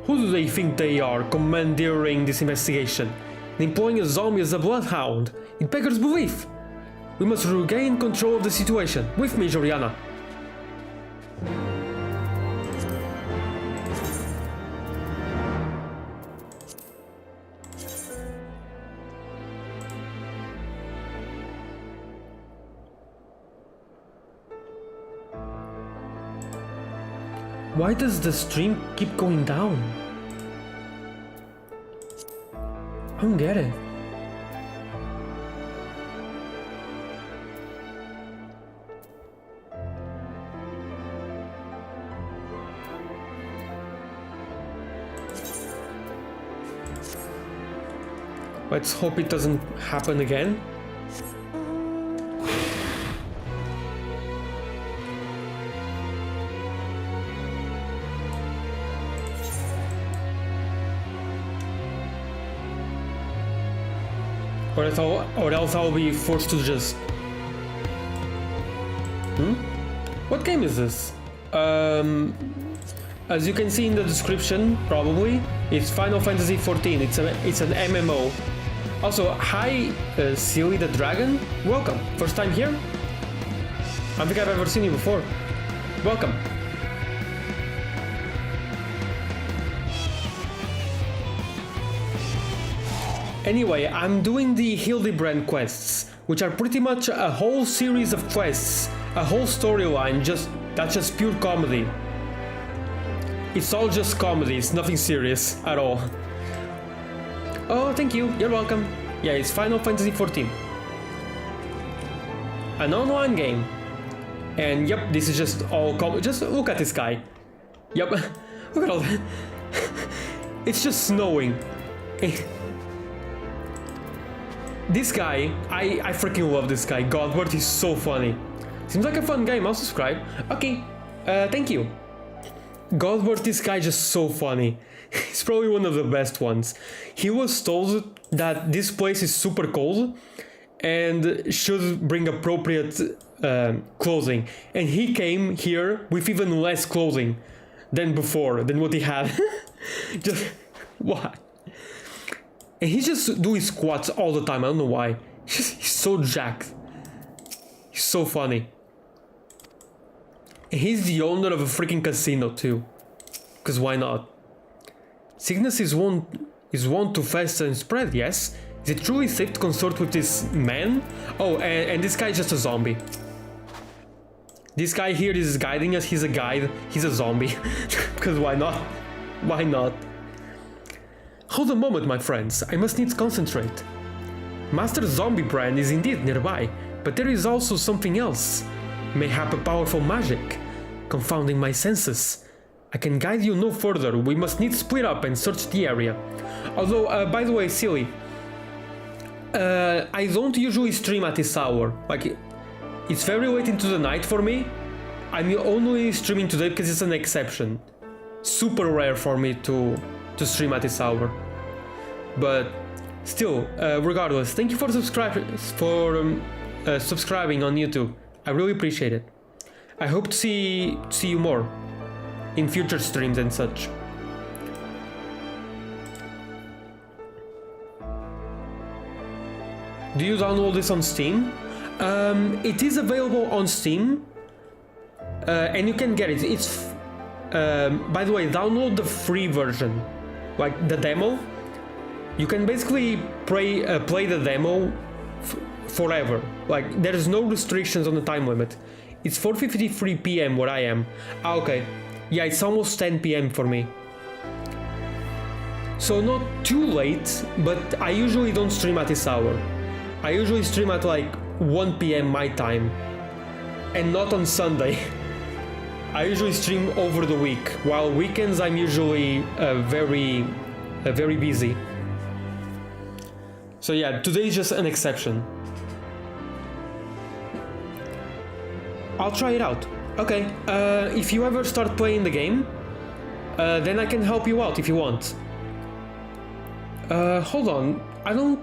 Who do they think they are, commandeering this investigation and employing a zombie as a bloodhound? It beggars belief. We must regain control of the situation. With me, Joriana. Why does the stream keep going down? I don't get it. Let's hope it doesn't happen again. Or else I'll be forced to just... What game is this? As you can see in the description, probably, it's Final Fantasy XIV. It's an MMO. Also, hi, Silly the Dragon. Welcome. First time here? I don't think I've ever seen you before. Welcome. Anyway, I'm doing the Hildibrand quests, which are pretty much a whole series of quests, a whole storyline, that's just pure comedy. It's all just comedy, it's nothing serious at all. Oh, thank you, you're welcome. Yeah, it's Final Fantasy XIV. An online game. And yep, this is just all comedy. Just look at this guy. Yep, look at all that. It's just snowing. This guy, I freaking love this guy. Godward is so funny. Seems like a fun game, I'll subscribe. Okay, thank you. Godward, this guy just so funny. He's probably one of the best ones. He was told that this place is super cold and should bring appropriate clothing. And he came here with even less clothing than before, than what he had. Just, what? And he's just doing squats all the time, I don't know why. He's so jacked. He's so funny. And he's the owner of a freaking casino too. Cause why not? Sickness is wont to fester and spread, yes? Is it truly safe to consort with this man? Oh, and this guy is just a zombie. This guy here is guiding us, he's a guide, he's a zombie. Cause why not? Why not? Hold a moment, my friends, I must needs concentrate. Master Hildibrand is indeed nearby, but there is also something else. Mayhap a powerful magic, confounding my senses. I can guide you no further, we must needs split up and search the area. Although, by the way, Silly, I don't usually stream at this hour. Like, it's very late into the night for me. I'm only streaming today because it's an exception. Super rare for me to stream at this hour. But still, regardless, thank you for subscribing on YouTube. I really appreciate it. I hope to see you more in future streams and such. Do you download this on Steam? It is available on Steam, and you can get it. It's by the way, download the free version, like the demo. You can basically play the demo forever. Like, there's no restrictions on the time limit. It's 4:53 p.m. where I am. Ah, okay. Yeah, it's almost 10 p.m. for me. So not too late, but I usually don't stream at this hour. I usually stream at like 1 p.m. my time. And not on Sunday. I usually stream over the week, while weekends I'm usually very busy. So yeah, today is just an exception. I'll try it out. Okay, if you ever start playing the game, then I can help you out if you want. Hold on, I don't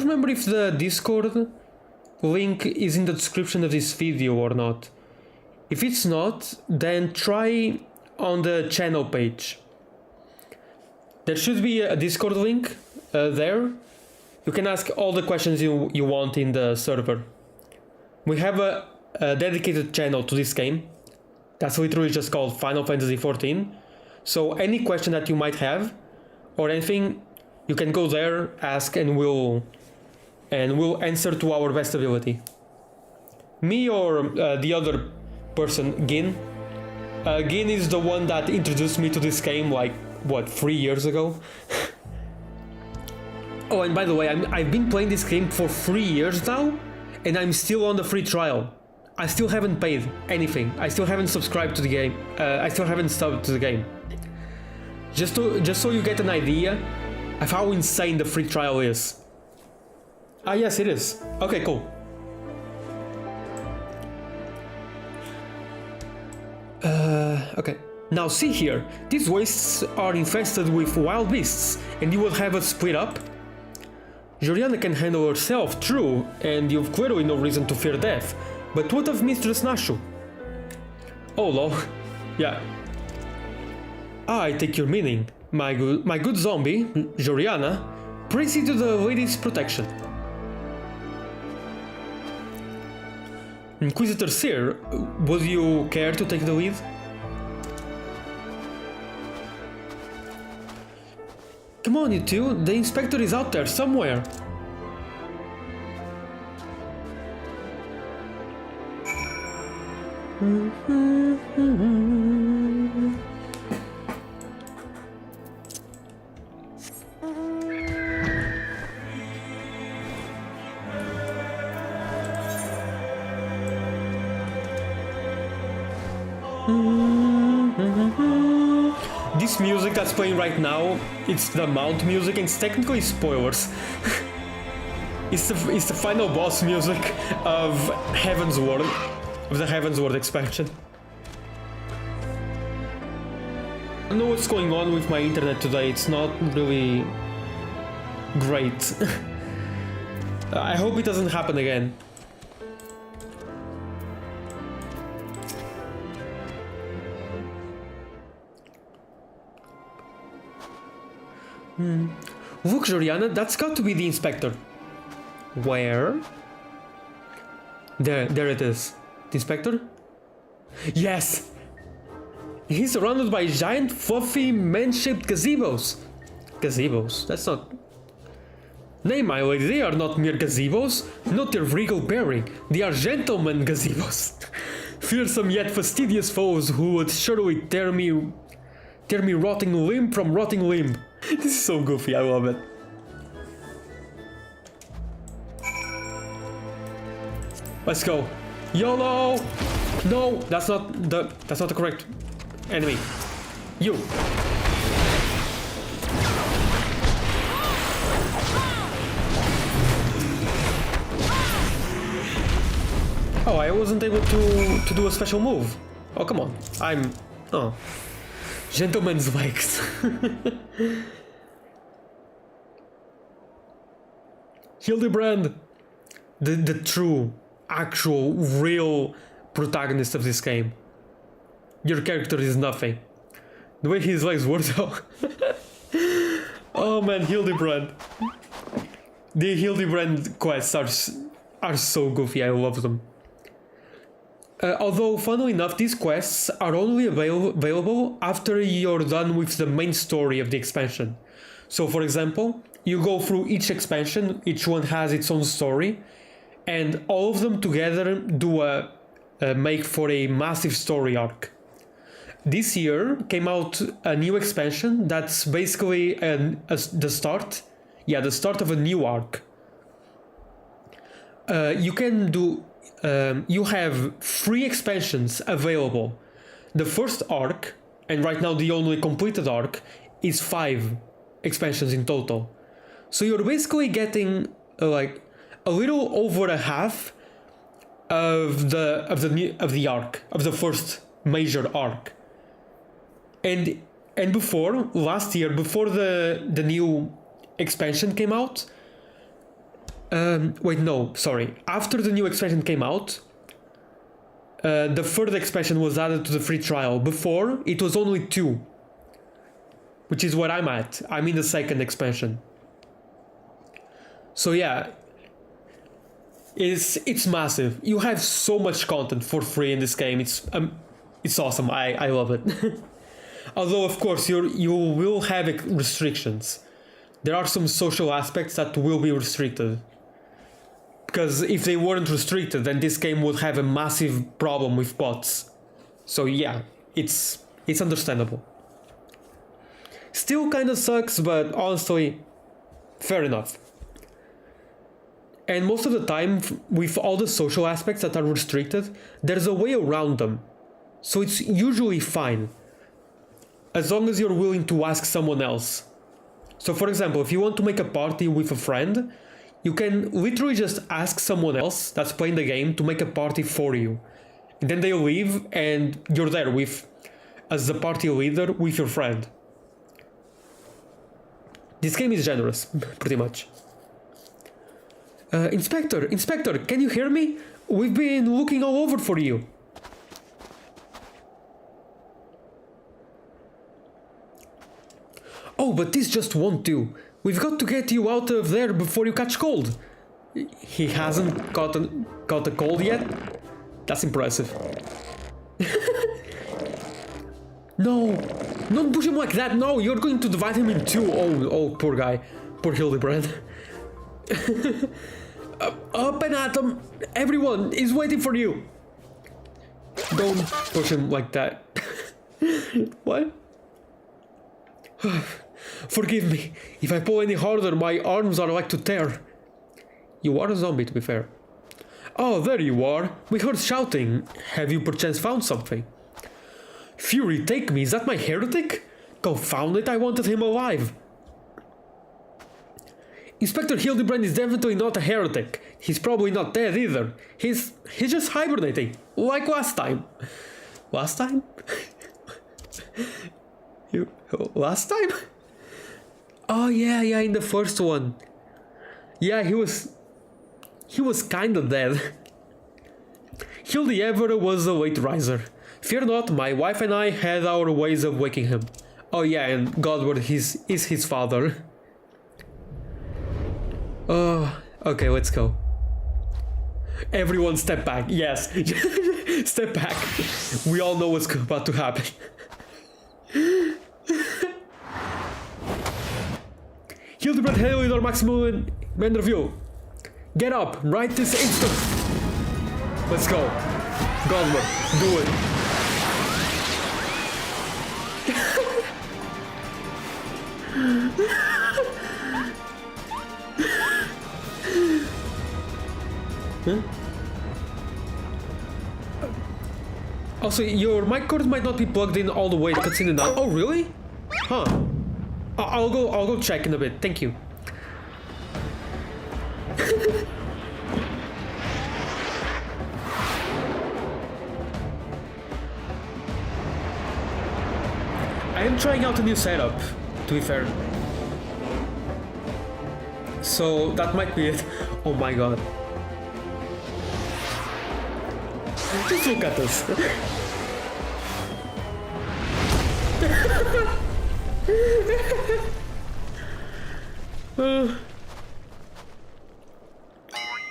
remember if the Discord link is in the description of this video or not. If it's not, then try on the channel page. There should be a Discord link there. You can ask all the questions you want in the server. We have a dedicated channel to this game. That's literally just called Final Fantasy XIV. So any question that you might have or anything, you can go there, ask, and we'll answer to our best ability. Me or the other person, Gin. Gin is the one that introduced me to this game like, what, 3 years ago? Oh, and by the way, I've been playing this game for 3 years now, and I'm still on the free trial. I still haven't paid anything. I still haven't subscribed to the game. I still haven't subbed to the game. Just so you get an idea of how insane the free trial is. Ah, yes, it is. Okay, cool. Okay. Now see here, these wastes are infested with wild beasts, and you will have us split up? Joriana can handle herself, true, and you've clearly no reason to fear death, but what of Mistress Nashu? Oh lol, yeah. Ah, I take your meaning. My good zombie, Joriana, prays you to the lady's protection. Inquisitor Seer, would you care to take the lead? Come on, you two, the inspector is out there somewhere. This music that's playing right now, it's the mount music, and it's technically spoilers. It's the final boss music of Heaven's Ward, of the Heaven's Ward expansion. I don't know what's going on with my internet today, it's not really great. I hope it doesn't happen again. Look, Joriana, that's got to be the inspector. Where? There it is. The inspector? Yes! He's surrounded by giant, fluffy, man-shaped gazebos. Gazebos? That's not... Nay, my lady, they are not mere gazebos. Not their regal bearing. They are gentlemen gazebos. Fearsome yet fastidious foes who would surely tear me rotting limb from rotting limb. This is so goofy, I love it. Let's go. YOLO! No, that's not the correct enemy. You. Oh, I wasn't able to do a special move. Oh, come on. Oh. Gentleman's legs. Hildibrand, the true, actual, real protagonist of this game. Your character is nothing. The way his legs were though. Oh man, Hildibrand. The Hildibrand quests are so goofy, I love them. Although, funnily enough, these quests are only available after you're done with the main story of the expansion. So, for example, you go through each expansion, each one has its own story, and all of them together do make for a massive story arc. This year came out a new expansion that's basically the start of a new arc. You have 3 expansions available. The first arc, and right now the only completed arc, is 5 expansions in total. So you're basically getting like a little over a half of the arc, of the first major arc. And before, last year, before the new expansion came out, after the new expansion came out, the third expansion was added to the free trial. Before, it was only 2. Which is where I'm at. I'm in the second expansion. So yeah, it's massive. You have so much content for free in this game. It's awesome. I love it. Although of course you will have restrictions. There are some social aspects that will be restricted. Because if they weren't restricted, then this game would have a massive problem with bots. So yeah, it's understandable. Still kinda sucks, but honestly, fair enough. And most of the time, with all the social aspects that are restricted, there's a way around them. So it's usually fine. As long as you're willing to ask someone else. So for example, if you want to make a party with a friend, you can literally just ask someone else that's playing the game to make a party for you. And then they leave and you're there as the party leader with your friend. This game is generous, pretty much. Inspector, can you hear me? We've been looking all over for you. Oh, but this just won't do. We've got to get you out of there before you catch cold. He hasn't got a cold yet? That's impressive. No, don't push him like that. No, you're going to divide him in 2. Oh, poor guy. Poor Hildibrand. Up and at him. Everyone is waiting for you. Don't push him like that. What? Forgive me. If I pull any harder, my arms are like to tear. You are a zombie, to be fair. Oh, there you are. We heard shouting. Have you perchance found something? Fury, take me. Is that my heretic? Confound it, I wanted him alive. Inspector Hildibrand is definitely not a heretic. He's probably not dead either. He's just hibernating, like last time. Last time? Last time? Oh yeah, in the first one. Yeah, he was kinda dead. Hildy ever was a late riser. Fear not, my wife and I had our ways of waking him. Oh yeah, and Godward is his father. Oh, okay, let's go. Everyone step back, yes. Step back. We all know what's about to happen. Hildibrand Halidor Maximum Manderview. Get up, right this instant. Let's go. Godward, do it. Huh? Also, your mic cord might not be plugged in all the way. Cuts in and out. Oh, really? Huh. I'll go check in a bit. Thank you. I am trying out a new setup, to be fair. So that might be it. Oh my god. Just look at this.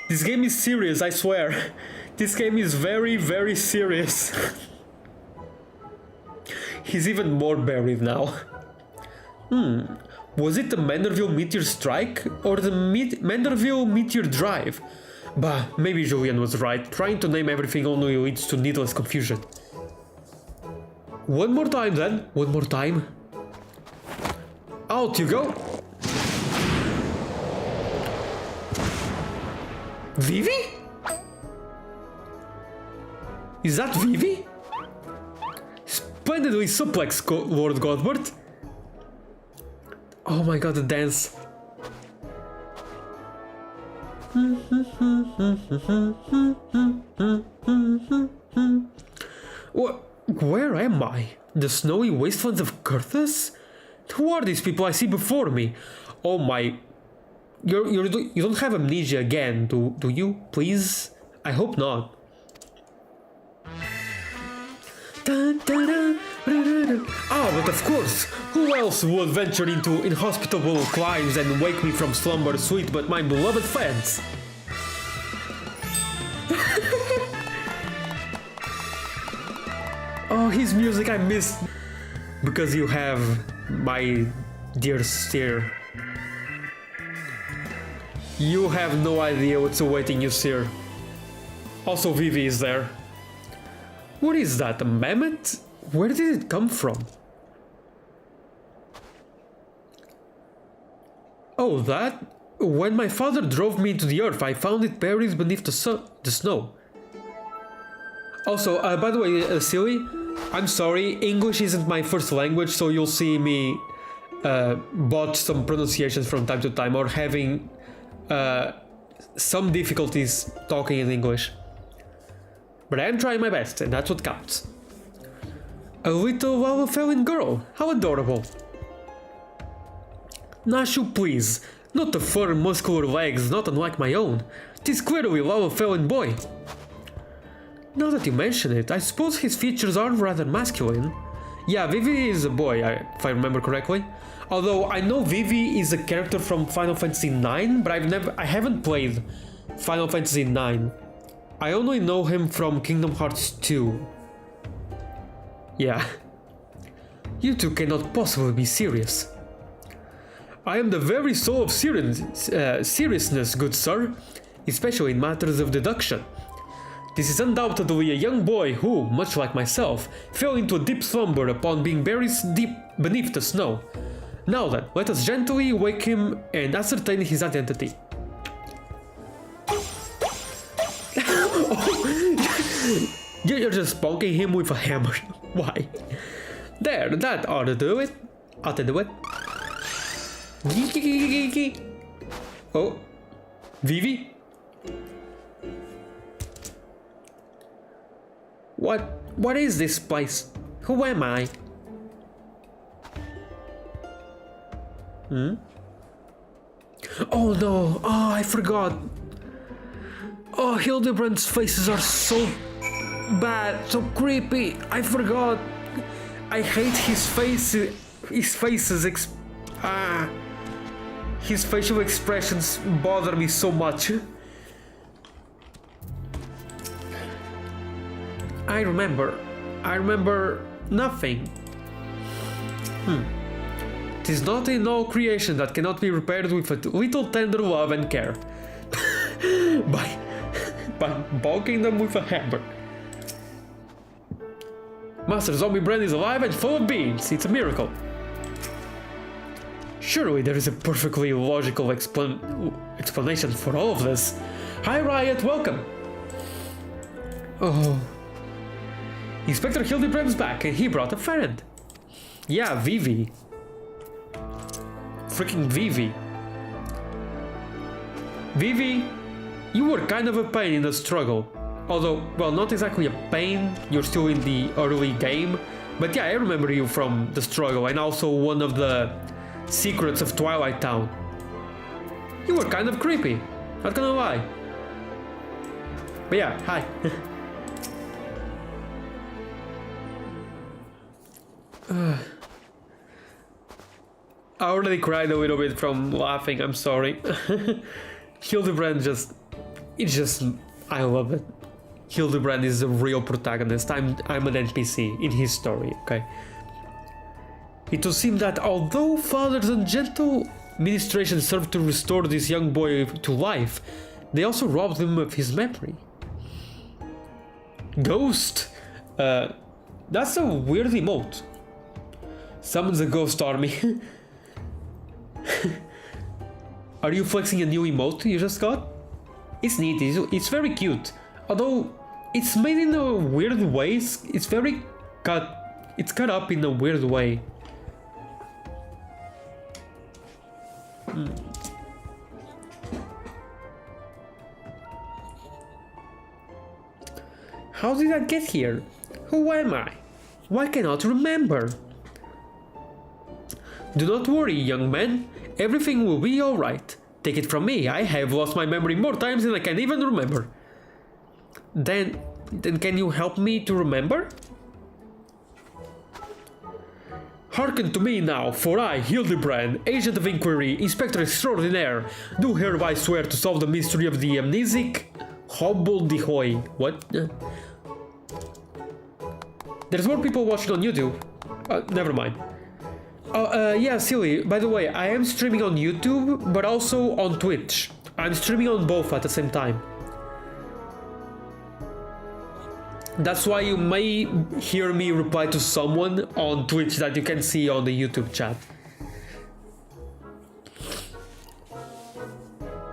This game is serious, I swear. This game is very, very serious. He's even more buried now. Was it the Manderville Meteor Strike or the Manderville Meteor Drive? Bah, maybe Julian was right. Trying to name everything only leads to needless confusion. One more time then. One more time. Out you go. Vivi? Is that Vivi? Splendidly suplex, Lord Godward. Oh my god, the dance. Where am I? The snowy wastelands of Kurthus? Who are these people I see before me? Oh my... You don't have amnesia again, do you? Please? I hope not. Dun, dun, dun, dun, dun, dun. Ah, but of course, who else would venture into inhospitable climes and wake me from slumber sweet but my beloved fans? Oh, his music I missed. Because you have my dear sir. You have no idea what's awaiting you, sir. Also, Vivi is there. What is that, a mammoth? Where did it come from? Oh, that? When my father drove me into the earth, I found it buried beneath the snow. Also, by the way, silly, I'm sorry, English isn't my first language, so you'll see me botch some pronunciations from time to time, or having some difficulties talking in English. But I am trying my best, and that's what counts. A little Lalafellin girl, how adorable. Nashu, please, not the firm, muscular legs, not unlike my own. 'Tis clearly Lalafellin boy. Now that you mention it, I suppose his features are rather masculine. Yeah, Vivi is a boy, if I remember correctly. Although I know Vivi is a character from Final Fantasy IX, but I haven't played Final Fantasy IX. I only know him from Kingdom Hearts 2. Yeah. You two cannot possibly be serious. I am the very soul of seriousness, good sir, especially in matters of deduction. This is undoubtedly a young boy who, much like myself, fell into a deep slumber upon being buried deep beneath the snow. Now then, let us gently wake him and ascertain his identity. You're just poking him with a hammer. Why? There, that ought to do it. Ought to do it. Oh, Vivi? What is this place? Who am I? Oh no, oh I forgot. Oh, Hildibrand's faces are so bad, so creepy. I forgot. I hate his face. His facial expressions bother me so much. I remember nothing. 'Tis not in all creation that cannot be repaired with a little tender love and care. by poking them with a hammer. Master Zombie Brand is alive and full of beans. It's a miracle. Surely there is a perfectly logical explanation for all of this. Hi Riot, welcome. Oh. Inspector Hildibrand's back and he brought a friend. Yeah, Vivi. Freaking Vivi. Vivi, you were kind of a pain in the struggle. Although, well, not exactly a pain, you're still in the early game. But yeah, I remember you from the struggle and also one of the secrets of Twilight Town. You were kind of creepy, not gonna lie. But yeah, hi. I already cried a little bit from laughing, I'm sorry. Hildibrand I love it. Hildibrand is a real protagonist. I'm an NPC in his story, okay? It would seem that although fathers and gentle ministration served to restore this young boy to life, they also robbed him of his memory. Ghost! That's a weird emote. Summons a ghost army. Are you flexing a new emote you just got? It's neat, it's very cute. Although, it's made in a weird way, it's very it's cut up in a weird way. How did I get here? Who am I? Why cannot remember? Do not worry, young man. Everything will be alright. Take it from me, I have lost my memory more times than I can even remember. Then can you help me to remember? Hearken to me now, for I, Hildibrand, Agent of Inquiry, Inspector Extraordinaire, do hereby swear to solve the mystery of the amnesic hobbledehoy. What? There's more people watching on YouTube. Never mind. Yeah, silly. By the way, I am streaming on YouTube, but also on Twitch. I'm streaming on both at the same time. That's why you may hear me reply to someone on Twitch that you can see on the YouTube chat.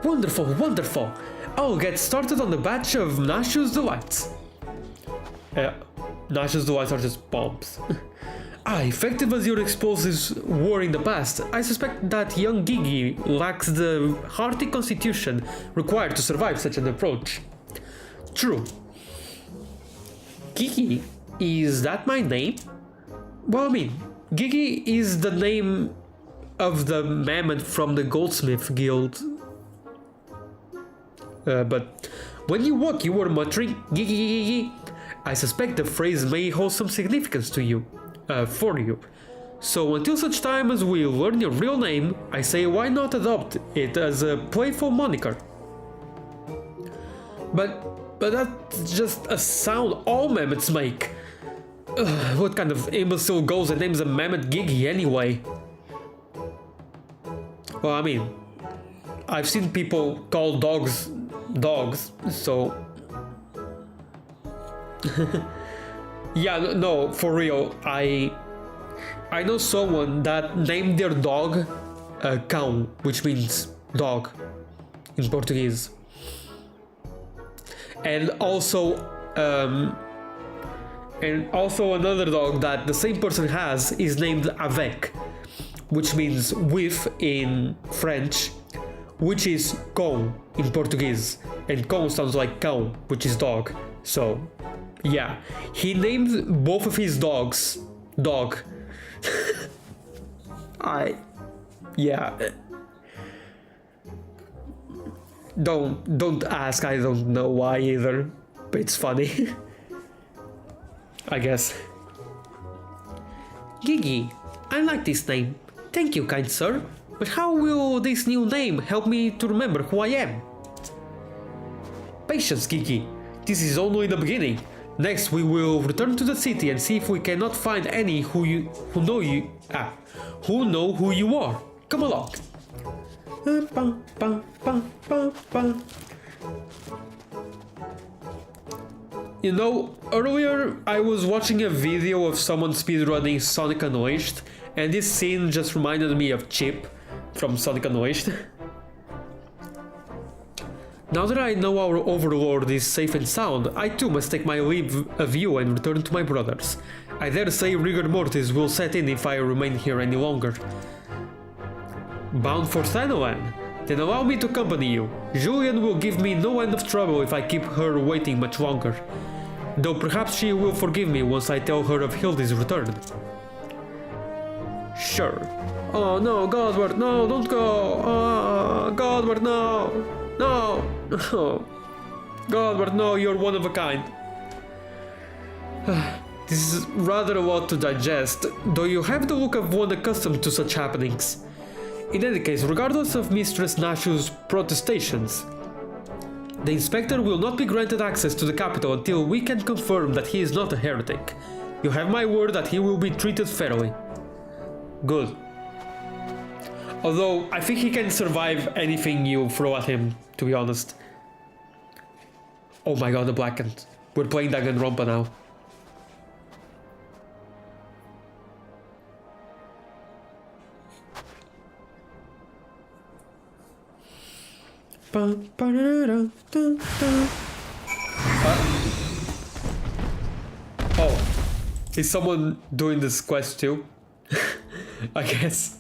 Wonderful, wonderful. I'll get started on the batch of Nashu's Delights. Nashu's Delights are just bombs. Effective as your explosives were in the past, I suspect that young Gigi lacks the hearty constitution required to survive such an approach. True. Gigi? Is that my name? Well, I mean, Gigi is the name of the mammoth from the Goldsmith Guild. But when you walk, you were muttering Gigi Gigi. I suspect the phrase may hold some significance to you. For you. So until such time as we learn your real name, I say why not adopt it as a playful moniker? But that's just a sound all mammoths make. What kind of imbecile goes and names a mammoth Gigi anyway? Well, I mean, I've seen people call dogs dogs, so... Yeah, no, for real, I know someone that named their dog Cão, which means dog in Portuguese. And also another dog that the same person has is named Avec, which means with in French, which is cão in Portuguese. And cão sounds like cão, which is dog. So, yeah, he named both of his dogs dog. Yeah. Don't ask, I don't know why either, but it's funny. I guess. Gigi, I like this name. Thank you, kind sir. But how will this new name help me to remember who I am? Patience, Gigi. This is only the beginning. Next, we will return to the city and see if we cannot find any who know who you are. Come along. You know, earlier I was watching a video of someone speedrunning Sonic Unleashed, and this scene just reminded me of Chip from Sonic Unleashed. Now that I know our overlord is safe and sound, I too must take my leave of you and return to my brothers. I dare say rigor mortis will set in if I remain here any longer. Bound for Thanoan? Then allow me to accompany you. Julian will give me no end of trouble if I keep her waiting much longer. Though perhaps she will forgive me once I tell her of Hildy's return. Sure. Oh no, Godward, no, don't go! Godward, no! No! Oh. Godward, no, you're one of a kind. This is rather a lot to digest, though you have the look of one accustomed to such happenings. In any case, regardless of Mistress Nashu's protestations, the inspector will not be granted access to the capital until we can confirm that he is not a heretic. You have my word that he will be treated fairly. Good. Although, I think he can survive anything you throw at him, to be honest. Oh my god, the Blackened. We're playing Danganronpa now. Oh, is someone doing this quest too? I guess.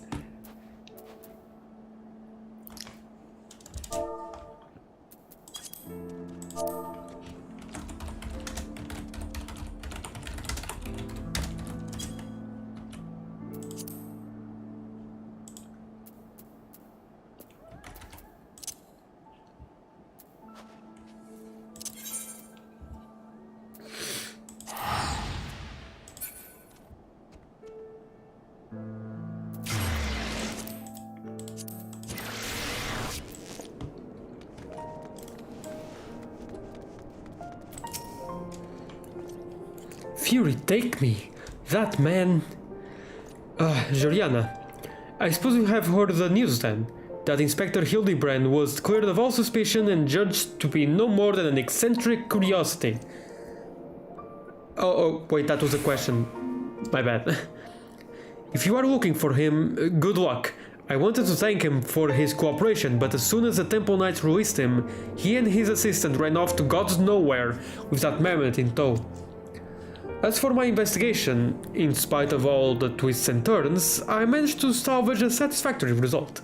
Fury, take me. That man... Juliana, I suppose you have heard the news then? That Inspector Hildibrand was cleared of all suspicion and judged to be no more than an eccentric curiosity. Oh, wait, that was a question. My bad. If you are looking for him, good luck. I wanted to thank him for his cooperation, but as soon as the Temple Knights released him, he and his assistant ran off to God's nowhere with that mammoth in tow. As for my investigation, in spite of all the twists and turns, I managed to salvage a satisfactory result.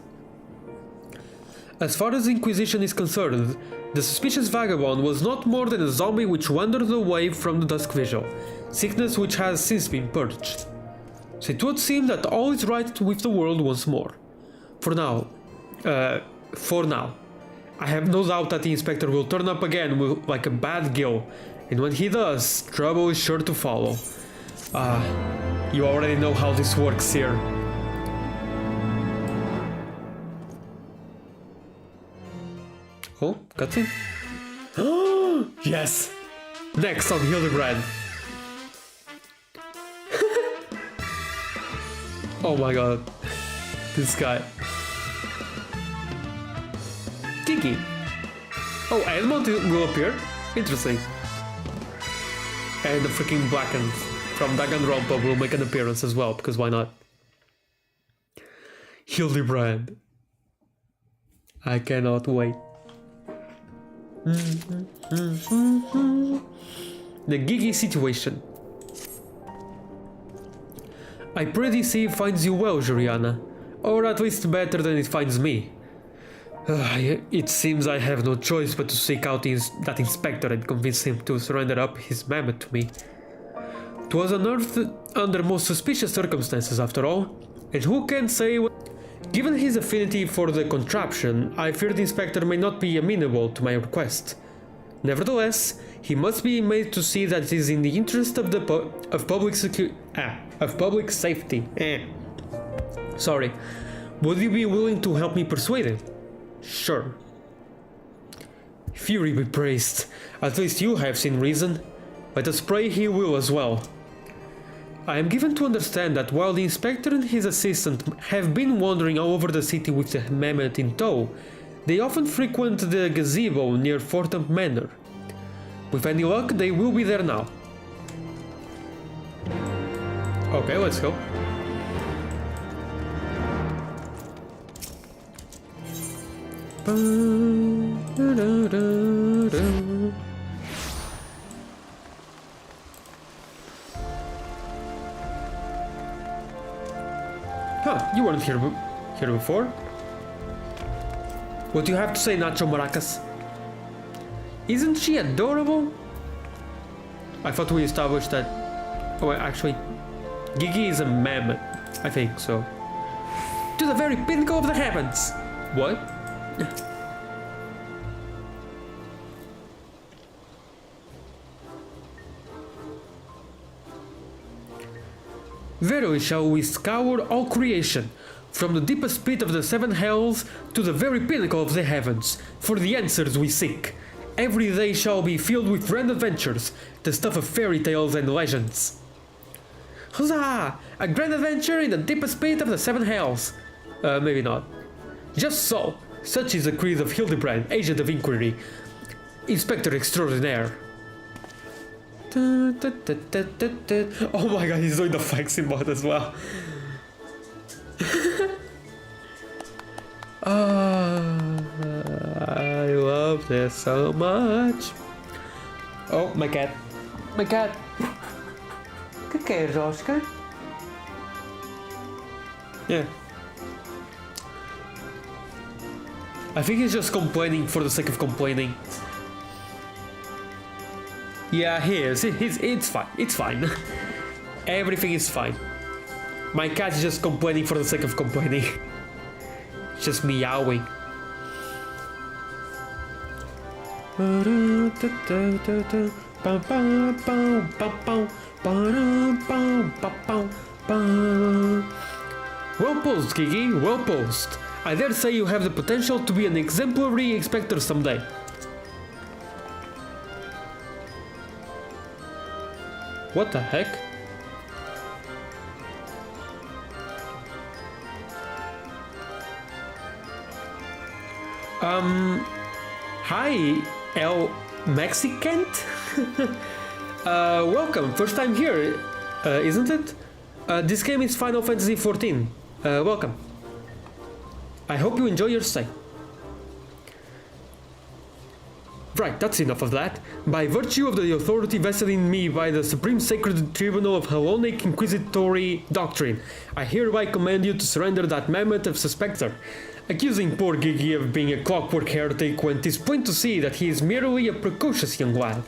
As far as the Inquisition is concerned, the suspicious vagabond was not more than a zombie which wandered away from the Dusk Vigil, sickness which has since been purged. So it would seem that all is right with the world once more. For now. I have no doubt that the Inspector will turn up again like a bad gill, and when he does, trouble is sure to follow. You already know how this works here. Oh, cutscene. Oh, yes! Next on Hildibrand. Oh my god. This guy. Kiki. Oh, Edmond will appear? Interesting. And the freaking Blackened from Danganronpa will make an appearance as well, because why not? Hildibrand. I cannot wait. The Gigi situation. I pray this eve finds you well, Juliana. Or at least better than it finds me. It seems I have no choice but to seek out that inspector and convince him to surrender up his mammoth to me. 'Twas unearthed under most suspicious circumstances after all, and who can say what... Given his affinity for the contraption, I fear the inspector may not be amenable to my request. Nevertheless, he must be made to see that it is in the interest of public safety. Sorry. Would you be willing to help me persuade him? Sure. Fury be praised. At least you have seen reason. Let us pray he will as well. I am given to understand that while the inspector and his assistant have been wandering all over the city with the mammoth in tow, they often frequent the gazebo near Fortham Manor. With any luck, they will be there now. Okay, let's go. Huh, you weren't here before. What do you have to say, Nacho Maracas? Isn't she adorable? I thought we established that... Oh, actually, Gigi is a mammoth. I think so. To the very pinnacle of the heavens! What? Verily shall we scour all creation, from the deepest pit of the seven hells to the very pinnacle of the heavens, for the answers we seek. Every day shall be filled with grand adventures, the stuff of fairy tales and legends. Huzzah! A grand adventure in the deepest pit of the seven hells. Maybe not. Just so. Such is the creed of Hildibrand, agent of inquiry, inspector extraordinaire. Oh my god, he's doing the flexing mod as well. I love this so much. Oh, my cat. My cat. Que é, Oscar? Yeah. I think he's just complaining for the sake of complaining. Yeah, he is. It's fine. It's fine. Everything is fine. My cat is just complaining for the sake of complaining. Just meowing. Well posed, Gigi. Well posed. I dare say you have the potential to be an exemplary inspector someday. What the heck? Hi, El Mexicant? Welcome, first time here, isn't it? This game is Final Fantasy XIV. Welcome. I hope you enjoy your stay. Right, that's enough of that. By virtue of the authority vested in me by the Supreme Sacred Tribunal of Hellenic Inquisitory Doctrine, I hereby command you to surrender that mammoth of suspector, accusing poor Gigi of being a clockwork heretic when 'tis plain to see that he is merely a precocious young lad.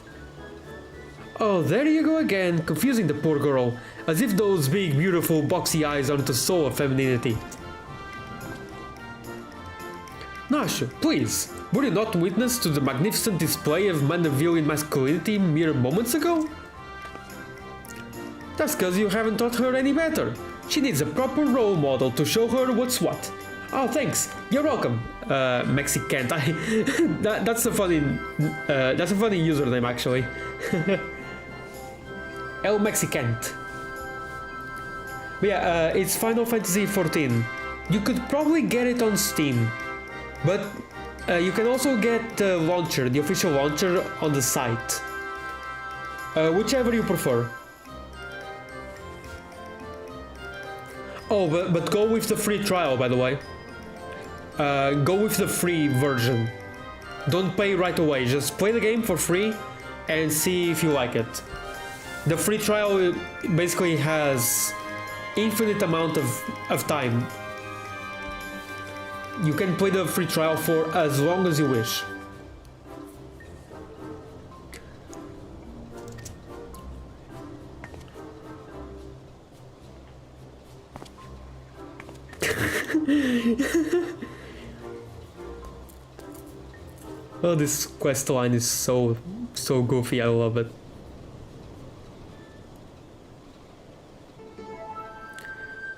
Oh, there you go again, confusing the poor girl, as if those big, beautiful, boxy eyes aren't the soul of femininity. Nashu, please, were you not witness to the magnificent display of Mandevillian masculinity mere moments ago? That's cause you haven't taught her any better. She needs a proper role model to show her what's what. Oh, thanks. You're welcome, Mexicant. That's a funny username actually. El Mexicant. But yeah, it's Final Fantasy XIV. You could probably get it on Steam, but you can also get the launcher, the official launcher, on the site. Whichever you prefer. Oh, but go with the free trial, by the way. Go with the free version. Don't pay right away, just play the game for free and see if you like it. The free trial basically has infinite amount of time. You can play the free trial for as long as you wish. Oh, this quest line is so goofy, I love it.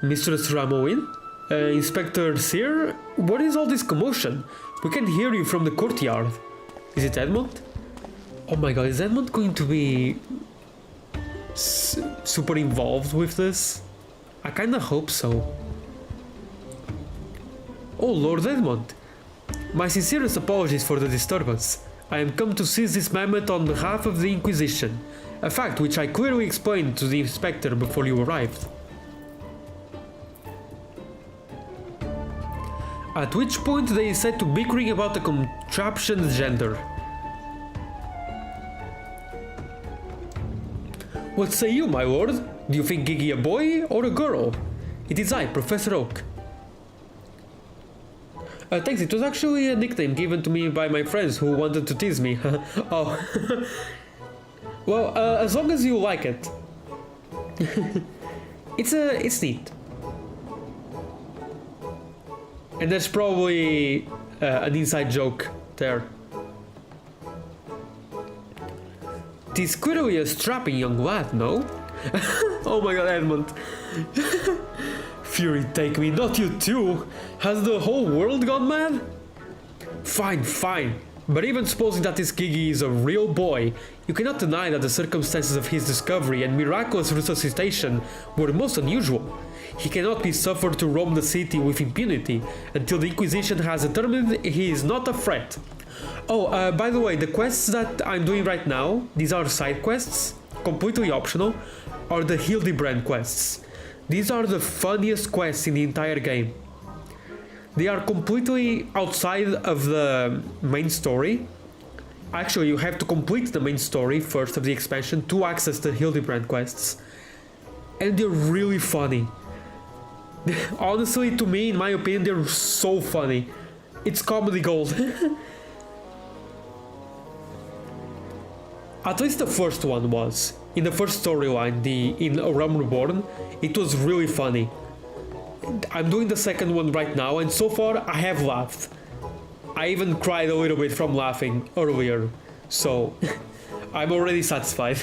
Mistress Ramoin? Inspector Sear? What is all this commotion? We can hear you from the courtyard. Is it Edmund? Oh my god, is Edmund going to be super involved with this? I kinda hope so. Oh, Lord Edmund. My sincerest apologies for the disturbance. I am come to seize this mammoth on behalf of the Inquisition, a fact which I clearly explained to the inspector before you arrived. At which point they set to bickering about the contraption's gender. What say you, my lord? Do you think Gigi a boy or a girl? It is I, Professor Oak. Thanks, it was actually a nickname given to me by my friends who wanted to tease me. Oh. Well, as long as you like it. It's neat. And there's probably an inside joke there. Tis clearly a strapping young lad, no? Oh my god, Edmund. Fury take me, not you too! Has the whole world gone mad? Fine, fine. But even supposing that this Gigi is a real boy, you cannot deny that the circumstances of his discovery and miraculous resuscitation were most unusual. He cannot be suffered to roam the city with impunity until the Inquisition has determined he is not a threat. Oh, by the way, the quests that I'm doing right now, these are side quests, completely optional, are the Hildibrand quests. These are the funniest quests in the entire game. They are completely outside of the main story. Actually, you have to complete the main story first of the expansion to access the Hildibrand quests. And they're really funny. Honestly, to me, in my opinion, they're so funny. It's comedy gold. At least the first one was. In the first storyline, in A Realm Reborn, it was really funny. I'm doing the second one right now, and so far I have laughed. I even cried a little bit from laughing earlier, so I'm already satisfied.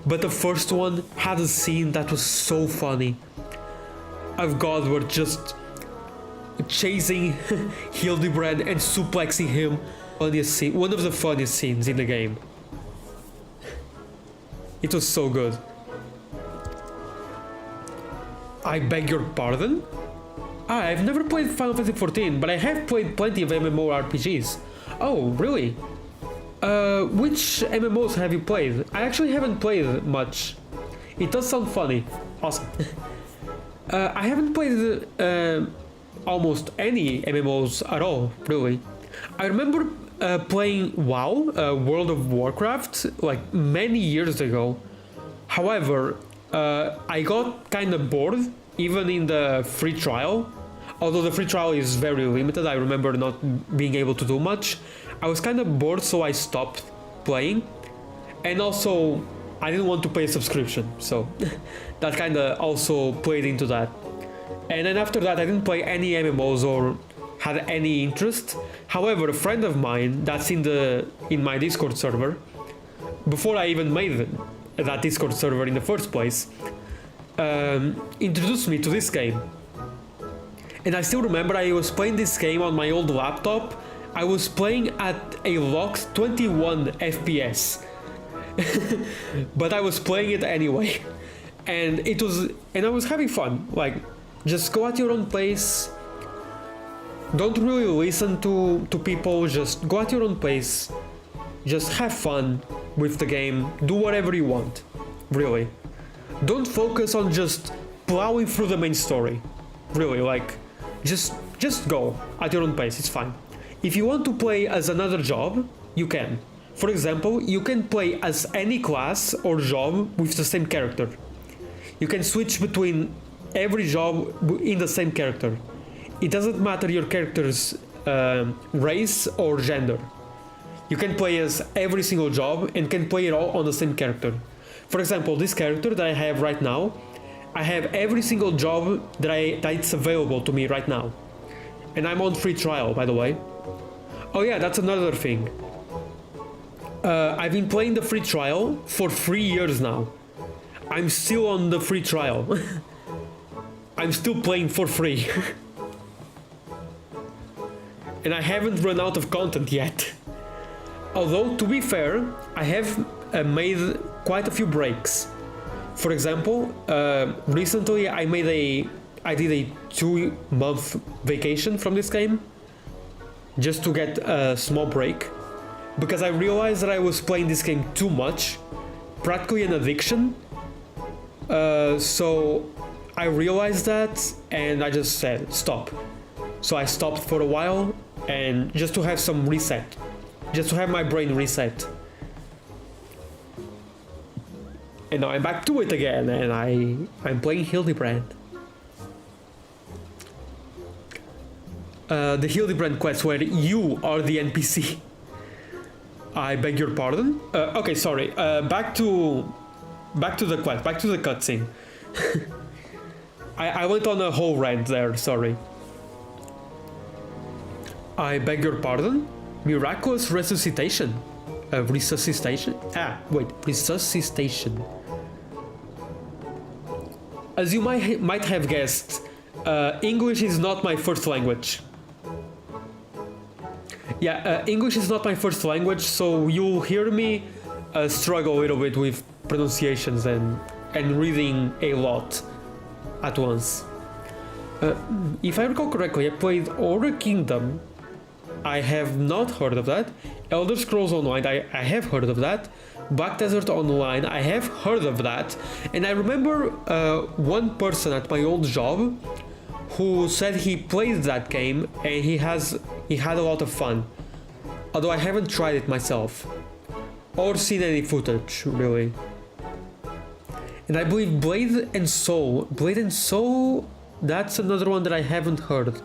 But the first one had a scene that was so funny. Of God, we're just chasing Hildibrand and suplexing him. One of the funniest scenes in the game. It was so good. I beg your pardon? I've never played Final Fantasy XIV, but I have played plenty of MMORPGs. Oh, really? Which MMOs have you played? I actually haven't played much. It does sound funny. Awesome. I haven't played almost any MMOs at all, really. I remember playing WoW, World of Warcraft, like many years ago. However, I got kind of bored, even in the free trial. Although the free trial is very limited, I remember not being able to do much. I was kind of bored, so I stopped playing. And also, I didn't want to pay a subscription, so that kind of also played into that. And then after that, I didn't play any MMOs or had any interest. However, a friend of mine that's in my Discord server, before I even made that Discord server in the first place, introduced me to this game. And I still remember I was playing this game on my old laptop. I was playing at a locked 21 FPS. But I was playing it anyway. And I was having fun. Like, just go at your own pace. Don't really listen to people, just go at your own pace. Just have fun with the game. Do whatever you want. Really. Don't focus on just plowing through the main story. Really, like, just go at your own pace, it's fine. If you want to play as another job, you can. For example, you can play as any class or job with the same character. You can switch between every job in the same character. It doesn't matter your character's race or gender. You can play as every single job and can play it all on the same character. For example, this character that I have right now, I have every single job that's available to me right now. And I'm on free trial, by the way. Oh yeah, that's another thing. I've been playing the free trial for 3 years now. I'm still on the free trial. I'm still playing for free. And I haven't run out of content yet. Although, to be fair, I have made quite a few breaks. For example, recently I did a 2-month vacation from this game just to get a small break, because I realized that I was playing this game too much, practically an addiction. So I realized that and I just said stop. So I stopped for a while, and just to have some reset, just to have my brain reset. And now I'm back to it again, and I'm playing Hildibrand. The Hildibrand quest where you are the NPC. I beg your pardon? Okay, sorry. Back to the quest, back to the cutscene. I went on a whole rant there, sorry. I beg your pardon? Miraculous resuscitation. Resuscitation? Resuscitation. As you might have guessed, English is not my first language. Yeah, English is not my first language, so you'll hear me struggle a little bit with pronunciations and reading a lot at once. If I recall correctly, I played Order Kingdom. I have not heard of that. Elder Scrolls Online, I have heard of that. Black Desert Online, I have heard of that. And I remember one person at my old job who said he played that game and he had a lot of fun. Although I haven't tried it myself. Or seen any footage, really. And I believe Blade and Soul, that's another one that I haven't heard.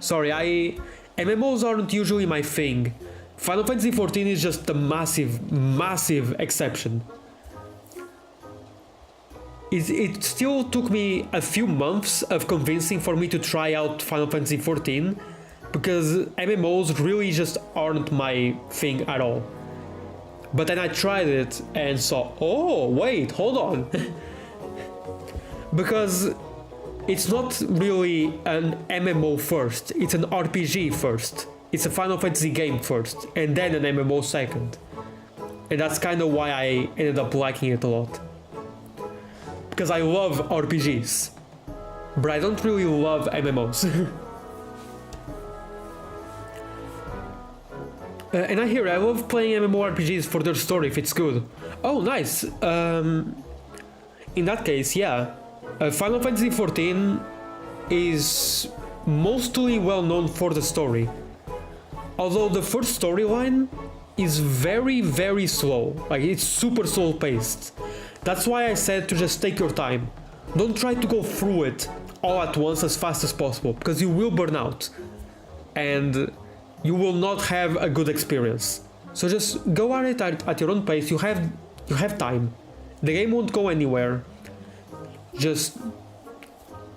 Sorry, MMOs aren't usually my thing. Final Fantasy XIV is just a massive exception. It still took me a few months of convincing for me to try out Final Fantasy XIV, because MMOs really just aren't my thing at all. But then I tried it and saw, oh wait, hold on. Because it's not really an MMO first, it's an RPG first. It's a Final Fantasy game first, and then an MMO second. And that's kind of why I ended up liking it a lot. Because I love RPGs, but I don't really love MMOs. And I love playing MMORPGs for their story if it's good. Oh, nice. In that case, yeah. Final Fantasy XIV is mostly well known for the story. Although the first storyline is very, very slow. Like, it's super slow paced. That's why I said to just take your time. Don't try to go through it all at once as fast as possible, because you will burn out. And you will not have a good experience. So just go at it at your own pace. You have time. The game won't go anywhere. Just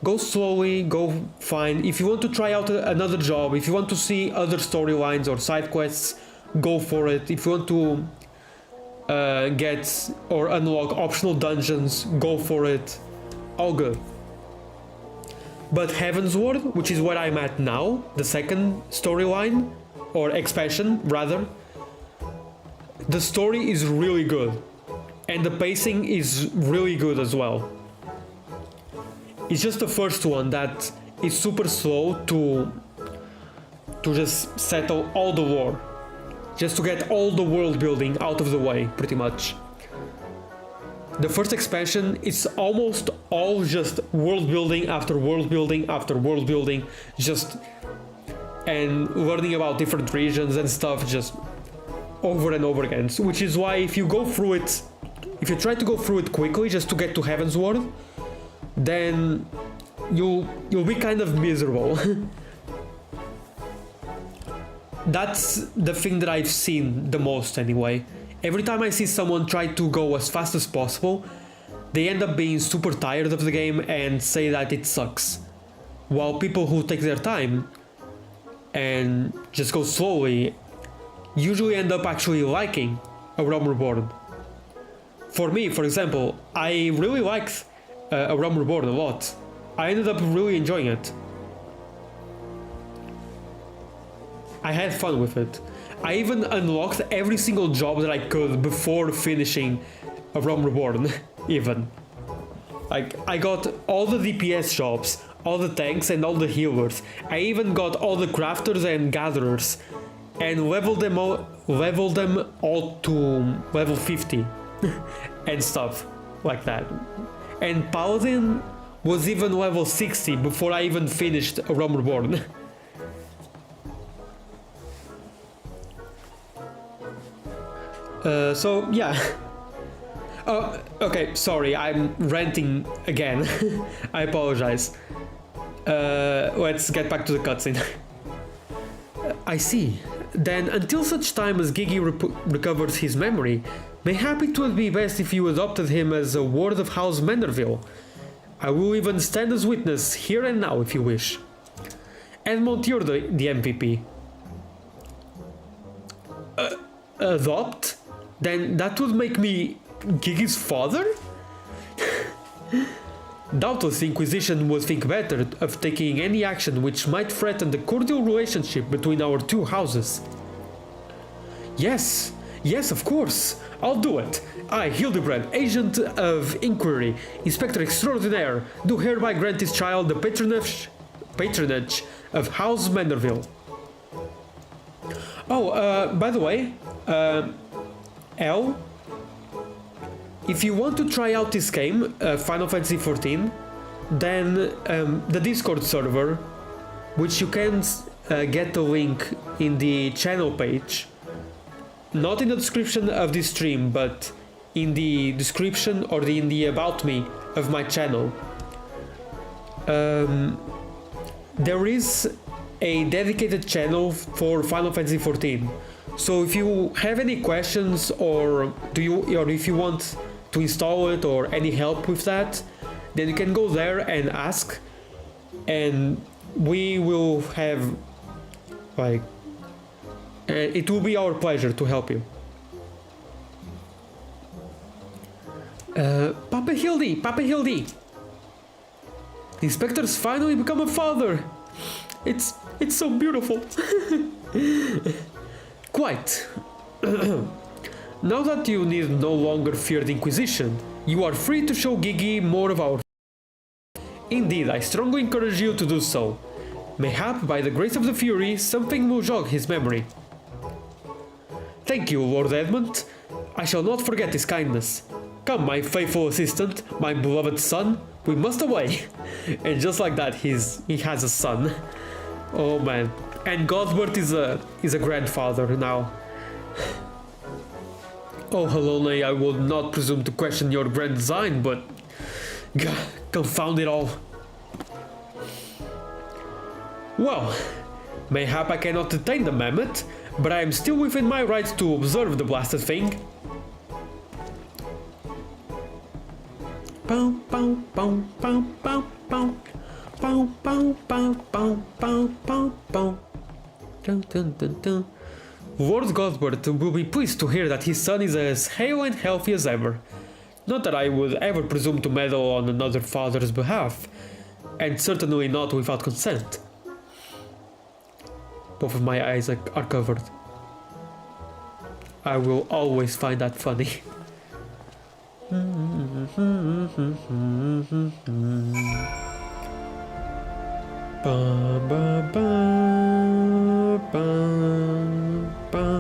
go slowly, go fine. If you want to try out another job, if you want to see other storylines or side quests, go for it. If you want to get or unlock optional dungeons, go for it. All good. But Heavensward, which is where I'm at now, the second storyline, or expansion rather, the story is really good. And the pacing is really good as well. It's just the first one that is super slow to just settle all the lore. Just to get all the world building out of the way, pretty much. The first expansion is almost all just world building after world building after world building, just and learning about different regions and stuff just over and over again. So, which is why if you try to go through it quickly just to get to Heavensward, then you'll be kind of miserable. That's the thing that I've seen the most anyway. Every time I see someone try to go as fast as possible, they end up being super tired of the game and say that it sucks. While people who take their time and just go slowly usually end up actually liking A Realm Reborn. For me, for example, I really liked A Realm Reborn a lot. I ended up really enjoying it. I had fun with it. I even unlocked every single job that I could before finishing A Realm Reborn, even. Like, I got all the DPS jobs, all the tanks and all the healers. I even got all the crafters and gatherers and leveled them all to level 50 and stuff like that. And Paladin was even level 60 before I even finished A Realm Reborn. So yeah. Oh, okay, sorry, I'm ranting again. I apologize. Let's get back to the cutscene. I see. Then, until such time as Gigi recovers his memory, mayhap it would be best if you adopted him as a ward of House Manderville. I will even stand as witness here and now if you wish. Edmond, you're the MVP. Adopt? Then that would make me Gigi's father? Doubtless the Inquisition would think better of taking any action which might threaten the cordial relationship between our two houses. Yes, of course, I'll do it. I, Hildibrand, Agent of Inquiry, Inspector Extraordinaire, do hereby grant this child the patronage of House Manderville. Oh, by the way, L, if you want to try out this game, Final Fantasy XIV, then the Discord server, which you can get the link in the channel page, not in the description of this stream, but in the description or in the about me of my channel, there is a dedicated channel for Final Fantasy XIV. So if you have any questions or if you want to install it or any help with that, then you can go there and ask, and we will have it will be our pleasure to help you. Papa Hildy! The inspector's finally become a father! It's so beautiful! Quite. Now that you need no longer fear the Inquisition, you are free to show Gigi more of our. Indeed, I strongly encourage you to do so. Mayhap, by the grace of the Fury, something will jog his memory. Thank you, Lord Edmund. I shall not forget his kindness. Come, my faithful assistant, my beloved son, we must away. And just like that, he has a son. Oh man. And Godbert is a grandfather now. Oh, Helone, I will not presume to question your grand design, but... Gah, confound it all. Well, mayhap I cannot detain the mammoth, but I am still within my rights to observe the blasted thing. Bow, bow, bow, bow, bow, bow. Bow, bow, bow, bow, bow, bow, bow. Dun, dun, dun, dun. Lord Godbert will be pleased to hear that his son is as hale and healthy as ever. Not that I would ever presume to meddle on another father's behalf, and certainly not without consent. Both of my eyes are covered. I will always find that funny. Ba ba ba ba ba. Ba.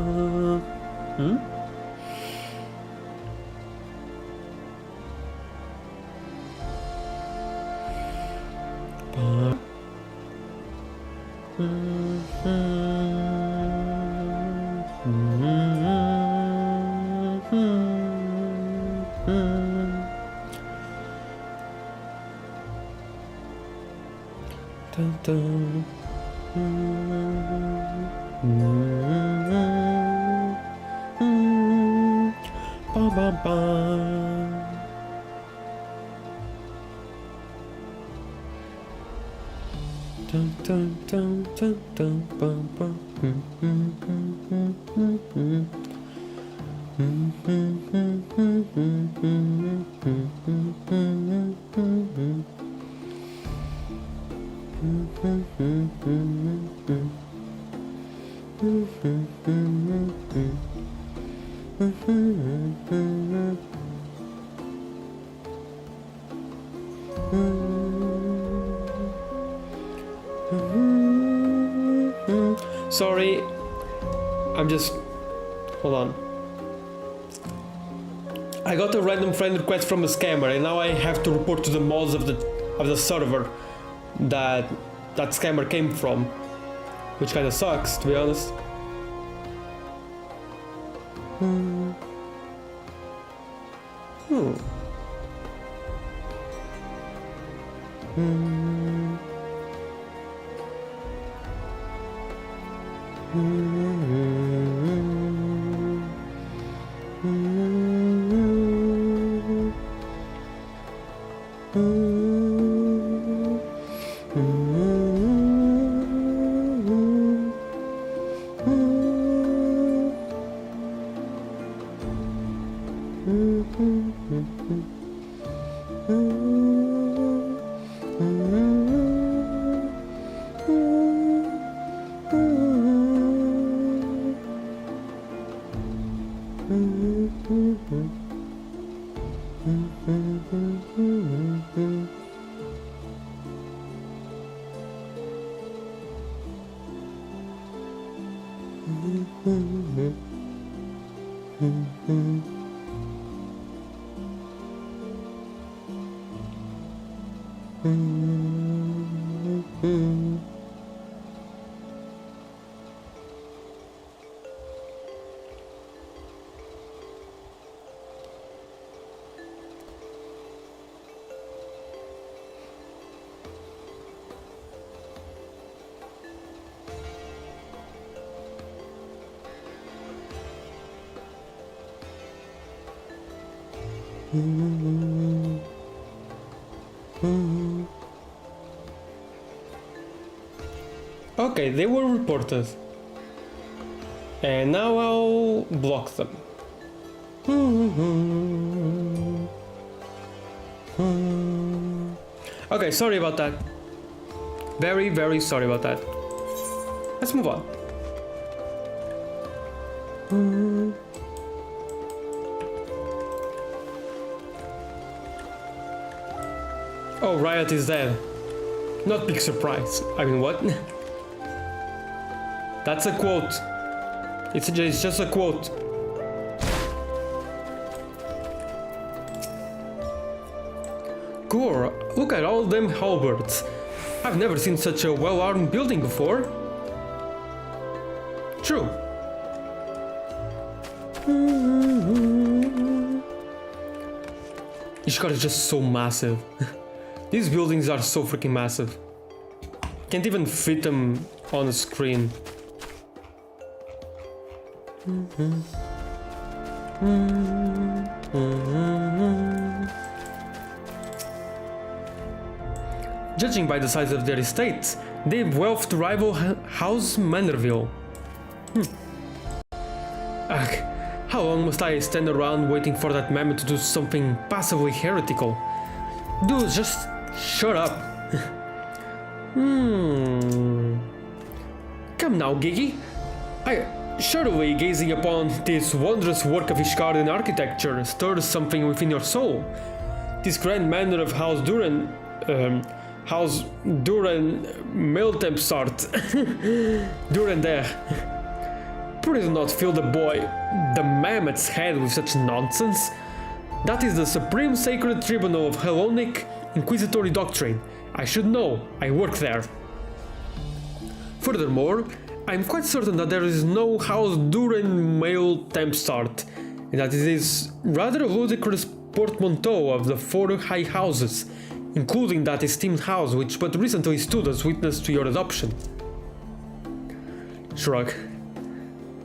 Dun, dun. Ba ba ba. Dun dun dun dun dun bum bum. Sorry, I'm just... hold on. I got a random friend request from a scammer and now I have to report to the mods of the server that scammer came from, which kinda sucks, to be honest. Okay, they were reported. And now I'll block them. Okay, sorry about that. Very, very sorry about that. Let's move on. Oh, Riot is dead. Not big surprise. I mean, what? That's a quote. It's just a quote. Gore, look at all them halberds. I've never seen such a well-armed building before. True. Ishgard is just so massive. These buildings are so freaking massive. Can't even fit them on the screen. Judging by the size of their estates, they've wealth to rival House Manorville. Ugh, how long must I stand around waiting for that mammoth to do something passively heretical? Dude, just shut up. Come now, Gigi. Surely gazing upon this wondrous work of Ishgardian architecture stirs something within your soul. This grand manor of House Duran Miltempsart Duran there. Please do not fill the mammoth's head with such nonsense. That is the supreme sacred tribunal of Hellenic inquisitory doctrine. I should know, I work there. Furthermore, I'm quite certain that there is no House Duran male Tempstart, and that it is rather a ludicrous portmanteau of the four high houses, including that esteemed house which but recently stood as witness to your adoption. Shrug.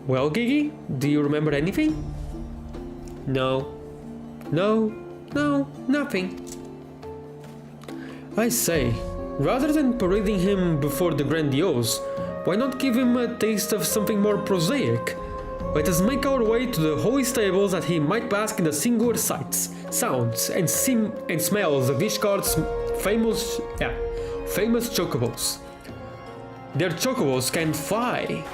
Well, Gigi, do you remember anything? No, nothing. I say, rather than parading him before the grandiose, why not give him a taste of something more prosaic? Let us make our way to the holy stables that he might bask in the singular sights, sounds, and smells of Ishgard's famous chocobos. Their chocobos can fly.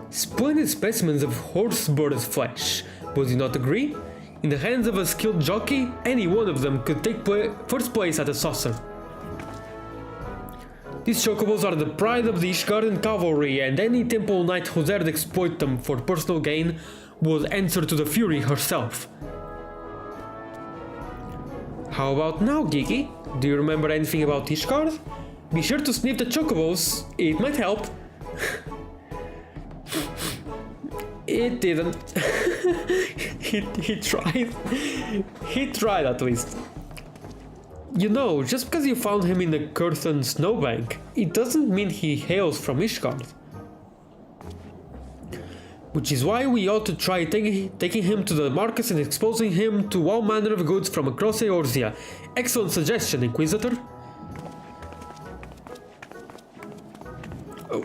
Splendid specimens of horse-bird flesh, would you not agree? In the hands of a skilled jockey, any one of them could take first place at a saucer. These chocobos are the pride of the Ishgardian cavalry, and any temple knight who dared exploit them for personal gain would answer to the Fury herself. How about now, Gigi? Do you remember anything about Ishgard? Be sure to sniff the chocobos, it might help. It didn't. he tried. He tried at least. You know, just because you found him in the Curtain snowbank, it doesn't mean he hails from Ishgard. Which is why we ought to try taking him to the markets and exposing him to all manner of goods from across Eorzea. Excellent suggestion, Inquisitor.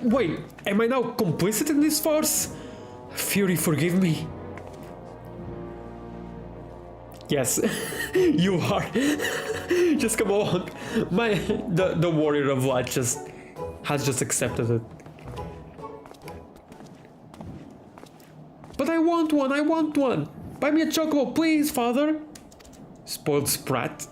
Wait, am I now complicit in this farce? Fury, forgive me. Yes, you are. Just come along. The warrior of light has just accepted it. But I want one. Buy me a chocobo, please, father. Spoiled sprat.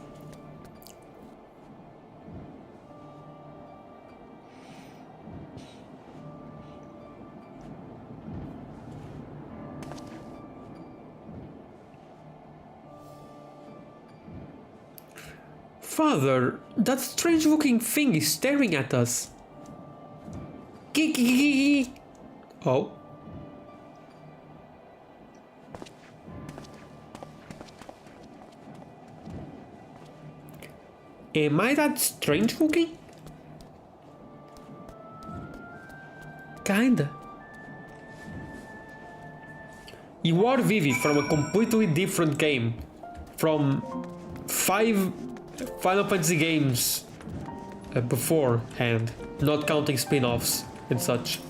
Father, that strange-looking thing is staring at us. Oh? Am I that strange looking? Kinda. You are Vivi from a completely different game. From 5 Final Fantasy games beforehand, not counting spin-offs and such.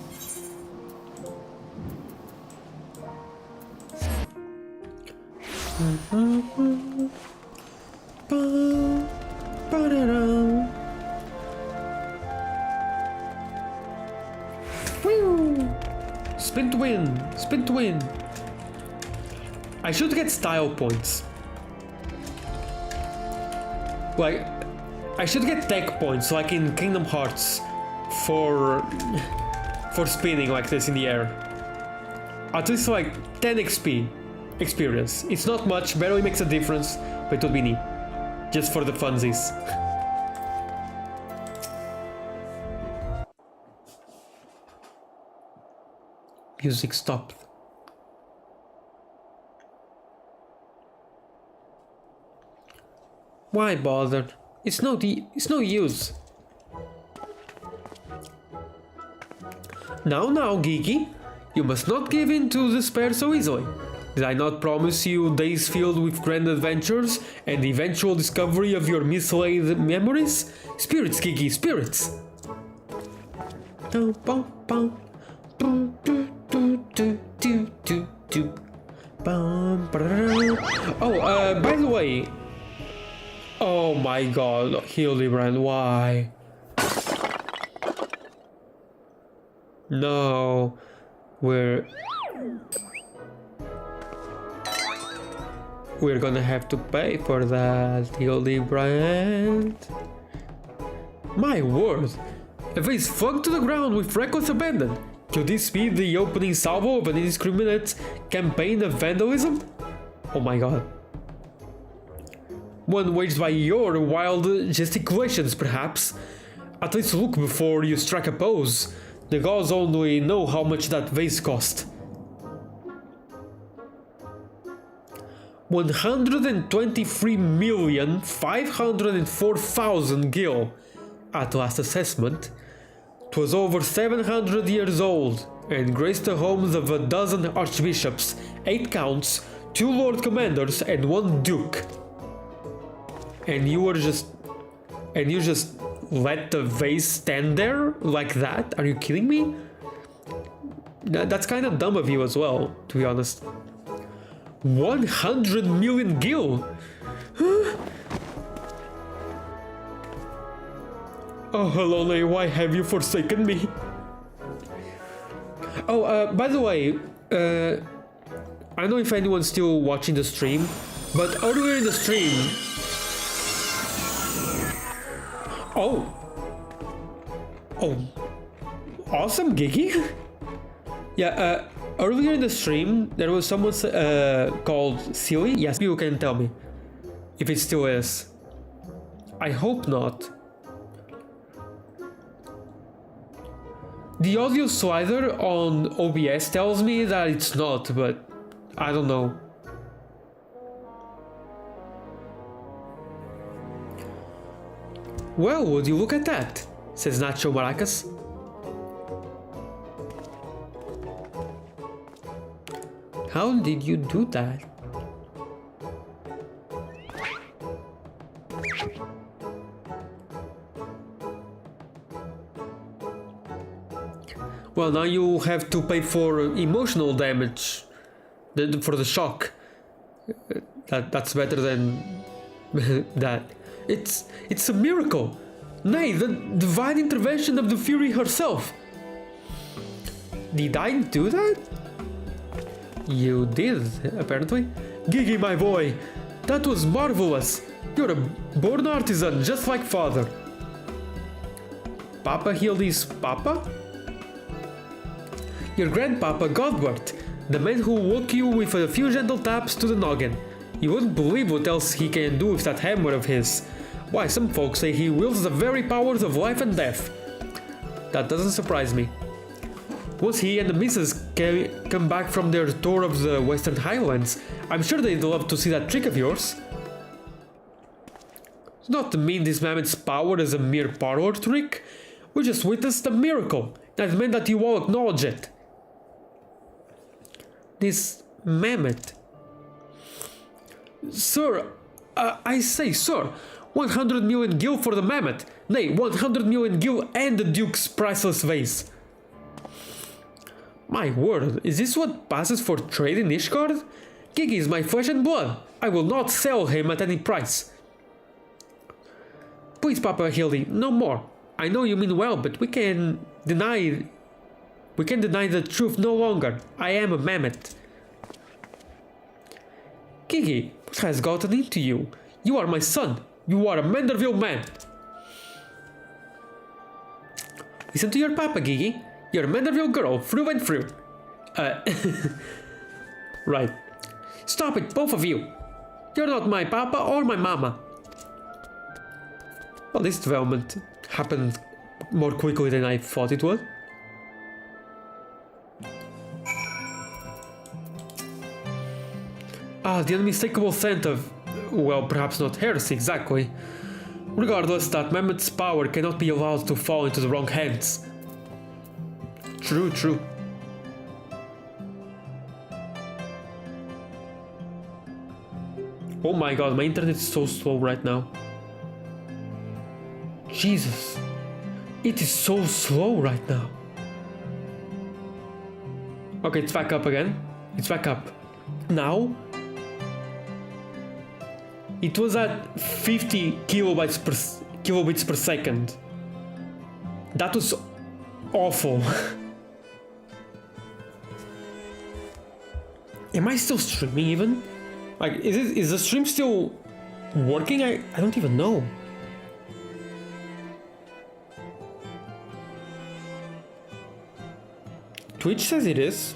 Spin to win! Spin to win! I should get style points. Like, I should get tech points, like in Kingdom Hearts, for spinning like this in the air. At least like 10 XP experience. It's not much, barely makes a difference, but it would be neat. Just for the funsies. Music stopped. Why bother? It's no use. Now, Geeky, you must not give in to despair so easily. Did I not promise you days filled with grand adventures and the eventual discovery of your mislaid memories? Spirits, Geeky, spirits! Oh, by the way... Oh my god, Hildibrand, why? No, we're gonna have to pay for that, Hildibrand. My word, a vase flung to the ground with reckless abandon. Could this be the opening salvo of an indiscriminate campaign of vandalism? Oh my god. One waged by your wild gesticulations, perhaps. At least look before you strike a pose. The gods only know how much that vase cost. 123,504,000 gil at last assessment. 'Twas over 700 years old and graced the homes of a dozen archbishops, 8 counts, 2 lord commanders, and 1 duke. And you just let the vase stand there like that? Are you kidding me? That's kind of dumb of you as well, to be honest. 100 million gil! Oh, Helone, why have you forsaken me? Oh, by the way, I don't know if anyone's still watching the stream, but earlier in the stream... Oh, awesome, Gigi. Yeah, earlier in the stream, there was someone called Silly. Yes, you can tell me if it still is. I hope not. The audio slider on OBS tells me that it's not, but I don't know. Well, would you look at that, says Nacho Maracas. How did you do that? Well, now you have to pay for emotional damage, for the shock. That's better than that. It's a miracle. Nay, the divine intervention of the Fury herself. Did I do that? You did, apparently. Gigi, my boy, that was marvelous. You're a born artisan, just like father. Papa Hildy's papa? Your grandpapa Godward, the man who woke you with a few gentle taps to the noggin. You wouldn't believe what else he can do with that hammer of his. Why, some folks say he wields the very powers of life and death. That doesn't surprise me. Once he and the missus come back from their tour of the Western Highlands, I'm sure they'd love to see that trick of yours. Do not mean this mammoth's power is a mere parlor trick. We just witnessed a miracle. That meant that you all acknowledge it. This mammoth. Sir, I say, sir, 100 million gil for the mammoth. Nay, 100 million gil and the Duke's priceless vase. My word, is this what passes for trade in Ishgard? Gigi is my flesh and blood. I will not sell him at any price. Please, Papa Hildy, no more. I know you mean well, but we can deny the truth no longer. I am a mammoth. Gigi, what has gotten into you? You are my son. You are a Manderville man. Listen to your papa, Gigi. You're a Manderville girl, through and through. Right. Stop it, both of you. You're not my papa or my mama. Well, this development happened more quickly than I thought it would. Ah, the unmistakable scent of... well, perhaps not heresy exactly. Regardless, that mammoth's power cannot be allowed to fall into the wrong hands. True, true. Oh my god, my internet is so slow right now. Jesus. It is so slow right now. Okay, it's back up again. It's back up. Now, it was at 50 kilobits per second. That was awful. Am I still streaming even? Like, is the stream still working? I don't even know. Twitch says it is.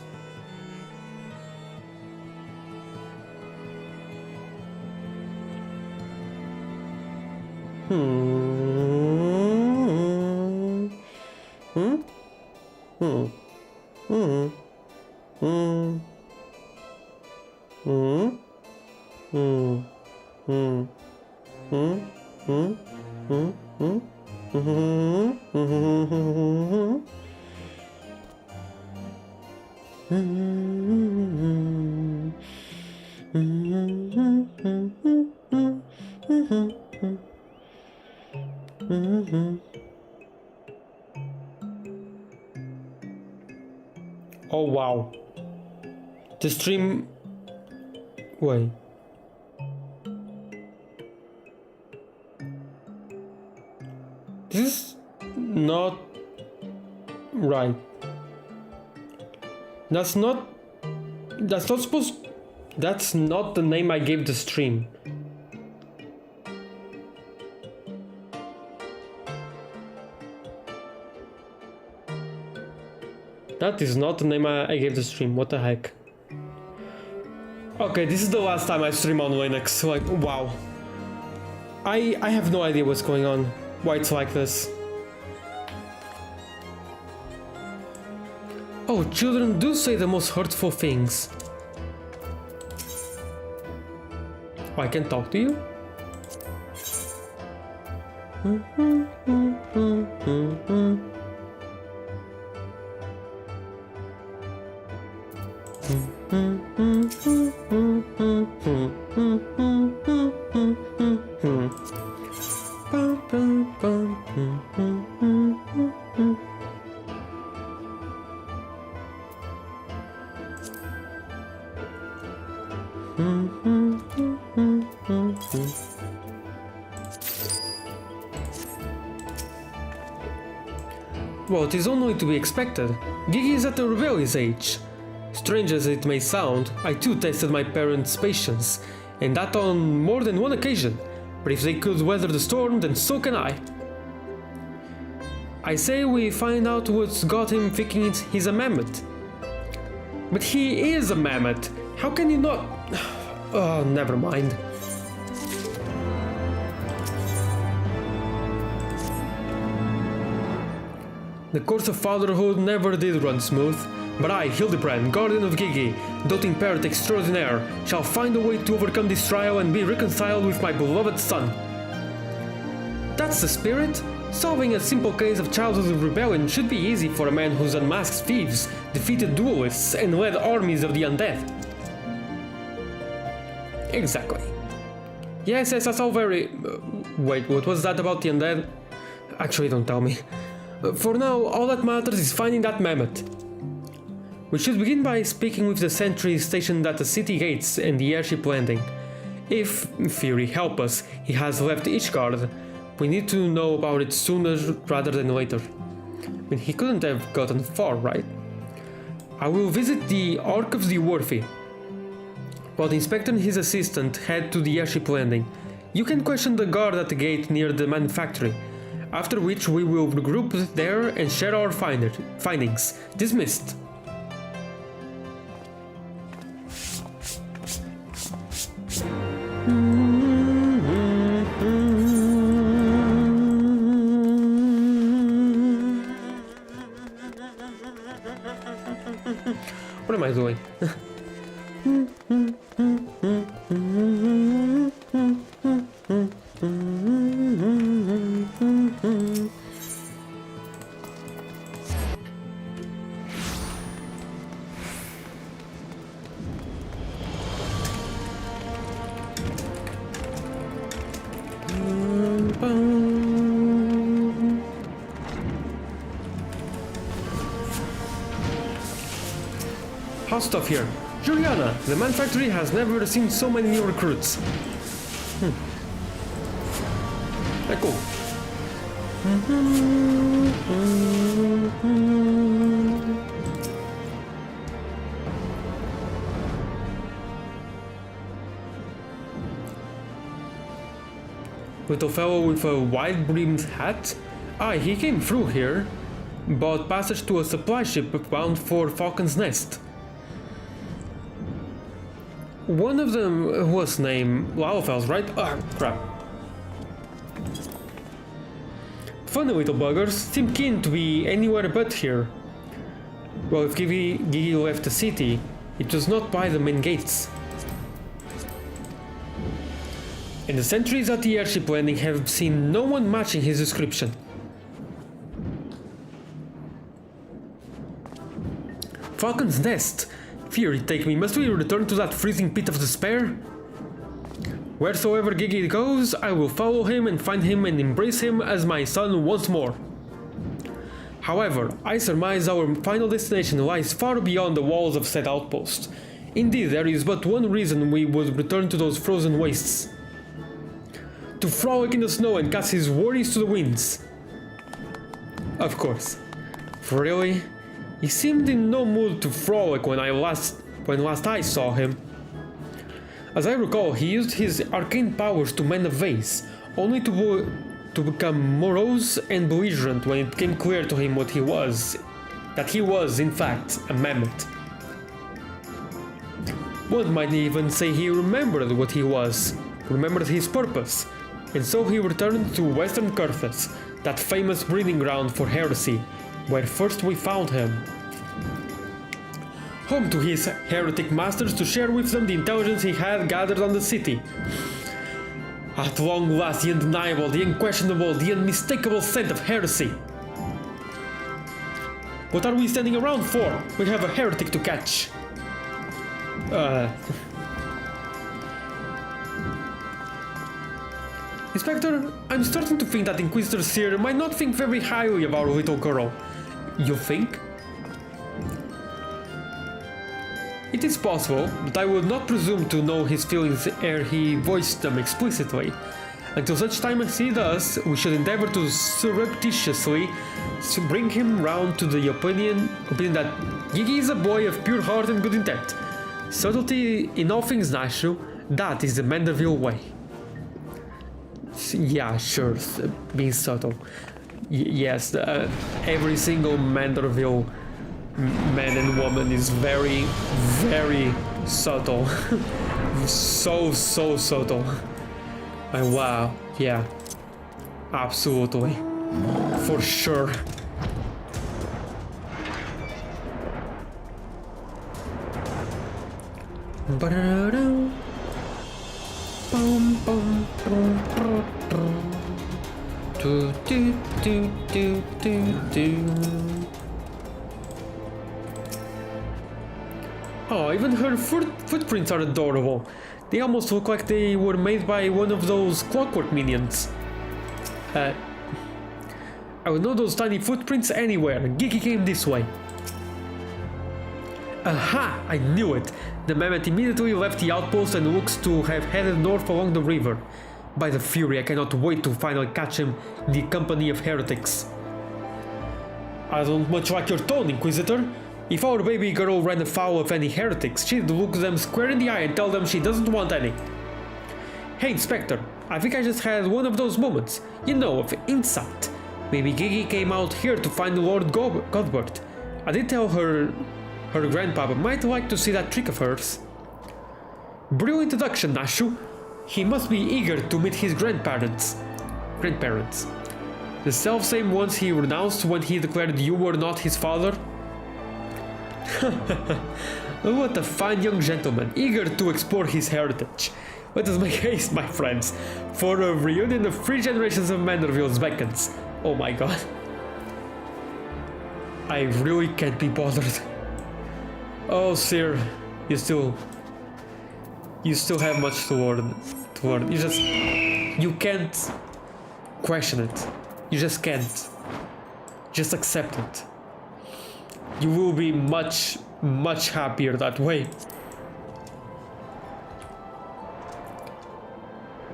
Oh wow. The stream... Wait. This is not right. That's not supposed... That's not the name I gave the stream. That is not the name I gave the stream. What the heck? Okay, this is the last time I stream on Linux. Like, wow. I have no idea what's going on. Why it's like this. Oh, children do say the most hurtful things. Oh, I can talk to you? Well, it is only to be expected. Gigi is at a rebellious age. Strange as it may sound, I too tested my parents' patience, and that on more than one occasion. But if they could weather the storm, then so can I. I say we find out what's got him thinking he's a mammoth. But he is a mammoth. How can you not... Oh, never mind. The course of fatherhood never did run smooth, but I, Hildibrand, guardian of Gigi, doting parent extraordinaire, shall find a way to overcome this trial and be reconciled with my beloved son. That's the spirit? Solving a simple case of childhood rebellion should be easy for a man who's unmasked thieves, defeated duelists, and led armies of the undead. Exactly. Yes, that's all very... wait, what was that about the undead? Actually, don't tell me. For now, all that matters is finding that mammoth. We should begin by speaking with the sentries stationed at the city gates and the airship landing. If Fury help us, he has left each guard. We need to know about it sooner rather than later. I mean, he couldn't have gotten far, right? I will visit the Ark of the Worthy, while the inspector and his assistant head to the airship landing. You can question the guard at the gate near the manufactory, after which we will regroup there and share our findings. Dismissed. What am I doing? Hot stuff here. Juliana, the manufactory has never seen so many new recruits. Cool. Little fellow with a wide-brimmed hat? Ah, he came through here. Bought passage to a supply ship bound for Falcon's Nest. One of them was named Lalafels, right? Ah, crap. Funny little buggers, seem keen to be anywhere but here. Well, if Gigi left the city, it was not by the main gates. And the sentries at the airship landing have seen no one matching his description. Falcon's Nest! Fury take me, must we return to that freezing pit of despair? Wheresoever Gigi goes, I will follow him and find him and embrace him as my son once more. However, I surmise our final destination lies far beyond the walls of said outpost. Indeed, there is but one reason we would return to those frozen wastes. To frolic in the snow and cast his worries to the winds. Of course. Really? He seemed in no mood to frolic when last I saw him. As I recall, he used his arcane powers to mend a vase, only to become morose and belligerent when it became clear to him that he was, in fact, a mammoth. One might even say he remembered what he was, remembered his purpose, and so he returned to Western Curthus, that famous breeding ground for heresy, where first we found him. Home to his heretic masters to share with them the intelligence he had gathered on the city. At long last, the undeniable, the unquestionable, the unmistakable scent of heresy. What are we standing around for? We have a heretic to catch. Inspector, I'm starting to think that Inquisitor Seer might not think very highly of our little girl. You think? It is possible, but I would not presume to know his feelings ere he voiced them explicitly. Until such time as he does, we should endeavor to surreptitiously bring him round to the opinion that Gigi is a boy of pure heart and good intent. Subtlety in all things natural, that is the Manderville way. Yeah, sure, being subtle. Yes, every single Manderville man and woman is very, very subtle. so subtle. And wow, yeah, absolutely, for sure. Do, do, do, do, do, do. Oh, even her footprints are adorable. They almost look like they were made by one of those clockwork minions. I would know those tiny footprints anywhere. Gigi came this way. Aha! I knew it! The mammoth immediately left the outpost and looks to have headed north along the river. By the Fury, I cannot wait to finally catch him in the company of heretics. I don't much like your tone, Inquisitor. If our baby girl ran afoul of any heretics, she'd look them square in the eye and tell them she doesn't want any. Hey, Inspector, I think I just had one of those moments, you know, of insight. Maybe Gigi came out here to find Lord Godbert. I did tell her grandpapa might like to see that trick of hers. Brilliant deduction, Nashu. He must be eager to meet his grandparents. The self-same ones he renounced when he declared you were not his father. What a fine young gentleman, eager to explore his heritage. Let us make haste, my friends, for a reunion of 3 generations of Mandervilles beckons. Oh my god. I really can't be bothered. Oh, sir, you still have much to learn. You can't question it. You just can't. Just accept it. You will be much, much happier that way.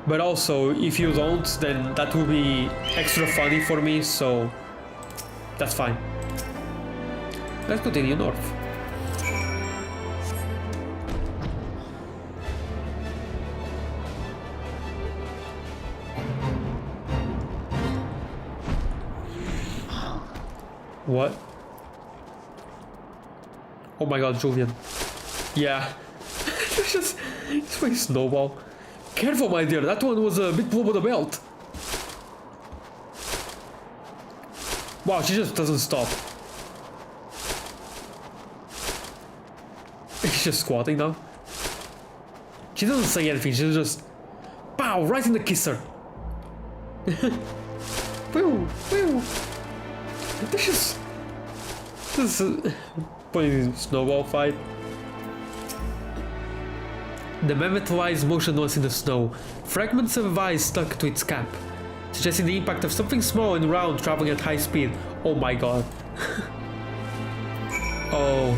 But also, if you don't, then that will be extra funny for me, so that's fine. Let's continue north. What? Oh my god, Julian. Yeah. Just way snowball. Careful, my dear, that one was a bit below the belt. Wow, she just doesn't stop. She's just squatting now. She doesn't say anything, she's just... Pow! Right in the kisser! Woo! Woo! This is a funny snowball fight. The mammoth lies motionless in the snow, fragments of ice stuck to its cap, suggesting the impact of something small and round traveling at high speed. Oh my god. Oh.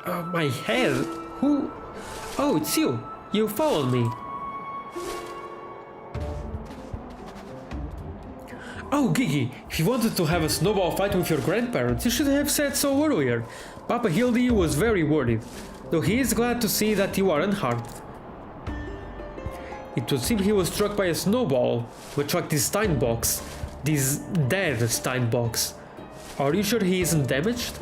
Oh, my head. Who? Oh, it's you. You followed me. Oh, Gigi, if you wanted to have a snowball fight with your grandparents, you should have said so earlier. Papa Hildy was very worried, though he is glad to see that you are unharmed. It would seem he was struck by a snowball, much like this Steinbox. This dead Steinbox. Are you sure he isn't damaged?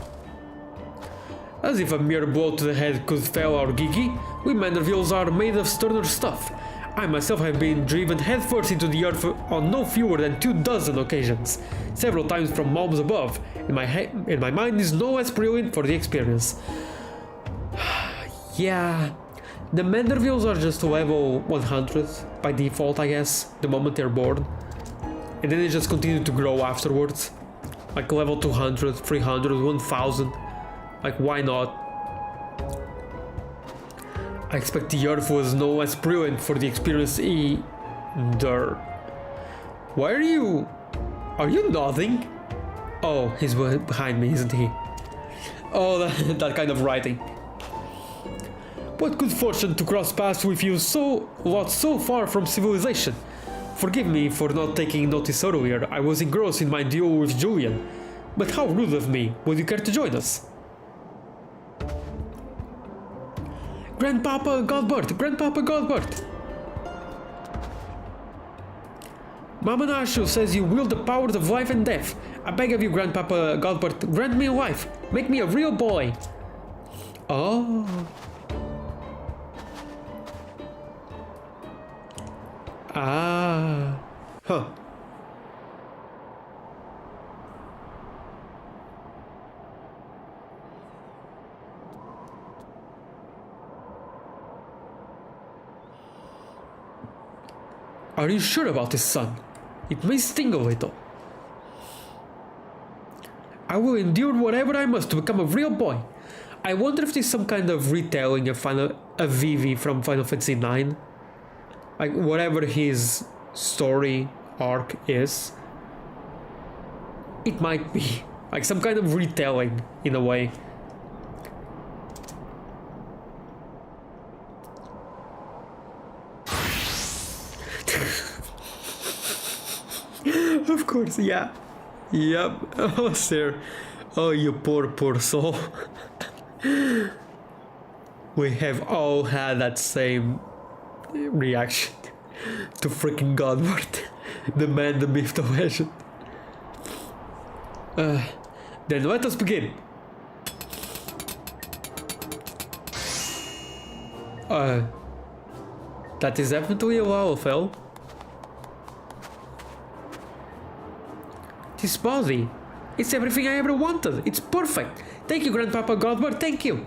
As if a mere blow to the head could fell our Gigi, we Mandervilles are made of sterner stuff. I myself have been driven headfirst into the earth on no fewer than 24 occasions, several times from mountains above, and my mind is no less brilliant for the experience. Yeah, the Mandervilles are just level 100 by default, I guess, the moment they're born, and then they just continue to grow afterwards, like level 200, 300, 1000. Like, why not? I expect the Earth was no less brilliant for the experience either. Why are you... Are you nodding? Oh, he's behind me, isn't he? Oh, that kind of writing. What good fortune to cross paths with you so far from civilization. Forgive me for not taking notice earlier, I was engrossed in my duel with Julian. But how rude of me, would you care to join us? Grandpapa Godbert! Grandpapa Godbert! Mama Nashu says you wield the powers of life and death. I beg of you, Grandpapa Godbert, grant me life. Make me a real boy. Oh. Ah. Huh. Are you sure about this, son? It may sting a little. I will endure whatever I must to become a real boy. I wonder if there's some kind of retelling of Vivi from Final Fantasy IX. Like, whatever his story arc is. It might be. Like, some kind of retelling, in a way. Of course, yeah. Yep. Oh, sir. Oh, you poor soul. We have all had that same reaction to freaking Godward. The man, the myth, the legend. Then let us begin. That is definitely a Lalafell. This body, it's everything I ever wanted. It's perfect. Thank you, Grandpapa Godward, thank you.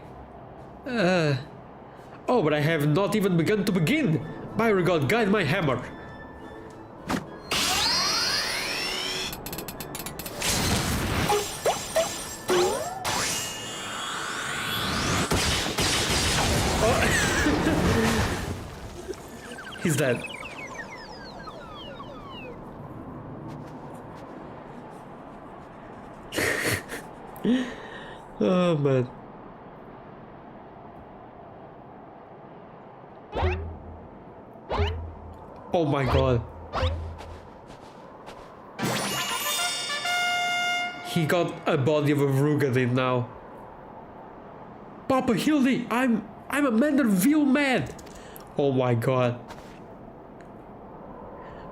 Oh, but I have not even begun to begin. By God, guide my hammer. He's dead. Oh man. Oh my god. He got a body of a Rugadin now. Papa Hildy, I'm a Manderville man. Oh my god.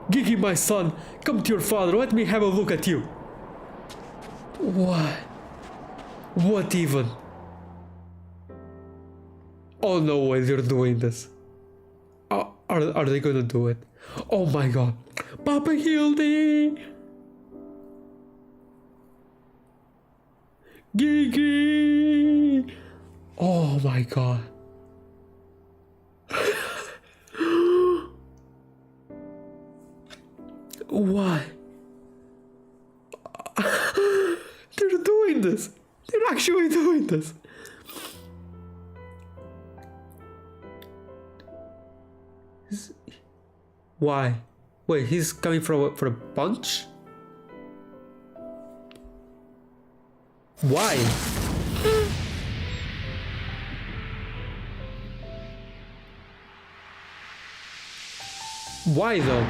Gigi, my son, come to your father. Let me have a look at you. What? What even? Oh no way they're doing this. Are they gonna do it? Oh my god. Papa Hildy! Gigi! Oh my god. Why? They're doing this. They're actually doing this. Why? Wait, he's coming for a punch? Why? Why though?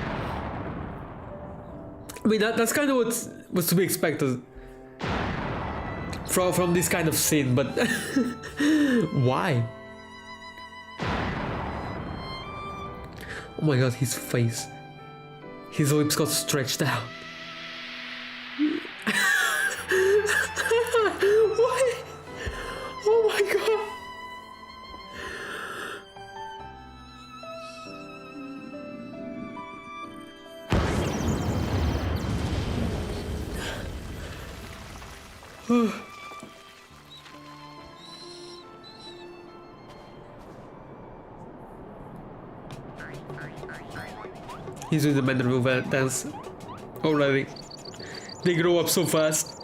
I mean, that's kind of what's to be expected from this kind of scene, but why? Oh my god, his face. His lips got stretched out. What? Oh my god. He's doing the Manderville dance already. They grow up so fast.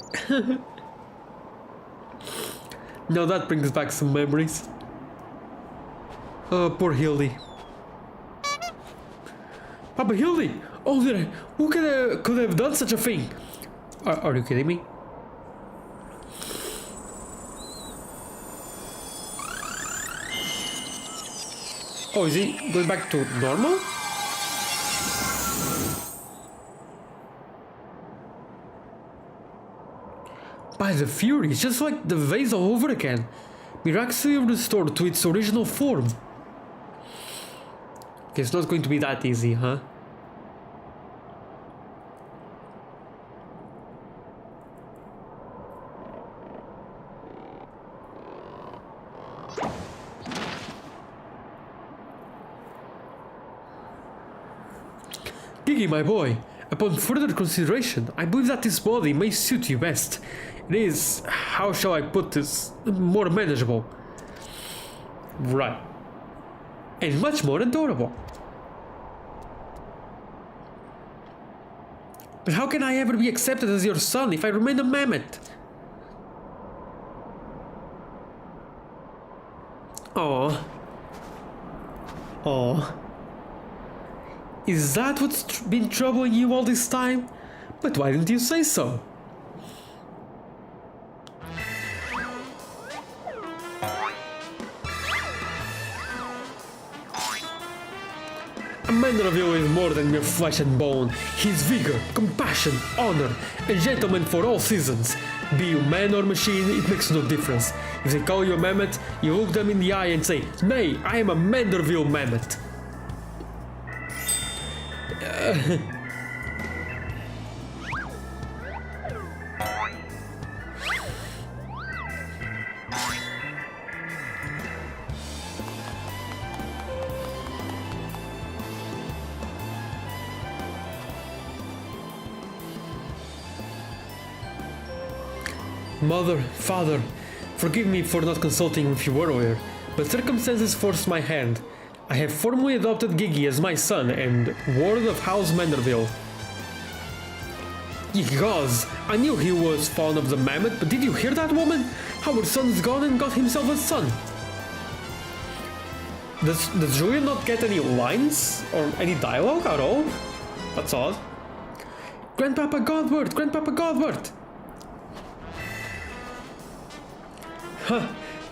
Now that brings back some memories. Oh, poor Hildy. Papa Hildy! Oh, who could have done such a thing? Are you kidding me? Oh, is he going back to normal? By the Furies, just like the vase all over again. Miraculously restored to its original form. Okay, it's not going to be that easy, huh? Gigi, my boy, upon further consideration, I believe that this body may suit you best. It is, how shall I put this, more manageable. Right. And much more adorable. But how can I ever be accepted as your son if I remain a mammoth? Oh. Oh. Is that what's been troubling you all this time? But why didn't you say so? A Manderville is more than mere flesh and bone. He is vigor, compassion, honor, a gentleman for all seasons. Be you man or machine, it makes no difference. If they call you a mammoth, you look them in the eye and say, "Nay, I am a Manderville mammoth." Mother, father, forgive me for not consulting with you earlier, but circumstances forced my hand. I have formally adopted Gigi as my son and ward of House Manderville. Ye gods, I knew he was fond of the mammoth, but did you hear that woman? Our son's gone and got himself a son. Does Julian not get any lines or any dialogue at all? That's odd. Grandpapa Godward! Grandpapa Godward! Huh,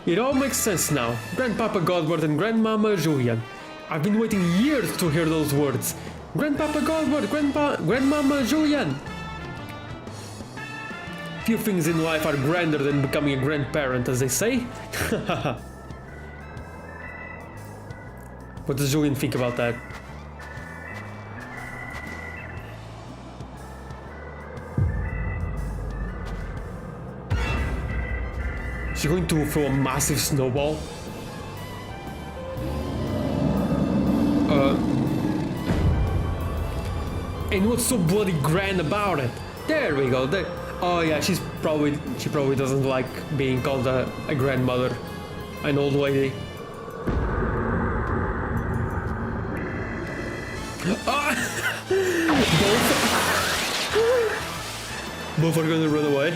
it all makes sense now. Grandpapa Godward and Grandmama Julian. I've been waiting years to hear those words. Grandpapa Godward, Grandmama Julian. Few things in life are grander than becoming a grandparent, as they say. What does Julian think about that? Is she going to throw a massive snowball? And what's so bloody grand about it? There we go. There. Oh yeah, she probably doesn't like being called a grandmother, an old lady. Both are gonna run away.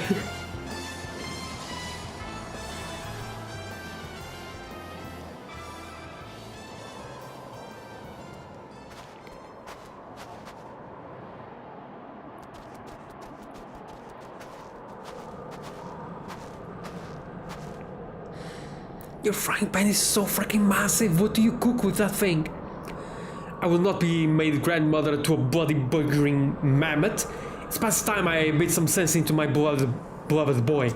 Your frying pan is so freaking massive. What do you cook with that thing? I will not be made grandmother to a bloody buggering mammoth. It's past time I made some sense into my beloved boy.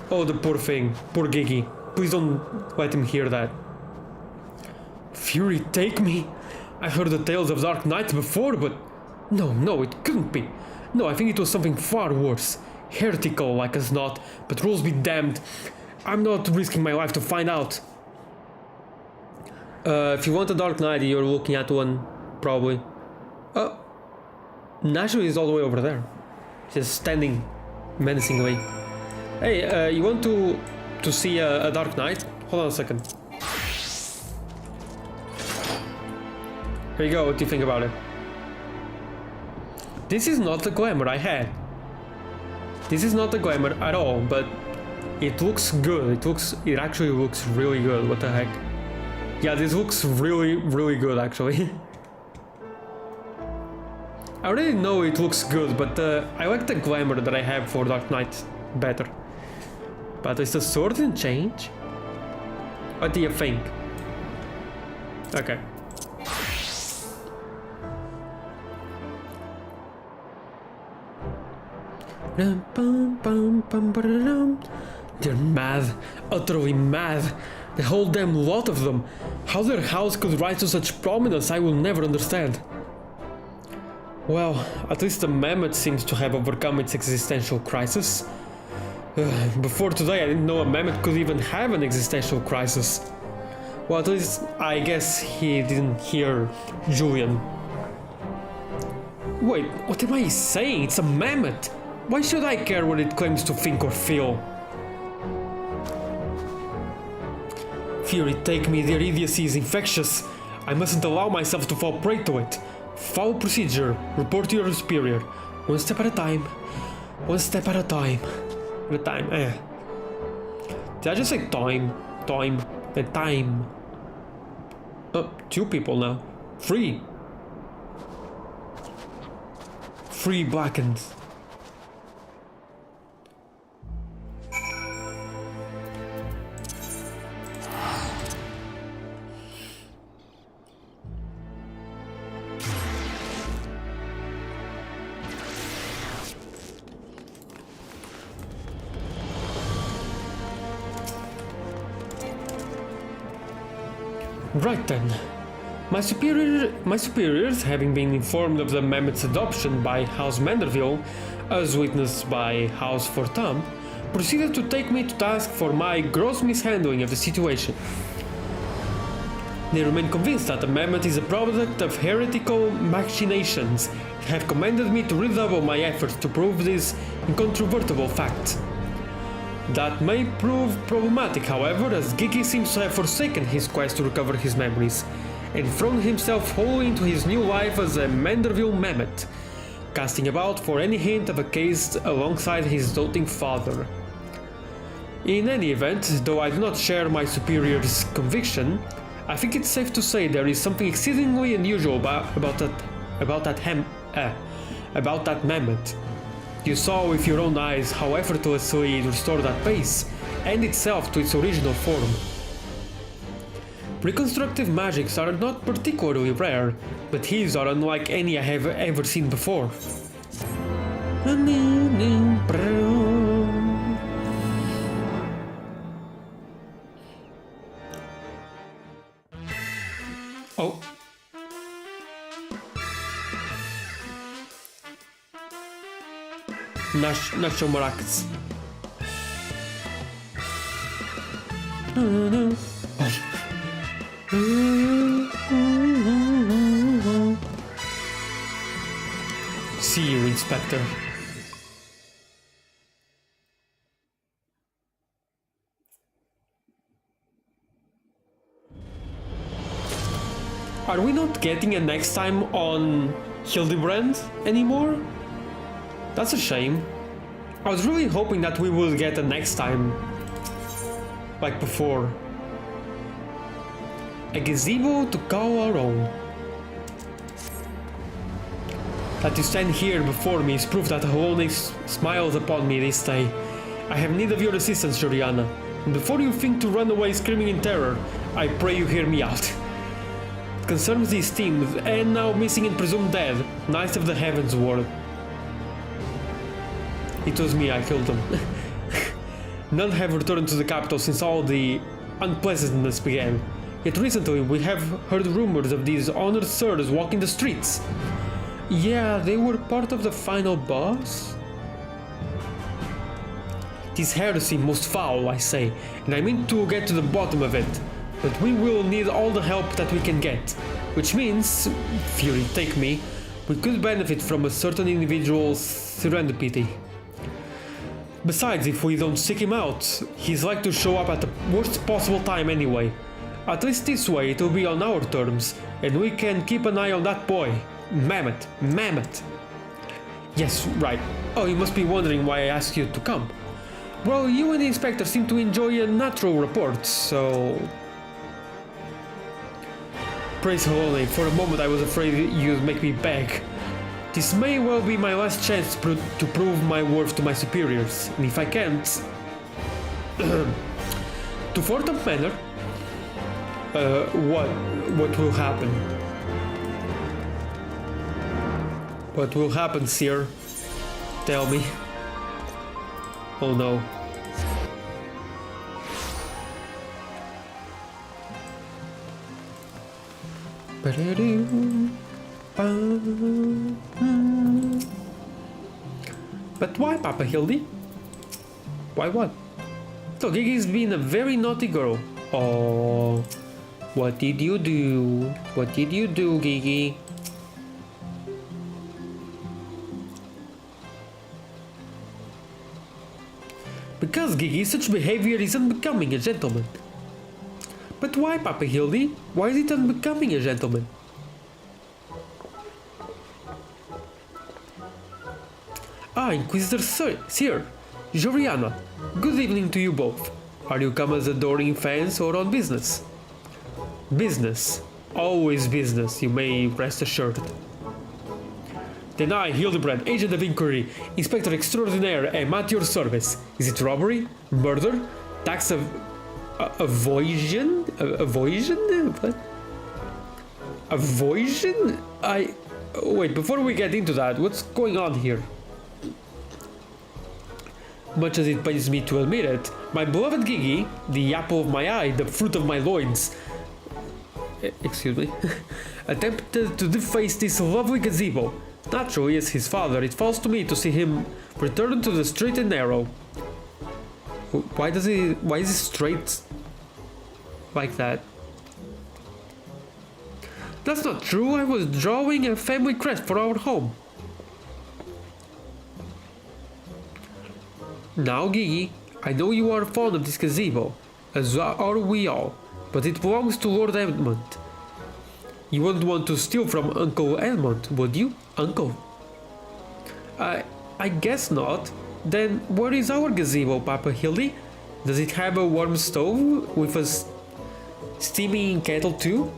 Oh, the poor thing. Poor Gigi. Please don't let him hear that. Fury take me? I've heard the tales of Dark Knights before, but... No, it couldn't be. No, I think it was something far worse. Heretical like as not, but rules be damned. I'm not risking my life to find out. If you want a Dark Knight, you're looking at one, probably. Nashville is all the way over there. Just standing menacingly. Hey, you want to see a Dark Knight? Hold on a second. Here you go, what do you think about it? This is not the glamour I had. This is not the glamour at all, but it looks good. It actually looks really good. What the heck? Yeah, this looks really, really good actually. I already know it looks good, but I like the glamour that I have for Dark Knight better. But is the sword didn't change? What do you think? Okay. They're mad, utterly mad. The whole damn lot of them. How their house could rise to such prominence I will never understand. Well, at least the mammoth seems to have overcome its existential crisis. Before today I didn't know a mammoth could even have an existential crisis. Well, at least I guess he didn't hear Julian. Wait, what am I saying? It's a mammoth! Why should I care what it claims to think or feel? Fury take me, their idiocy is infectious. I mustn't allow myself to fall prey to it. Follow procedure. Report to your superior. One step at a time. One step at a time. At a time, Did I just say time? Time. And time. Oh, 2 people now. 3. 3 blackened. Right then. My superiors, having been informed of the Mammoth's adoption by House Manderville, as witnessed by House Fortam, proceeded to take me to task for my gross mishandling of the situation. They remain convinced that the Mammoth is a product of heretical machinations and have commanded me to redouble my efforts to prove this incontrovertible fact. That may prove problematic, however, as Gigi seems to have forsaken his quest to recover his memories and thrown himself wholly into his new life as a Manderville Mammoth, casting about for any hint of a case alongside his doting father. In any event, though I do not share my superior's conviction, I think it's safe to say there is something exceedingly unusual about that mammoth. You saw with your own eyes how effortlessly it restored that base, and itself to its original form. Reconstructive magics are not particularly rare, but his are unlike any I have ever seen before. Oh. Nacho Maracas. See you, Inspector. Are we not getting a next time on Hildibrand anymore? That's a shame. I was really hoping that we would get a next time, like before. A gazebo to call our own. That you stand here before me is proof that Hallownix smiles upon me this day. I have need of your assistance, Juliana, and before you think to run away screaming in terror, I pray you hear me out. It concerns these teams, and now missing and presumed dead, Knights of the Heavens Ward. It was me, I killed them. None have returned to the capital since all the unpleasantness began. Yet recently we have heard rumors of these honored sirs walking the streets. Yeah, they were part of the final boss? This heresy most foul, I say, and I mean to get to the bottom of it. But we will need all the help that we can get. Which means, Fury take me, we could benefit from a certain individual's serendipity. Besides, if we don't seek him out, he's like to show up at the worst possible time anyway. At least this way it will be on our terms, and we can keep an eye on that boy. Mammoth. Yes, right. Oh, you must be wondering why I asked you to come. Well, you and the Inspector seem to enjoy a natural rapport, so... Praise Hallownix, for a moment I was afraid you'd make me beg. This may well be my last chance to prove my worth to my superiors, and if I can't... to Fortam Manor? What will happen? What will happen, Sir? Tell me. Oh no. But why, Papa Hildy? Why what? So Gigi's been a very naughty girl. Oh, what did you do? What did you do, Gigi? Because, Gigi, such behavior is unbecoming a gentleman. But why, Papa Hildy? Why is it unbecoming a gentleman? Ah, Inquisitor Sir, Joriana, good evening to you both. Are you come as adoring fans or on business? Business. Always business, you may rest assured. Then I, Hildibrand, Agent of Inquiry, Inspector Extraordinaire, am at your service. Is it robbery? Murder? Tax evasion? Evasion? What? Evasion? Wait, before we get into that, what's going on here? Much as it pains me to admit it, my beloved Gigi, the apple of my eye, the fruit of my loins, excuse me, attempted to deface this lovely gazebo. Naturally, as his father, it falls to me to see him return to the straight and narrow. Why is he straight like that? That's not true, I was drawing a family crest for our home. Now, Gigi, I know you are fond of this gazebo, as are we all, but it belongs to Lord Edmund. You wouldn't want to steal from Uncle Edmund, would you, Uncle? I guess not. Then where is our gazebo, Papa Hildy? Does it have a warm stove with a steaming kettle too?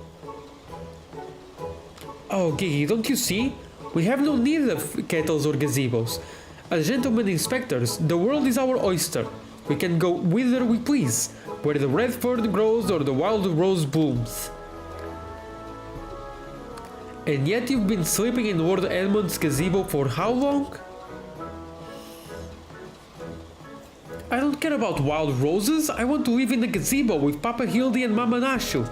Oh, Gigi, don't you see? We have no need of kettles or gazebos. As gentlemen inspectors, the world is our oyster. We can go whither we please, where the red fern grows or the wild rose blooms. And yet you've been sleeping in Lord Edmund's gazebo for how long? I don't care about wild roses, I want to live in the gazebo with Papa Hildy and Mama Nashu.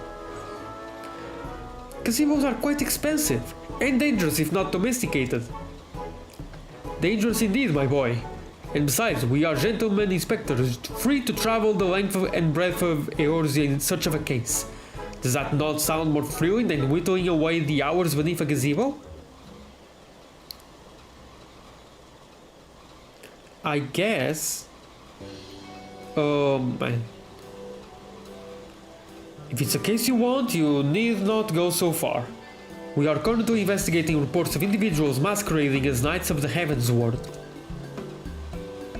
Gazebos are quite expensive, and dangerous if not domesticated. Dangerous indeed, my boy. And besides, we are gentlemen inspectors, free to travel the length and breadth of Eorzea in such of a case. Does that not sound more thrilling than whittling away the hours beneath a gazebo? I guess... man. If it's a case you want, you need not go so far. We are currently investigating reports of individuals masquerading as Knights of the Heavensward.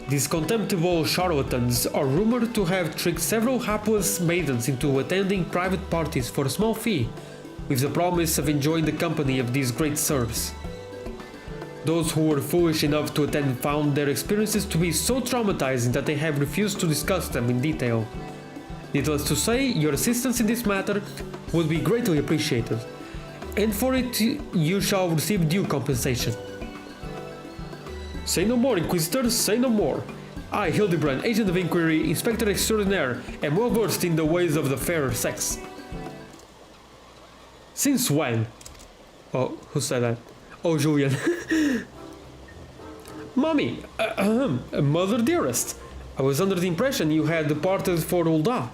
These contemptible charlatans are rumored to have tricked several hapless maidens into attending private parties for a small fee, with the promise of enjoying the company of these great sirs. Those who were foolish enough to attend found their experiences to be so traumatizing that they have refused to discuss them in detail. Needless to say, your assistance in this matter would be greatly appreciated, and for it you shall receive due compensation. Say no more, Inquisitor, say no more. I, Hildibrand, Agent of Inquiry, Inspector Extraordinaire, am well versed in the ways of the fairer sex. Since when? Oh, who said that? Oh, Julian. Mommy, Mother dearest, I was under the impression you had departed for Ul'dah.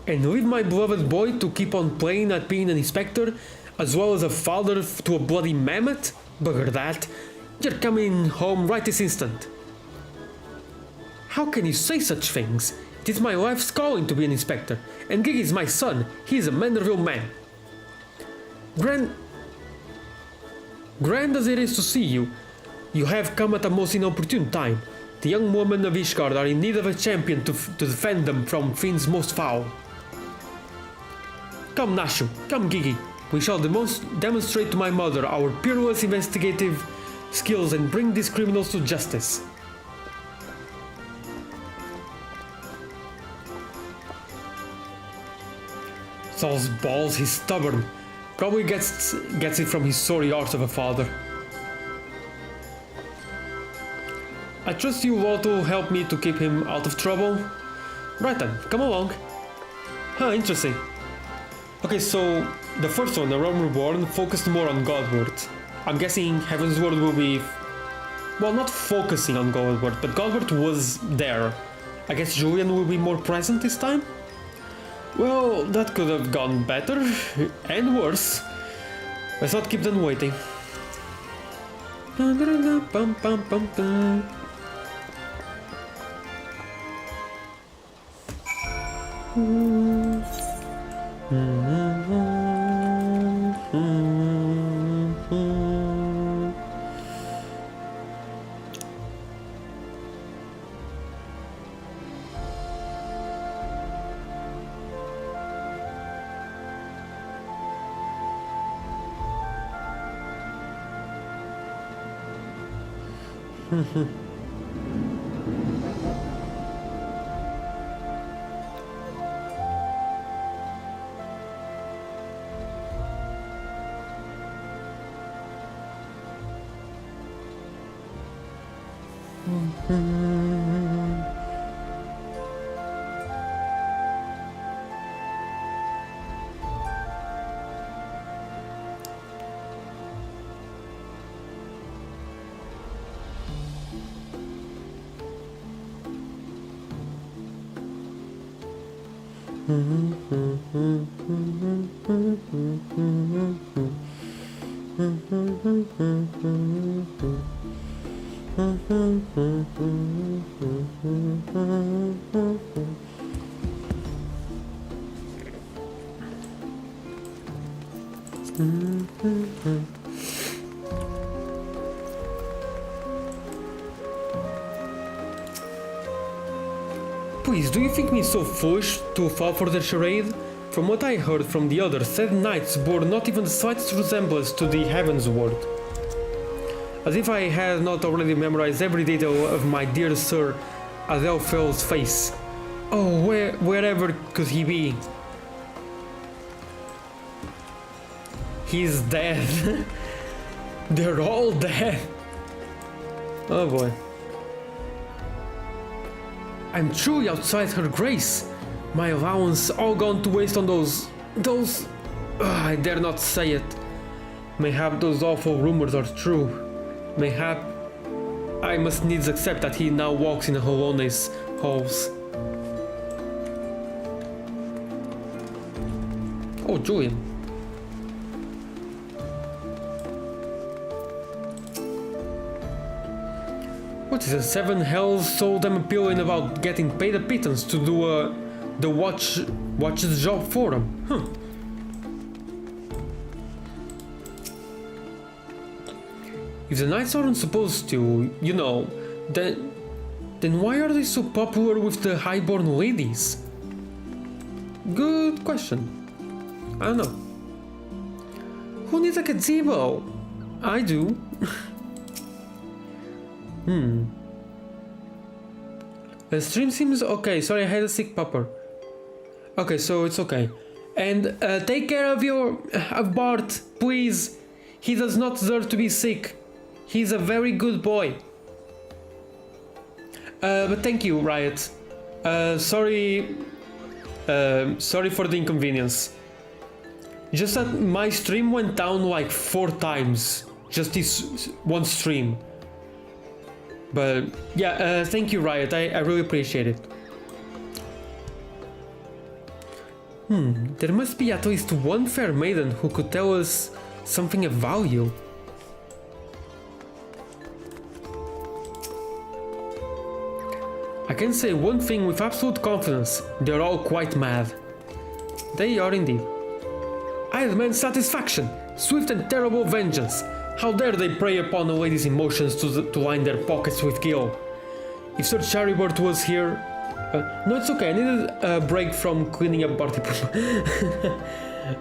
And leave my beloved boy to keep on playing at being an inspector, as well as a father to a bloody mammoth? Bugger that. You're coming home right this instant. How can you say such things? It is my life's calling to be an inspector, and Gigi is my son. He is a Manderville man. Grand as it is to see you, you have come at a most inopportune time. The young women of Ishgard are in need of a champion to defend them from fiends most foul. Come, Nashu, come, Gigi. We shall demonstrate to my mother our peerless investigative skills and bring these criminals to justice. Saul's balls, he's stubborn. Probably gets it from his sorry arse of a father. I trust you all to help me to keep him out of trouble. Right then, come along. Huh, interesting. Okay, so the first one, The Realm Reborn, focused more on Godward. I'm guessing Heavensward will be... well, not focusing on Godward, but Godward was there. I guess Julian will be more present this time? Well, that could have gone better, and worse. Let's not keep them waiting. Please, do you think me so foolish to fall for the charade? From what I heard from the others, said knights bore not even the slightest resemblance to the Heavens Ward. As if I had not already memorized every detail of my dear Sir Adelfel's face. Oh, wherever could he be? He's dead. They're all dead. Oh boy. I'm truly outside her grace. My allowance all gone to waste on those... I dare not say it. Mayhap those awful rumors are true. Mayhap I must needs accept that he now walks in Holone's halls. Oh, Julian. What is it? 7 hells so damn appealing about getting paid a pittance to do the watch's job for them. Huh. If the knights aren't supposed to, you know, then why are they so popular with the highborn ladies? Good question. I don't know. Who needs a gazebo? I do. The stream seems okay. Sorry, I had a sick pupper. Okay, so it's okay. And take care of Bart, please. He does not deserve to be sick. He's a very good boy. But thank you, Riot. Sorry for the inconvenience. Just that my stream went down like 4 times. Just this one stream. But yeah, thank you, Riot. I really appreciate it. There must be at least one fair maiden who could tell us something of value. I can say one thing with absolute confidence. They're all quite mad. They are indeed. I demand satisfaction, swift and terrible vengeance. How dare they prey upon a lady's emotions to line their pockets with gil? If Sir Charibert was here... no, it's okay, I needed a break from cleaning up party poop.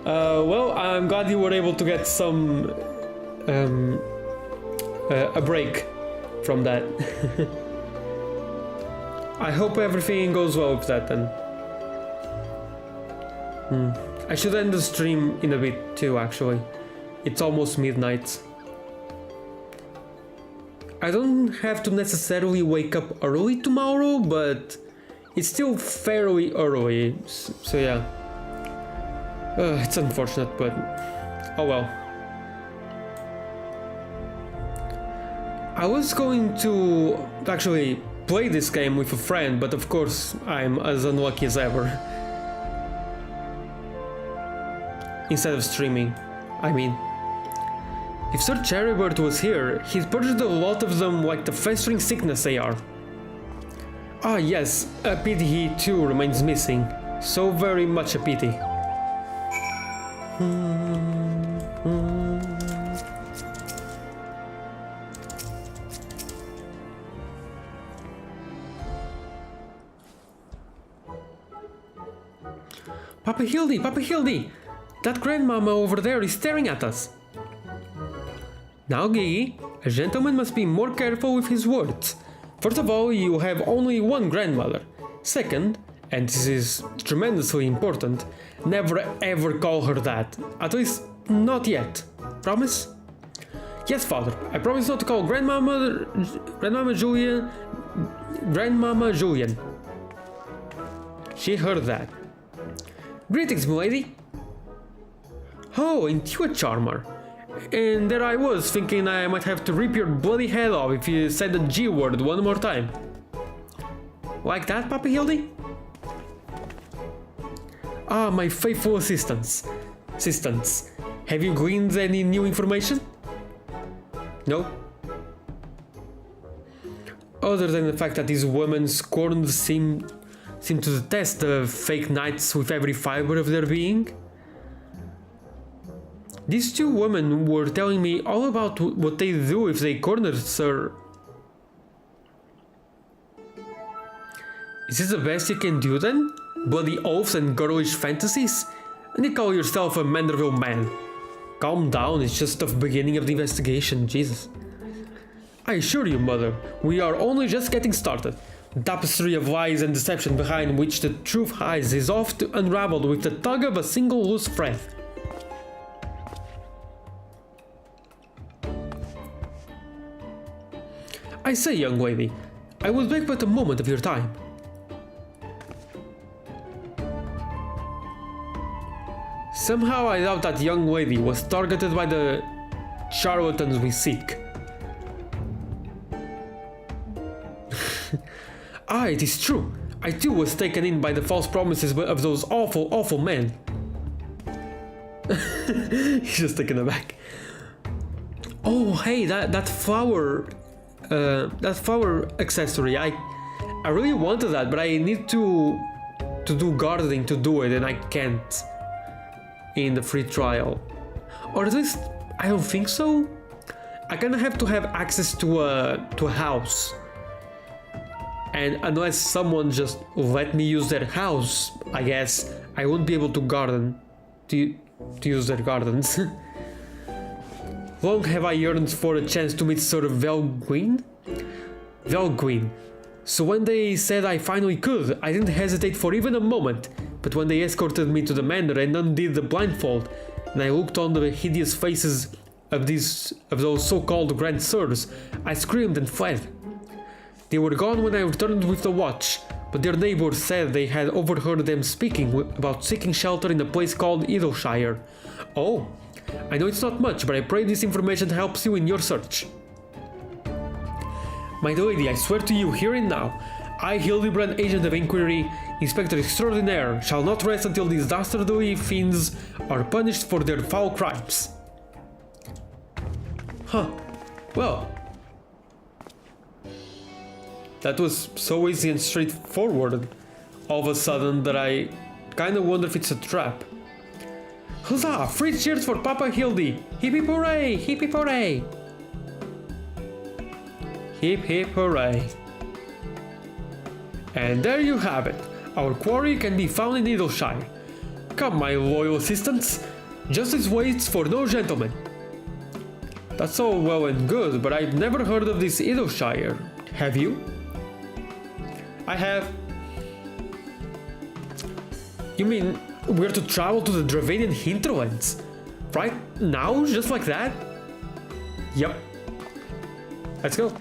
Well, I'm glad you were able to get some... a break from that. I hope everything goes well with that then. I should end the stream in a bit too, actually. It's almost midnight. I don't have to necessarily wake up early tomorrow, but it's still fairly early, so yeah. It's unfortunate, but oh well. I was going to actually play this game with a friend, but of course I'm as unlucky as ever. Instead of streaming, I mean. If Sir Charibert was here, he'd purged a lot of them like the festering sickness they are. Ah yes, a pity he too remains missing. So very much a pity. Papa Hildy, Papa Hildy! That grandmama over there is staring at us. Now, Gigi, a gentleman must be more careful with his words. First of all, you have only one grandmother. Second, and this is tremendously important, never ever call her that. At least, not yet. Promise? Yes, father. I promise not to call Grandmama Julian. She heard that. Greetings, milady. Oh, ain't you a charmer? And there I was, thinking I might have to rip your bloody head off if you said the G word one more time. Like that, Papa Hildy? Ah, my faithful assistants. Have you gleaned any new information? No? Other than the fact that these women's corns seem to detest the fake knights with every fiber of their being? These two women were telling me all about what they do if they corner Sir. Is this the best you can do then? Bloody oaths and girlish fantasies? And you call yourself a Manderville man? Calm down, it's just the beginning of the investigation, Jesus. I assure you, mother, we are only just getting started. The tapestry of lies and deception behind which the truth hides is oft unraveled with the tug of a single loose thread. I say, young lady, I will beg but a moment of your time. Somehow I doubt that young lady was targeted by the charlatans we seek. Ah, it is true. I too was taken in by the false promises of those awful, awful men. He's just taken aback. Oh, hey, that flower accessory. I really wanted that, but I need to do gardening to do it, and I can't in the free trial. Or at least I don't think so. I kinda have to have access to a house. And unless someone just let me use their house, I guess I won't be able to garden, to use their gardens. Long have I yearned for a chance to meet Sir Velguin? So when they said I finally could, I didn't hesitate for even a moment, but when they escorted me to the manor and undid the blindfold, and I looked on the hideous faces of those so-called Grand Sirs, I screamed and fled. They were gone when I returned with the watch, but their neighbors said they had overheard them speaking about seeking shelter in a place called Idleshire. Oh, I know it's not much, but I pray this information helps you in your search. My lady, I swear to you here and now, I, Hildibrand, agent of inquiry, Inspector Extraordinaire, shall not rest until these dastardly fiends are punished for their foul crimes. Huh. Well. That was so easy and straightforward all of a sudden that I kinda wonder if it's a trap. Huzzah! 3 cheers for Papa Hildy! Hip hip hooray! Hip hip hooray! Hip hip hooray! And there you have it. Our quarry can be found in Idleshire. Come, my loyal assistants. Justice waits for no gentleman. That's all well and good, but I've never heard of this Idleshire. Have you? I have. You mean we're to travel to the Dravanian hinterlands? Right now? Just like that? Yep. Let's go.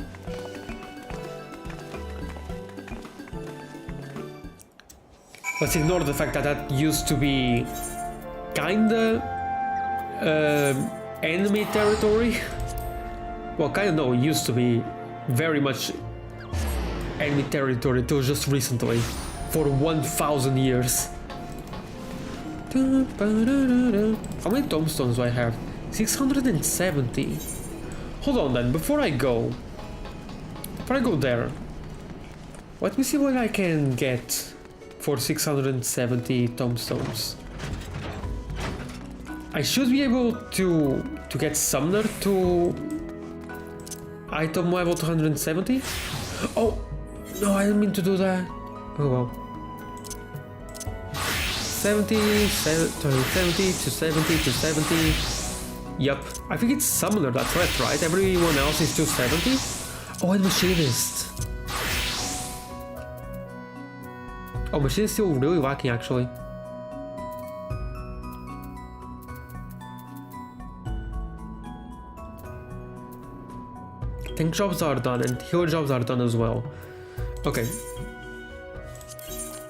Let's ignore the fact that that used to be kinda enemy territory. Well, kinda no, it used to be very much enemy territory till just recently, for 1,000 years. How many tombstones do I have? 670. Hold on then, before I go there, let me see what I can get for 670 tombstones. I should be able to get Summoner to item level 270. Oh no, I didn't mean to do that. Oh well. 70 to 70. Yep, I think it's Summoner that's left, right? Everyone else is 270. Oh, and Machinist. Oh, Machinist is still really lacking actually. Tank jobs are done and healer jobs are done as well. Okay.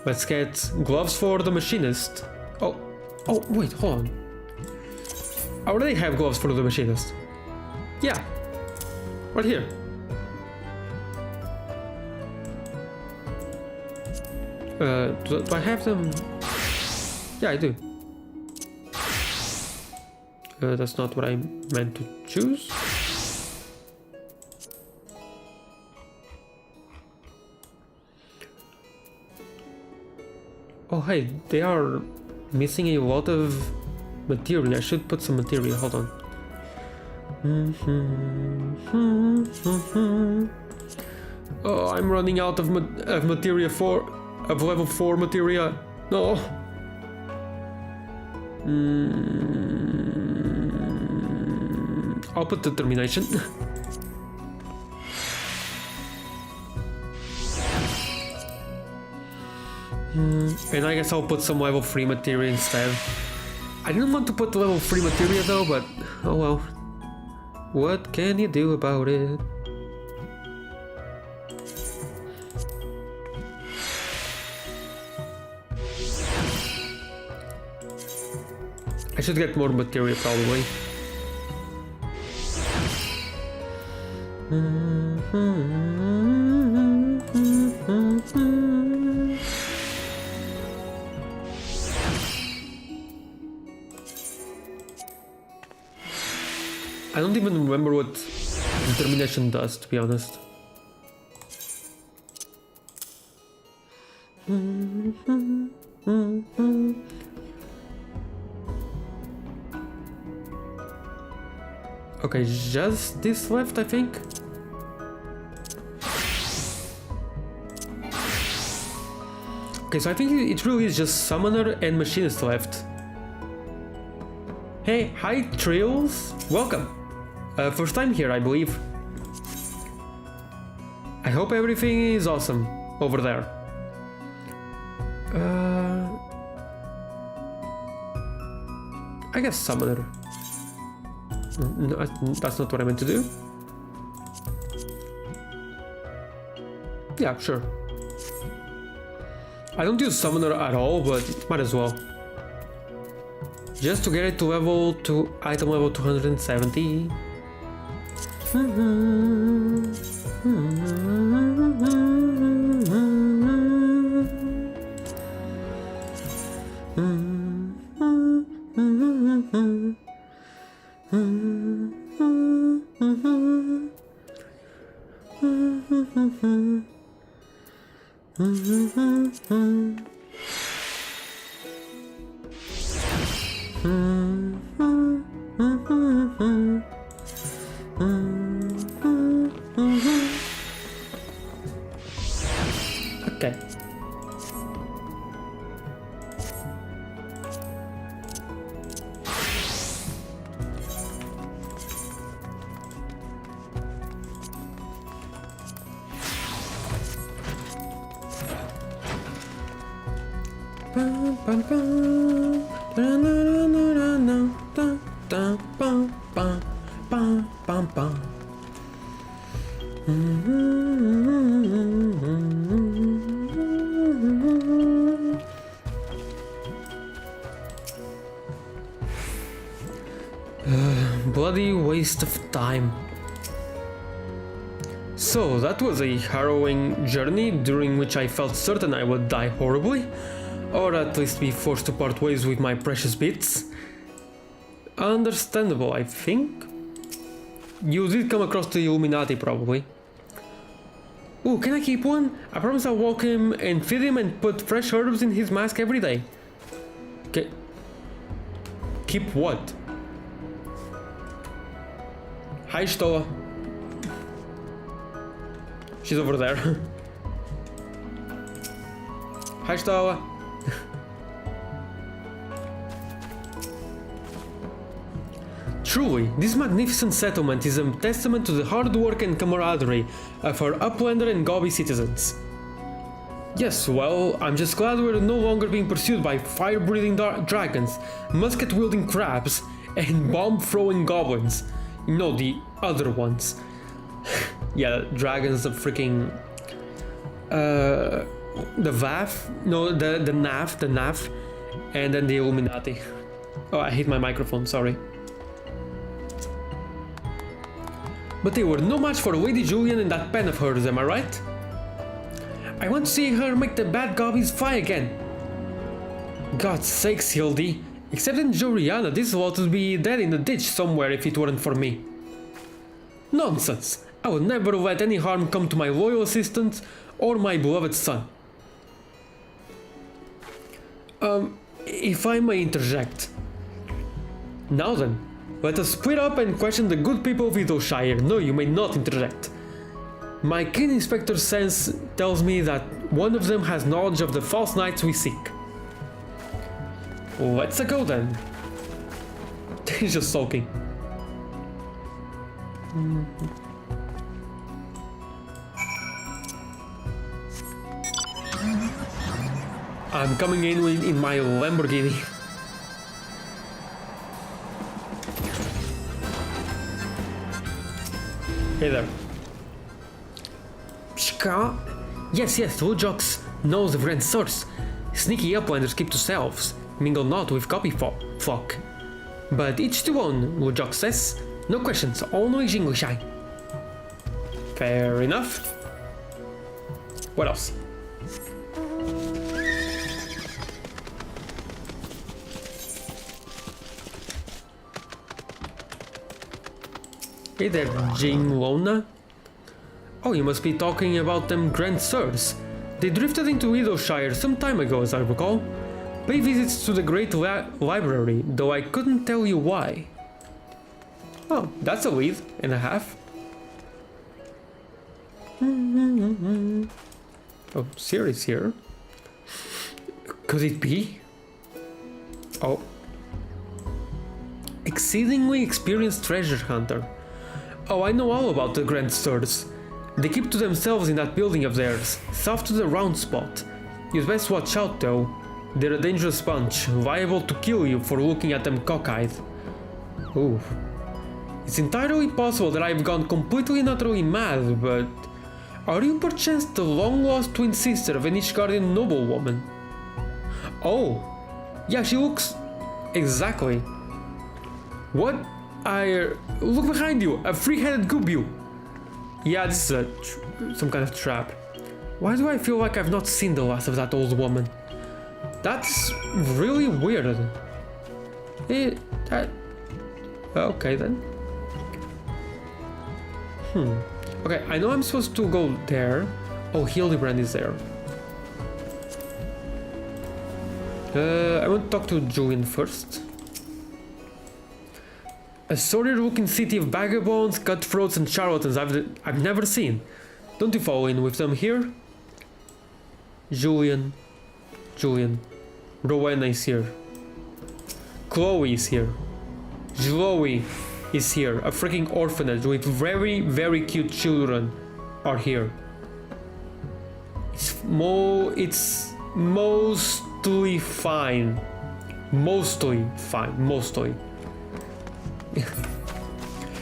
Let's get gloves for the Machinist. Oh, wait, hold on. I already have gloves for the Machinist. Yeah, right here. Do I have them? Yeah, I do. That's not what I meant to choose. Oh hey, they are missing a lot of material. I should put some material, hold on. Oh, I'm running out of materia of level 4 materia. No. I'll put determination. And I guess I'll put some level 3 materia instead. I didn't want to put level 3 materia though, but oh well. What can you do about it? I should get more materia probably. I don't even remember what determination does, to be honest. Okay, just this left, I think. Okay, so I think it really is just Summoner and Machinist left. Hey, hi Trails, welcome. First time here, I believe. I hope everything is awesome over there. I guess Summoner. No, that's not what I meant to do. Yeah, sure. I don't use Summoner at all, but might as well. Just to get it to item level 270. Okay. Bloody waste of time. So that was a harrowing journey during which I felt certain I would die horribly, or at least be forced to part ways with my precious bits. Understandable, I think. You did come across the Illuminati, probably. Ooh, can I keep one? I promise I'll walk him and feed him and put fresh herbs in his mask every day. Keep what? Hi, Stoa. She's over there. Hi, Stoa. Truly, this magnificent settlement is a testament to the hard work and camaraderie of our Uplander and Gobi citizens. Yes, well, I'm just glad we're no longer being pursued by fire-breathing dragons, musket-wielding crabs, and bomb-throwing goblins. No, the other ones. Yeah, dragons, the freaking... the VAF? No, the NAF, and then the Illuminati. Oh, I hit my microphone, sorry. But they were no match for Lady Julian and that pen of hers, am I right? I want to see her make the bad goblins fly again. God's sakes, Hildy. Except in Joriana, this lot would be dead in a ditch somewhere if it weren't for me. Nonsense! I will never let any harm come to my loyal assistant or my beloved son. If I may interject. Now then, let us split up and question the good people of Vidalshire. No, you may not interject. My keen inspector sense tells me that one of them has knowledge of the false knights we seek. Let's go then. He's just sulking. I'm coming in my Lamborghini. Hey there. Pshka? Yes, Lujox knows the grand source. Sneaky uplanders keep to selves, mingle not with copy flock. But each to own, Lujox says. No questions, all knowledge English eye. Fair enough. What else? Hey there, Jane Lona. Oh, you must be talking about them Grand Sirs. They drifted into Widowshire some time ago, as I recall. Pay visits to the Great Library, though I couldn't tell you why. Oh, that's a lead and a half. Oh, Siri's here. Could it be? Oh. Exceedingly experienced treasure hunter. Oh, I know all about the Grand Sirs. They keep to themselves in that building of theirs, south to the round spot. You'd best watch out though. They're a dangerous bunch, liable to kill you for looking at them cockeyed. Ooh. It's entirely possible that I've gone completely and utterly mad, but... Are you perchance the long-lost twin sister of an Ishgardian noblewoman? Oh! Yeah, she looks... Exactly. What? Look behind you! A three-headed gubu! Yeah, this is some kind of trap. Why do I feel like I've not seen the last of that old woman? That's really weird. Okay then. Okay, I know I'm supposed to go there. Oh, Hildibrand is there. I want to talk to Julian first. A sorry-looking city of vagabonds, cutthroats, and charlatans I've never seen. Don't you fall in with them here? Julian. Rowena is here. Chloe is here. Chloe is here. A freaking orphanage with very, very cute children are here. It's mostly fine. Mostly fine. Mostly.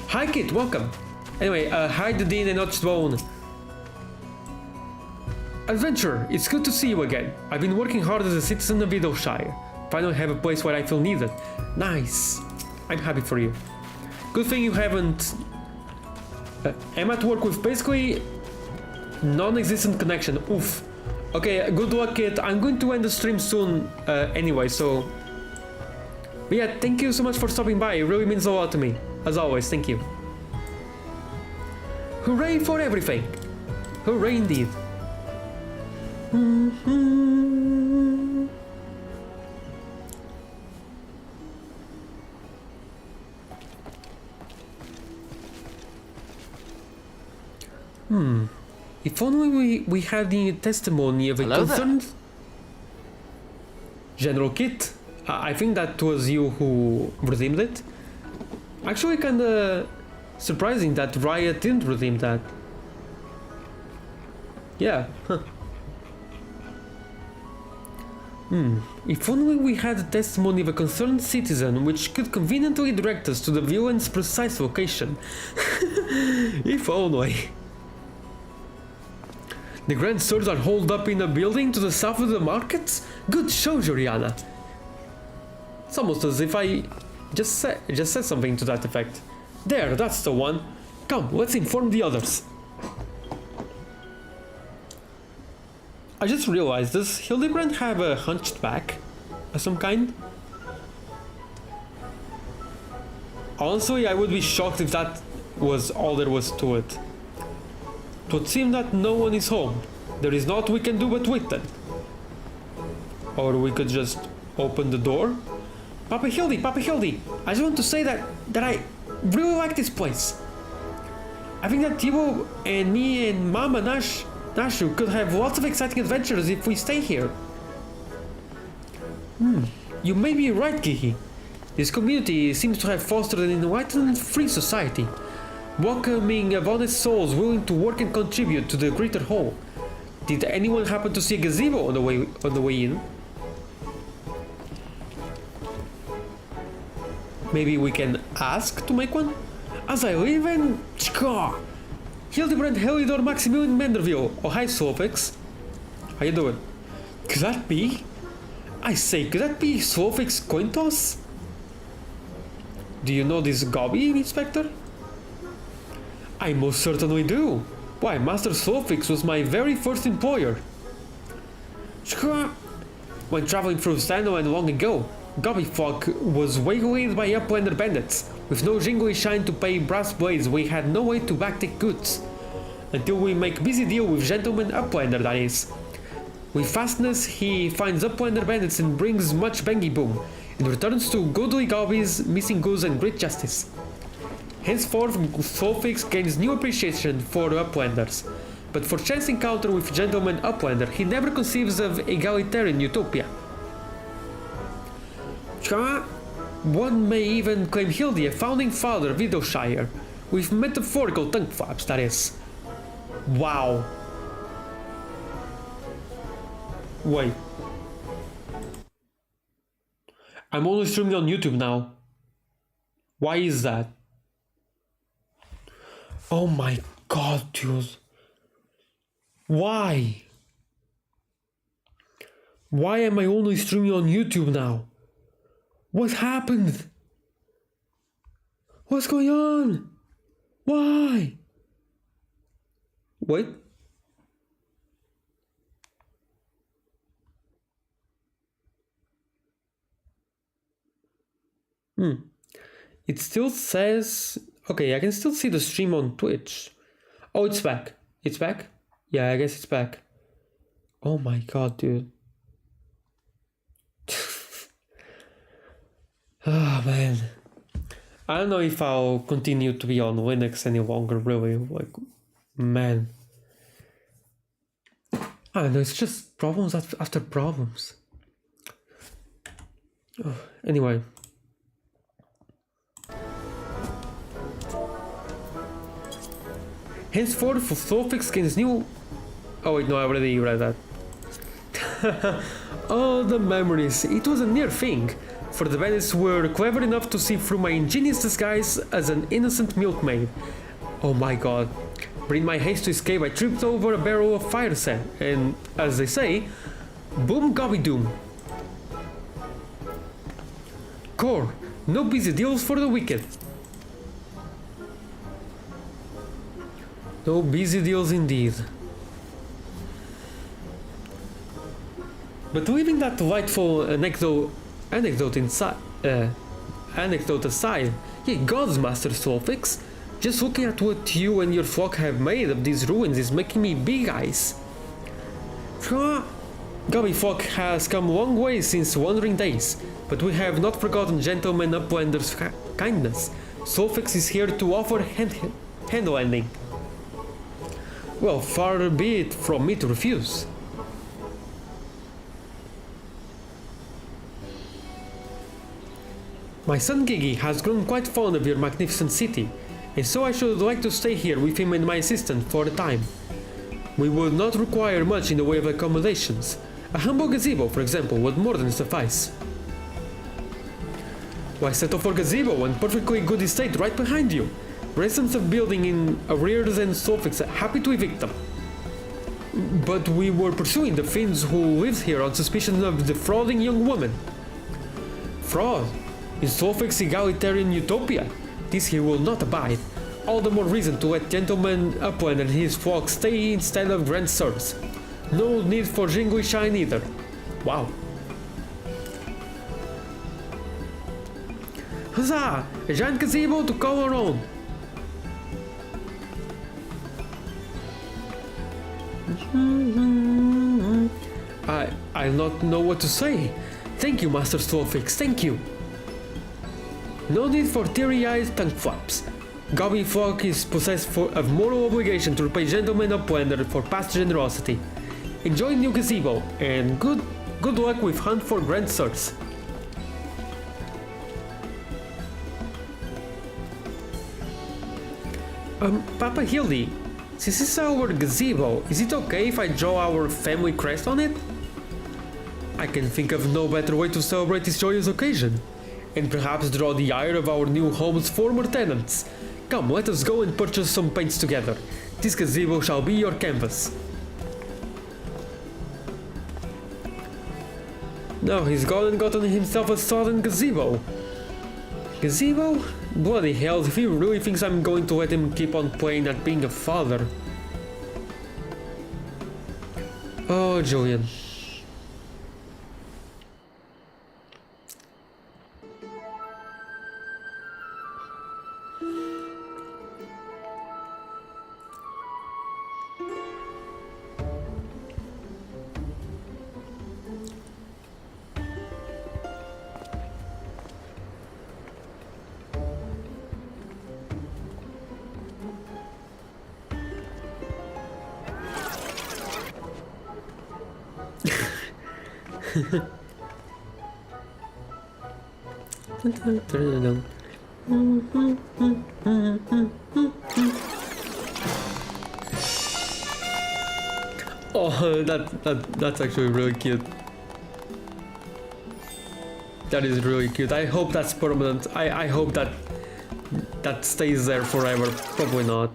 Hi Kit, welcome. Anyway, hi the Dean and Notchbone. Adventurer, it's good to see you again. I've been working hard as a citizen of Vidalshire. Finally have a place where I feel needed. Nice. I'm happy for you. Good thing you haven't... I'm at work with basically non-existent connection. Oof. Okay, good luck Kit. I'm going to end the stream soon anyway, so... But yeah, thank you so much for stopping by. It really means a lot to me. As always, thank you. Hooray for everything! Hooray indeed. If only we had the testimony of a Hello there. concerned General Kit. I think that was you who redeemed it. Actually, kinda surprising that Riot didn't redeem that. Yeah. Huh. If only we had the testimony of a concerned citizen which could conveniently direct us to the villain's precise location. If only. The Grand Swords are holed up in a building to the south of the markets? Good show, Joriana. It's almost as if I just said something to that effect. There, that's the one. Come, let's inform the others. I just realized, does Hildibrand have a hunched back of some kind? Honestly, I would be shocked if that was all there was to it. It would seem that no one is home. There is naught we can do but wait then. Or we could just open the door. Papa Hildy, I just want to say that I really like this place. I think that Tibo and me and Mama Nashu could have lots of exciting adventures if we stay here. You may be right, Gihi. This community seems to have fostered an enlightened, free society, welcoming of honest souls willing to work and contribute to the greater whole. Did anyone happen to see a gazebo on the way in? Maybe we can ask to make one? As I live in Hildibrand Helidor Maximilian Manderville. Oh, hi, Solfix. How you doing? Could that be? I say, could that be Solfix coin toss? Do you know this Gobby, Inspector? I most certainly do. Why, Master Solfix was my very first employer. When traveling through Sandland long ago, Gobby Flock was waylaid by Uplander bandits. With no jingly shine to pay brass blades, we had no way to backtake goods. Until we make busy deal with Gentleman Uplander, that is. With fastness, he finds Uplander bandits and brings much bangy boom, and returns to goodly Gobbies, missing goods and great justice. Henceforth, Solfix gains new appreciation for Uplanders, but for chance encounter with Gentleman Uplander, he never conceives of egalitarian utopia. One may even claim Hildy a founding father of Vidowshire, with metaphorical tongue flaps, that is. Wow. Wait. I'm only streaming on YouTube now. Why is that? Oh my god, dude. Why? Why am I only streaming on YouTube now? What happened? What's going on? Why? Wait. It still says... Okay, I can still see the stream on Twitch. Oh, it's back. It's back? Yeah, I guess it's back. Oh my god, dude. Oh man. I don't know if I'll continue to be on Linux any longer, really. Like, man. I don't know, it's just problems after problems. Oh, anyway. Henceforth, Solfix gains new... Oh wait, no, I already read that. Oh, the memories. It was a near thing, for the bandits were clever enough to see through my ingenious disguise as an innocent milkmaid. Oh my god. But in my haste to escape, I tripped over a barrel of fire sand, and, as they say, boom gobby doom. Core, no busy deals for the wicked. No busy deals indeed. But leaving that delightful anecdote aside, ye gods, Master Solfix, just looking at what you and your flock have made of these ruins is making me big eyes. Gobby flock has come a long way since wandering days, but we have not forgotten Gentleman Uplander's kindness. Solfix is here to offer hand lending. Well, far be it from me to refuse. My son Gigi has grown quite fond of your magnificent city, and so I should like to stay here with him and my assistant for a time. We would not require much in the way of accommodations. A humble gazebo, for example, would more than suffice. Why settle for gazebo and perfectly good estate right behind you? Residents of building in arrears and suffix happy to evict them. But we were pursuing the fiends who lived here on suspicion of defrauding young women. Fraud? In Suffolk's egalitarian utopia, this here will not abide. All the more reason to let gentleman Upland and his flock stay instead of grand sirs. No need for jingly shine either. Wow. Huzzah! A giant gazebo to call our own. I do not know what to say. Thank you, Master Stolfix, thank you. No need for teary-eyed tongue flaps. Goblin flock is possessed of moral obligation to repay gentlemen Uplander for past generosity. Enjoy new gazebo, and good luck with hunt for grand sirs. Papa Hildy, since this is our gazebo, is it okay if I draw our family crest on it? I can think of no better way to celebrate this joyous occasion. And perhaps draw the ire of our new home's former tenants. Come, let us go and purchase some paints together. This gazebo shall be your canvas. Now he's gone and gotten himself a sodden gazebo. Gazebo? Bloody hell, if he really thinks I'm going to let him keep on playing at being a father. Oh, Julian. Oh, that's actually really cute. That is really cute. I hope that's permanent. I hope that stays there forever. Probably not.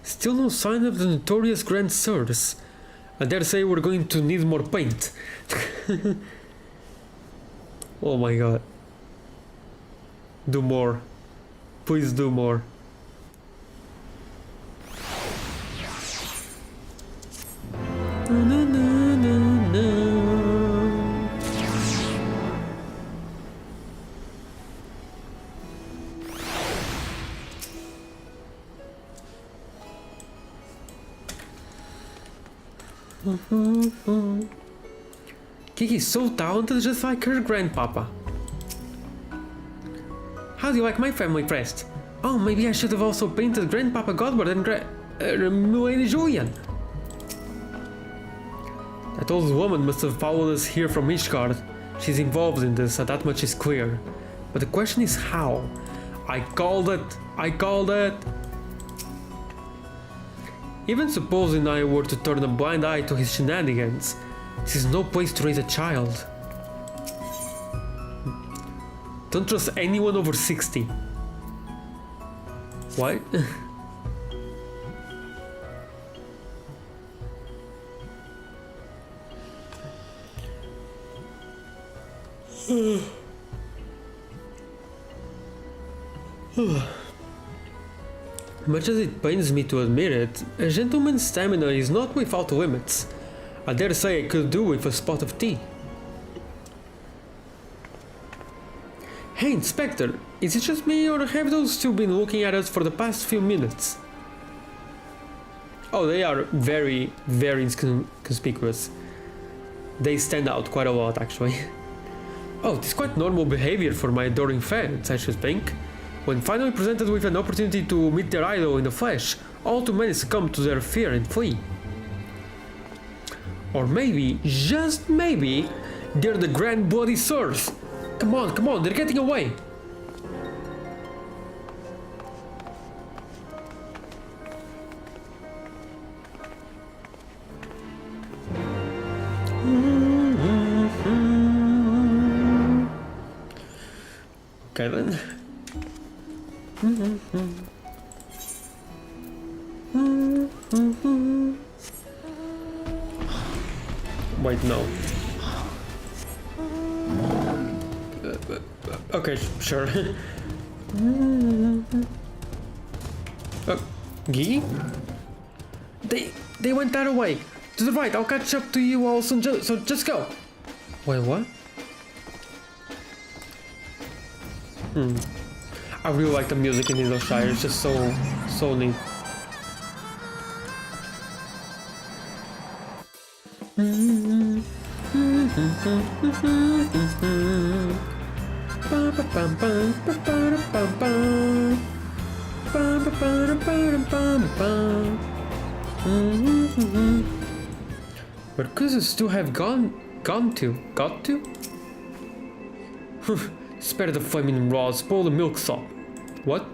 Still no sign of the notorious Grand Sirs. I dare say we're going to need more paint. Oh my god. Do more. Please do more. Kiki's so talented, just like her grandpapa. How do you like my family crest? Oh, maybe I should have also painted Grandpapa Godward and Lady Julian. That old woman must have followed us here from Ishgard. She's involved in this, and that much is clear. But the question is how? I called it! I called it! Even supposing I were to turn a blind eye to his shenanigans, this is no place to raise a child. Don't trust anyone over 60. What? Much as it pains me to admit it, a gentleman's stamina is not without limits. I dare say I could do with a spot of tea. Hey, Inspector, is it just me or have those two been looking at us for the past few minutes? Oh, they are very, very conspicuous. They stand out quite a lot, actually. Oh, it's quite normal behavior for my adoring fans, I should think. When finally presented with an opportunity to meet their idol in the flesh, all too many succumb to their fear and flee. Or maybe, just maybe, they're the Grand Bloody Swords. Come on, they're getting away. Okay then. Wait, no. Okay, sure. Gigi? They went that way. To the right, I'll catch up to you all soon, so just go. Wait, what? I really like the music in Shire. It's just so neat. Where could this to have gone to? Got to? Spare the flaming raw, spoil the milksop. What?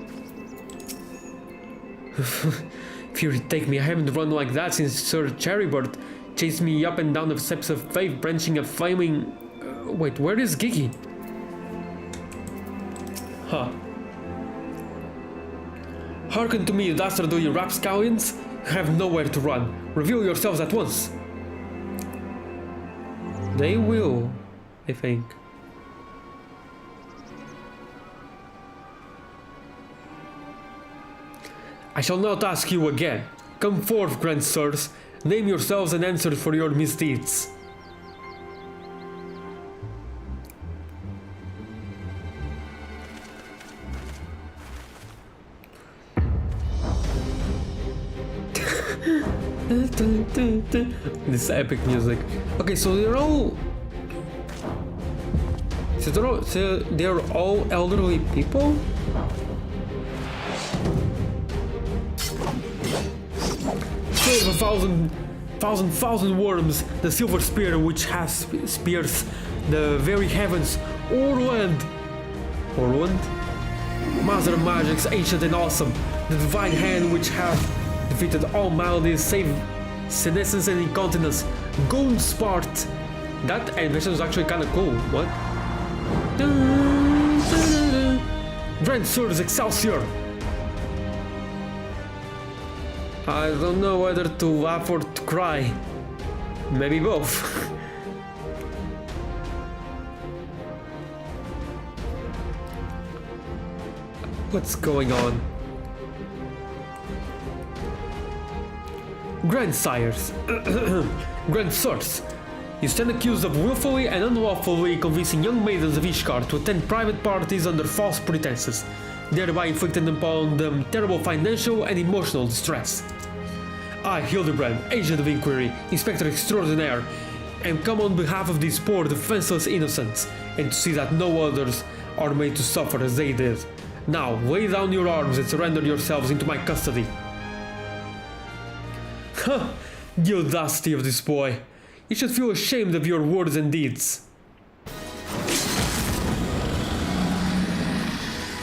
Fury take me, I haven't run like that since Sir Cherrybird chased me up and down the steps of faith, branching a flaming... wait, where is Gigi? Huh. Hearken to me, you dastardly rapscallions. You have nowhere to run. Reveal yourselves at once. They will, I think. I shall not ask you again. Come forth, grand sirs. Name yourselves and answer for your misdeeds. This epic music. Okay, so they're all... So they're all elderly people? Save a thousand worms, the silver spear which has spears the very heavens. Orland! Master of magics, ancient and awesome, the divine hand which hath defeated all maladies save senescence and incontinence. Gold Spart! That animation was actually kinda cool. What? Grand Swords Excelsior! I don't know whether to laugh or to cry. Maybe both. What's going on? Grandsires. Grandsires. You stand accused of willfully and unlawfully convincing young maidens of Ishkar to attend private parties under false pretenses, thereby inflicting upon them terrible financial and emotional distress. I, Hildibrand, Agent of Inquiry, Inspector Extraordinaire, am come on behalf of these poor defenseless innocents, and to see that no others are made to suffer as they did. Now, lay down your arms and surrender yourselves into my custody. Huh, the audacity of this boy. You should feel ashamed of your words and deeds.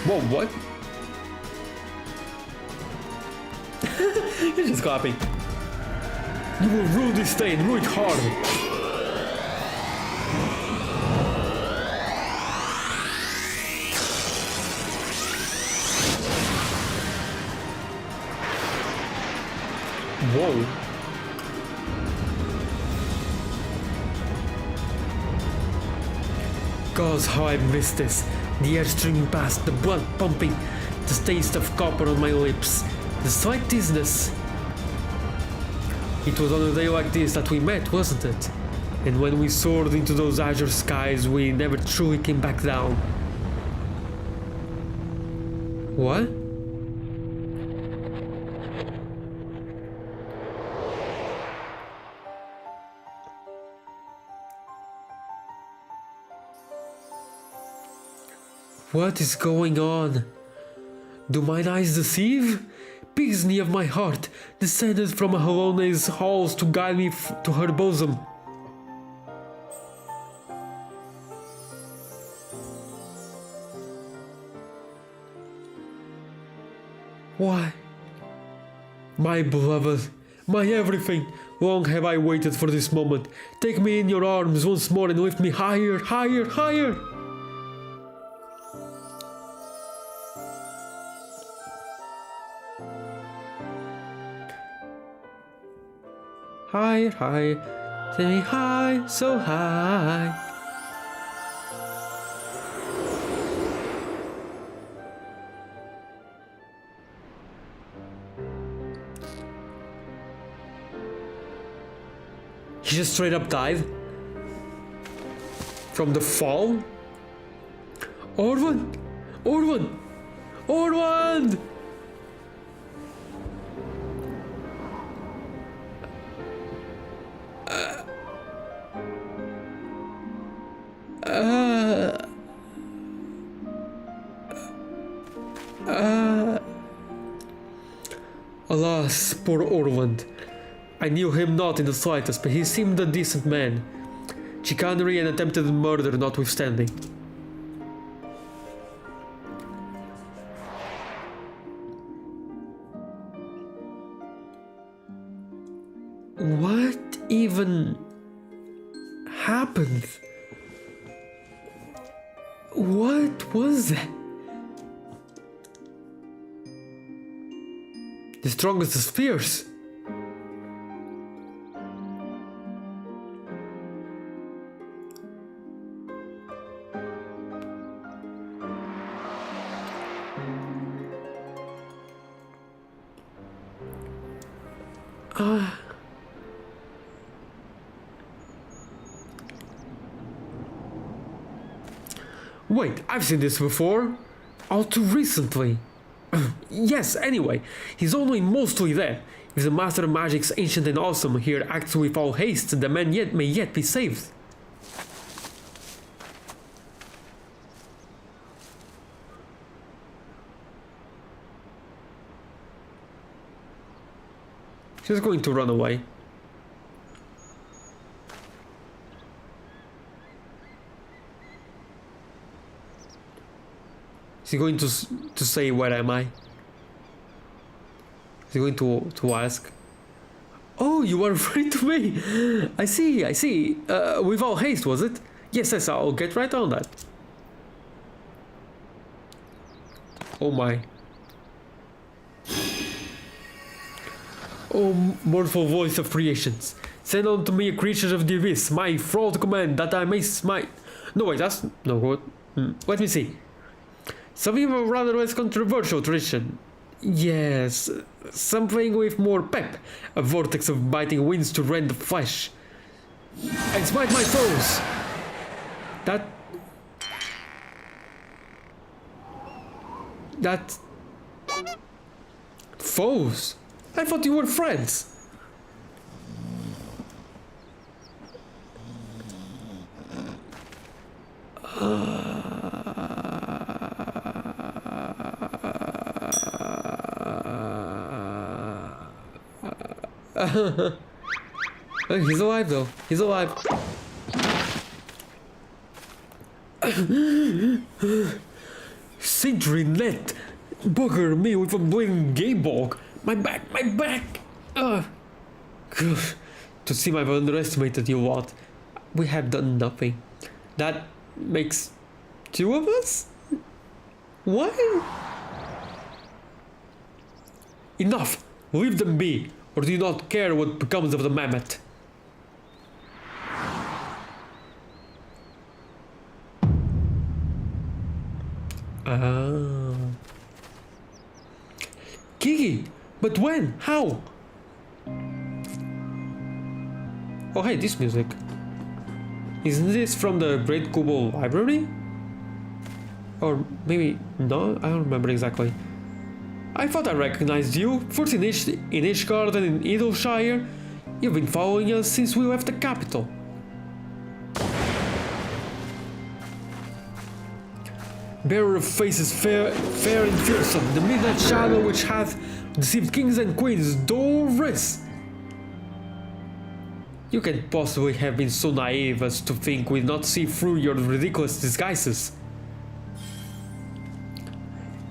Whoa, what? You're just clapping. You will rule this day and rule it hard. Whoa. Gods, how I missed this. The air streaming past, the blood pumping, the taste of copper on my lips, the slight dizziness. It was on a day like this that we met, wasn't it? And when we soared into those azure skies, we never truly came back down. What? What is going on? Do mine eyes deceive? Pisney of my heart, descended from Halone's halls to guide me to her bosom. Why? My beloved, my everything, long have I waited for this moment. Take me in your arms once more and lift me higher, higher, higher! Higher, higher, take me high, so high. He just straight up died? From the fall? Orwan! Orwan! Orwan! Alas, poor Orland. I knew him not in the slightest, but he seemed a decent man. Chicanery and attempted murder notwithstanding. What even happened? What was that? The strongest is fierce. Wait, I've seen this before. All too recently. Yes, anyway, he's only mostly there. If the Master of Magic's ancient and awesome here acts with all haste, the man may yet be saved. She's going to run away. Is he going to say, where am I? Is he going to ask? Oh, you are referring to me! I see, I see. With all haste, was it? Yes, yes, I'll get right on that. Oh my. Oh, mournful voice of creations. Send unto me a creature of the abyss, my thrall to command, that I may smite. No, wait, that's... No, what? Let me see. Something of a rather less controversial tradition. Yes, something with more pep. A vortex of biting winds to rend the flesh. And smite my foes! That... Foes? I thought you were friends. He's alive though. He's alive. Sentry net. Bugger me with a bleeding game ball. My back, my back. To see I've underestimated you what. We have done nothing. That makes two of us? What? Enough! Leave them be, or do you not care what becomes of the mammoth? Kiki! But when? How? Oh hey, this music. Isn't this from the Great Kubo Library? Or maybe... no? I don't remember exactly. I thought I recognized you. First in Ishgard and in Idleshire. You've been following us since we left the capital. bearer of faces fair and fearsome, the midnight shadow which hath deceived kings and queens, Doris! You can't possibly have been so naive as to think we'd not see through your ridiculous disguises.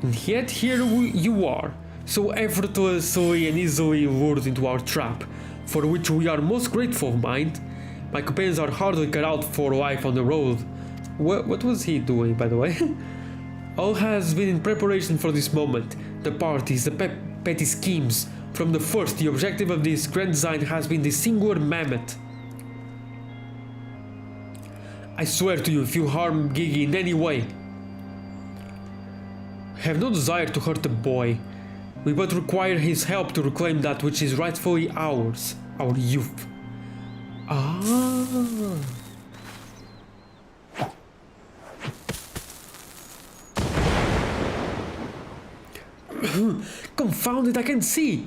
And yet here you are, so effortlessly and easily lured into our trap, for which we are most grateful, mind. My companions are hardly cut out for life on the road. What was he doing, by the way? All has been in preparation for this moment. The parties, the petty schemes. From the first, the objective of this grand design has been the singular mammoth. I swear to you, if you harm Gigi in any way, I have no desire to hurt the boy. We but require his help to reclaim that which is rightfully ours, our youth. Ah. Confound it, I can see!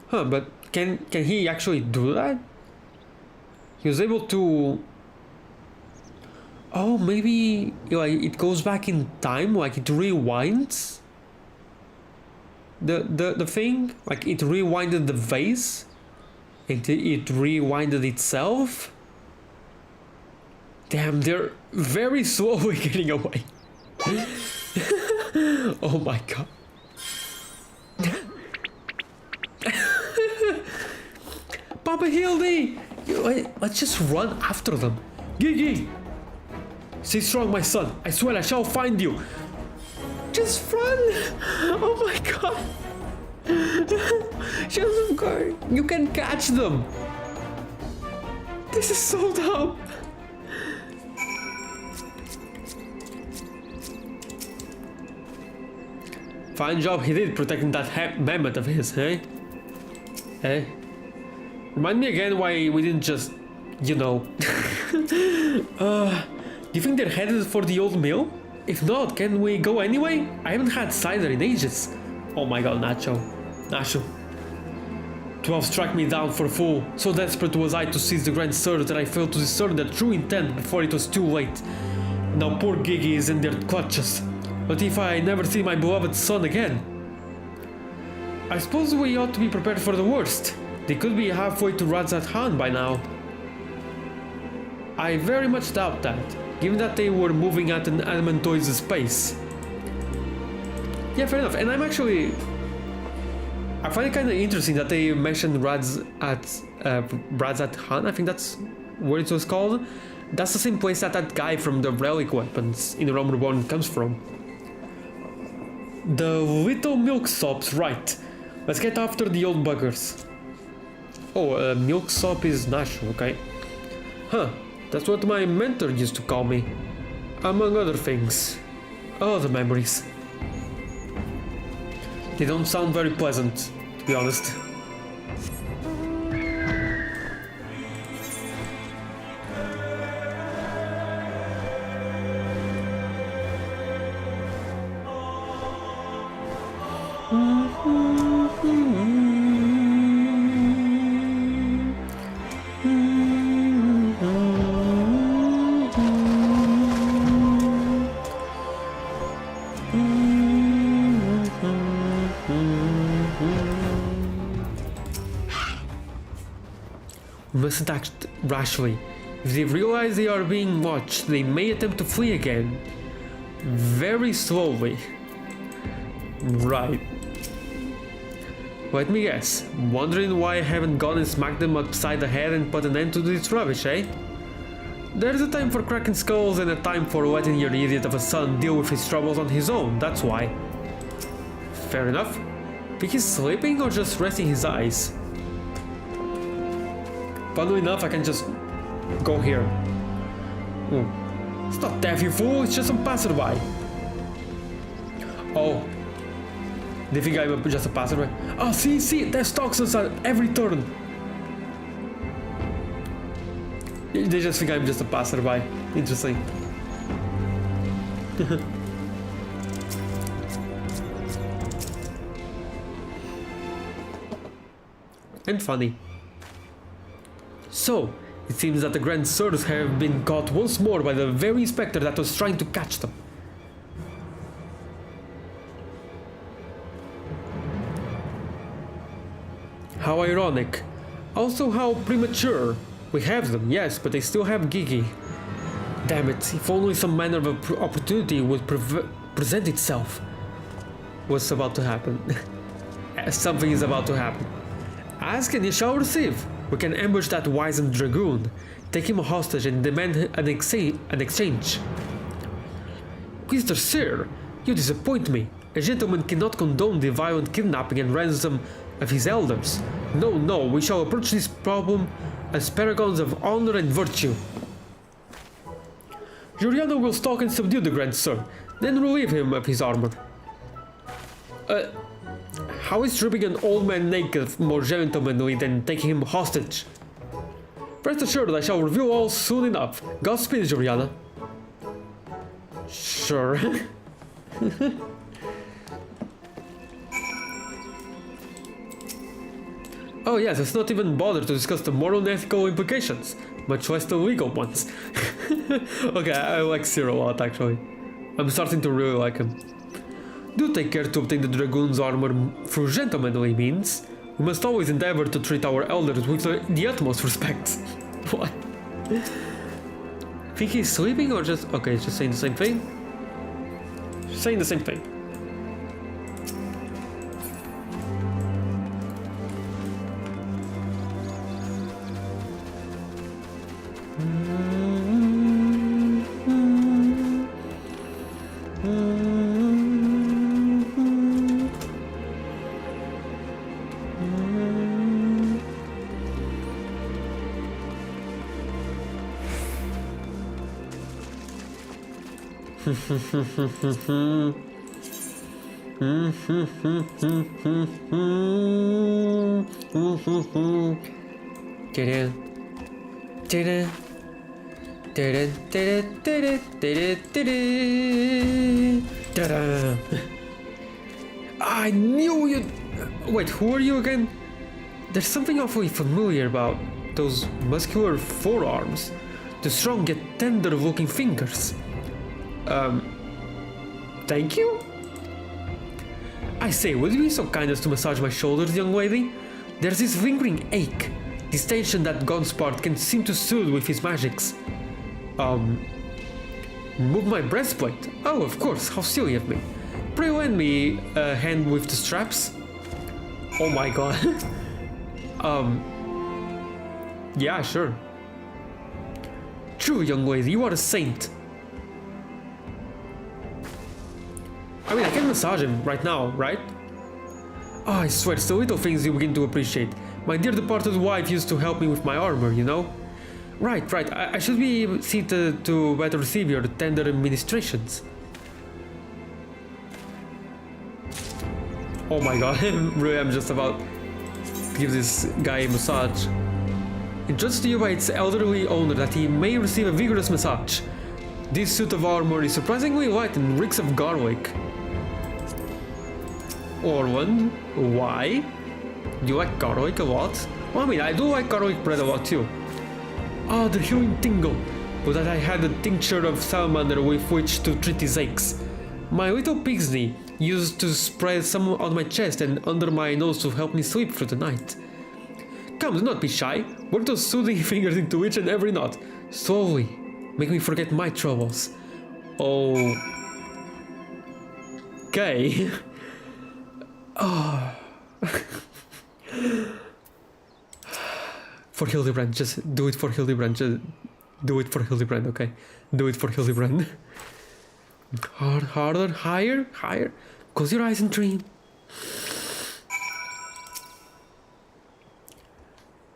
Huh, but can he actually do that? He was able to... Oh, maybe like it goes back in time, like it rewinds the thing, like it rewinded the vase, it rewinded itself. Damn, they're very slowly getting away. Oh my god. Papa Hildy! Let's just run after them. Gigi! Stay strong, my son. I swear I shall find you. Just run! Oh my god! Just go. You can catch them. This is so dumb. Fine job he did protecting that mammoth of his, eh? Eh? Remind me again why we didn't just, you know. Do you think they're headed for the old mill? If not, can we go anyway? I haven't had cider in ages. Oh my god, Nacho. 12 struck me down for a fool. So desperate was I to seize the grand surge that I failed to discern their true intent before it was too late. Now poor Gigi is in their clutches. What if I never see my beloved son again? I suppose we ought to be prepared for the worst. They could be halfway to Radzat Khan by now. I very much doubt that, given that they were moving at an adamantoise's pace. Yeah, fair enough. And I find it kind of interesting that they mentioned Radzat Khan. I think that's what it was called. That's the same place that guy from the relic weapons in the Rome Reborn comes from. The little milksops, right. Let's get after the old buggers. Oh, milksop is Nash, okay. Huh, that's what my mentor used to call me. Among other things. Oh, the memories. They don't sound very pleasant, to be honest. We mustn't act rashly. If they realize they are being watched, they may attempt to flee again. Very slowly. Right. Let me guess. Wondering why I haven't gone and smacked them upside the head and put an end to this rubbish, eh? There's a time for cracking skulls and a time for letting your idiot of a son deal with his troubles on his own, that's why. Fair enough. Think he's sleeping or just resting his eyes? Funnily enough, I can just go here. Ooh. It's not death, you fool, it's just some passerby. Oh. They think I'm just a passerby. Oh, see, there's toxins at every turn. They just think I'm just a passerby. Interesting. And funny. So, It seems that the Grand Sirs have been caught once more by the very spectre that was trying to catch them. How ironic. Also how premature. We have them, yes, but they still have Gigi. Damn it, if only some manner of opportunity would present itself. What's about to happen? Something is about to happen. Ask and you shall receive. We can ambush that wizened dragoon, take him hostage and demand an exchange. Mr. Sir, you disappoint me. A gentleman cannot condone the violent kidnapping and ransom of his elders. No, we shall approach this problem as paragons of honor and virtue. Juliana will stalk and subdue the Grand Sir, then relieve him of his armor. How is stripping an old man naked more gentlemanly than taking him hostage? Rest assured I shall reveal all soon enough. Godspeed, Juliana. Sure. Oh yes, let's not even bother to discuss the moral and ethical implications, much less the legal ones. Okay, I like Ciro a lot actually. I'm starting to really like him. Do take care to obtain the Dragoon's armor through gentlemanly means. We must always endeavor to treat our elders with the utmost respect. What? Think he's sleeping or just... Okay, he's just saying the same thing? Saying the same thing. I knew you. Wait, who are you again? There's something awfully familiar about those muscular forearms, the strong yet tender-looking fingers. Thank you? I say, would you be so kind as to massage my shoulders, young lady? There's this lingering ache, this tension that Gonspart can seem to soothe with his magics. Move my breastplate? Oh, of course, how silly of me. Pray lend me a hand with the straps? Oh my god. Yeah, sure. True, young lady, you are a saint. I mean, I can massage him right now, right? Oh, I swear, it's the little things you begin to appreciate. My dear departed wife used to help me with my armor, you know? Right. I should be seated to better receive your tender administrations. Oh my god, really, I'm just about to give this guy a massage. Entrusted to you by its elderly owner that he may receive a vigorous massage. This suit of armor is surprisingly light and reeks of garlic. Orland, why? Do you like garlic a lot? Well, I mean, I do like garlic bread a lot too. Ah, the healing tingle. But that I had a tincture of salamander with which to treat his aches. My little pig's knee used to spread some on my chest and under my nose to help me sleep through the night. Come, do not be shy. Work those soothing fingers into each and every knot. Slowly. Make me forget my troubles. Oh. Okay. Oh. For Hildibrand, just do it for Hildibrand. Just do it for Hildibrand, okay? Do it for Hildibrand. Harder, higher. Close your eyes and dream.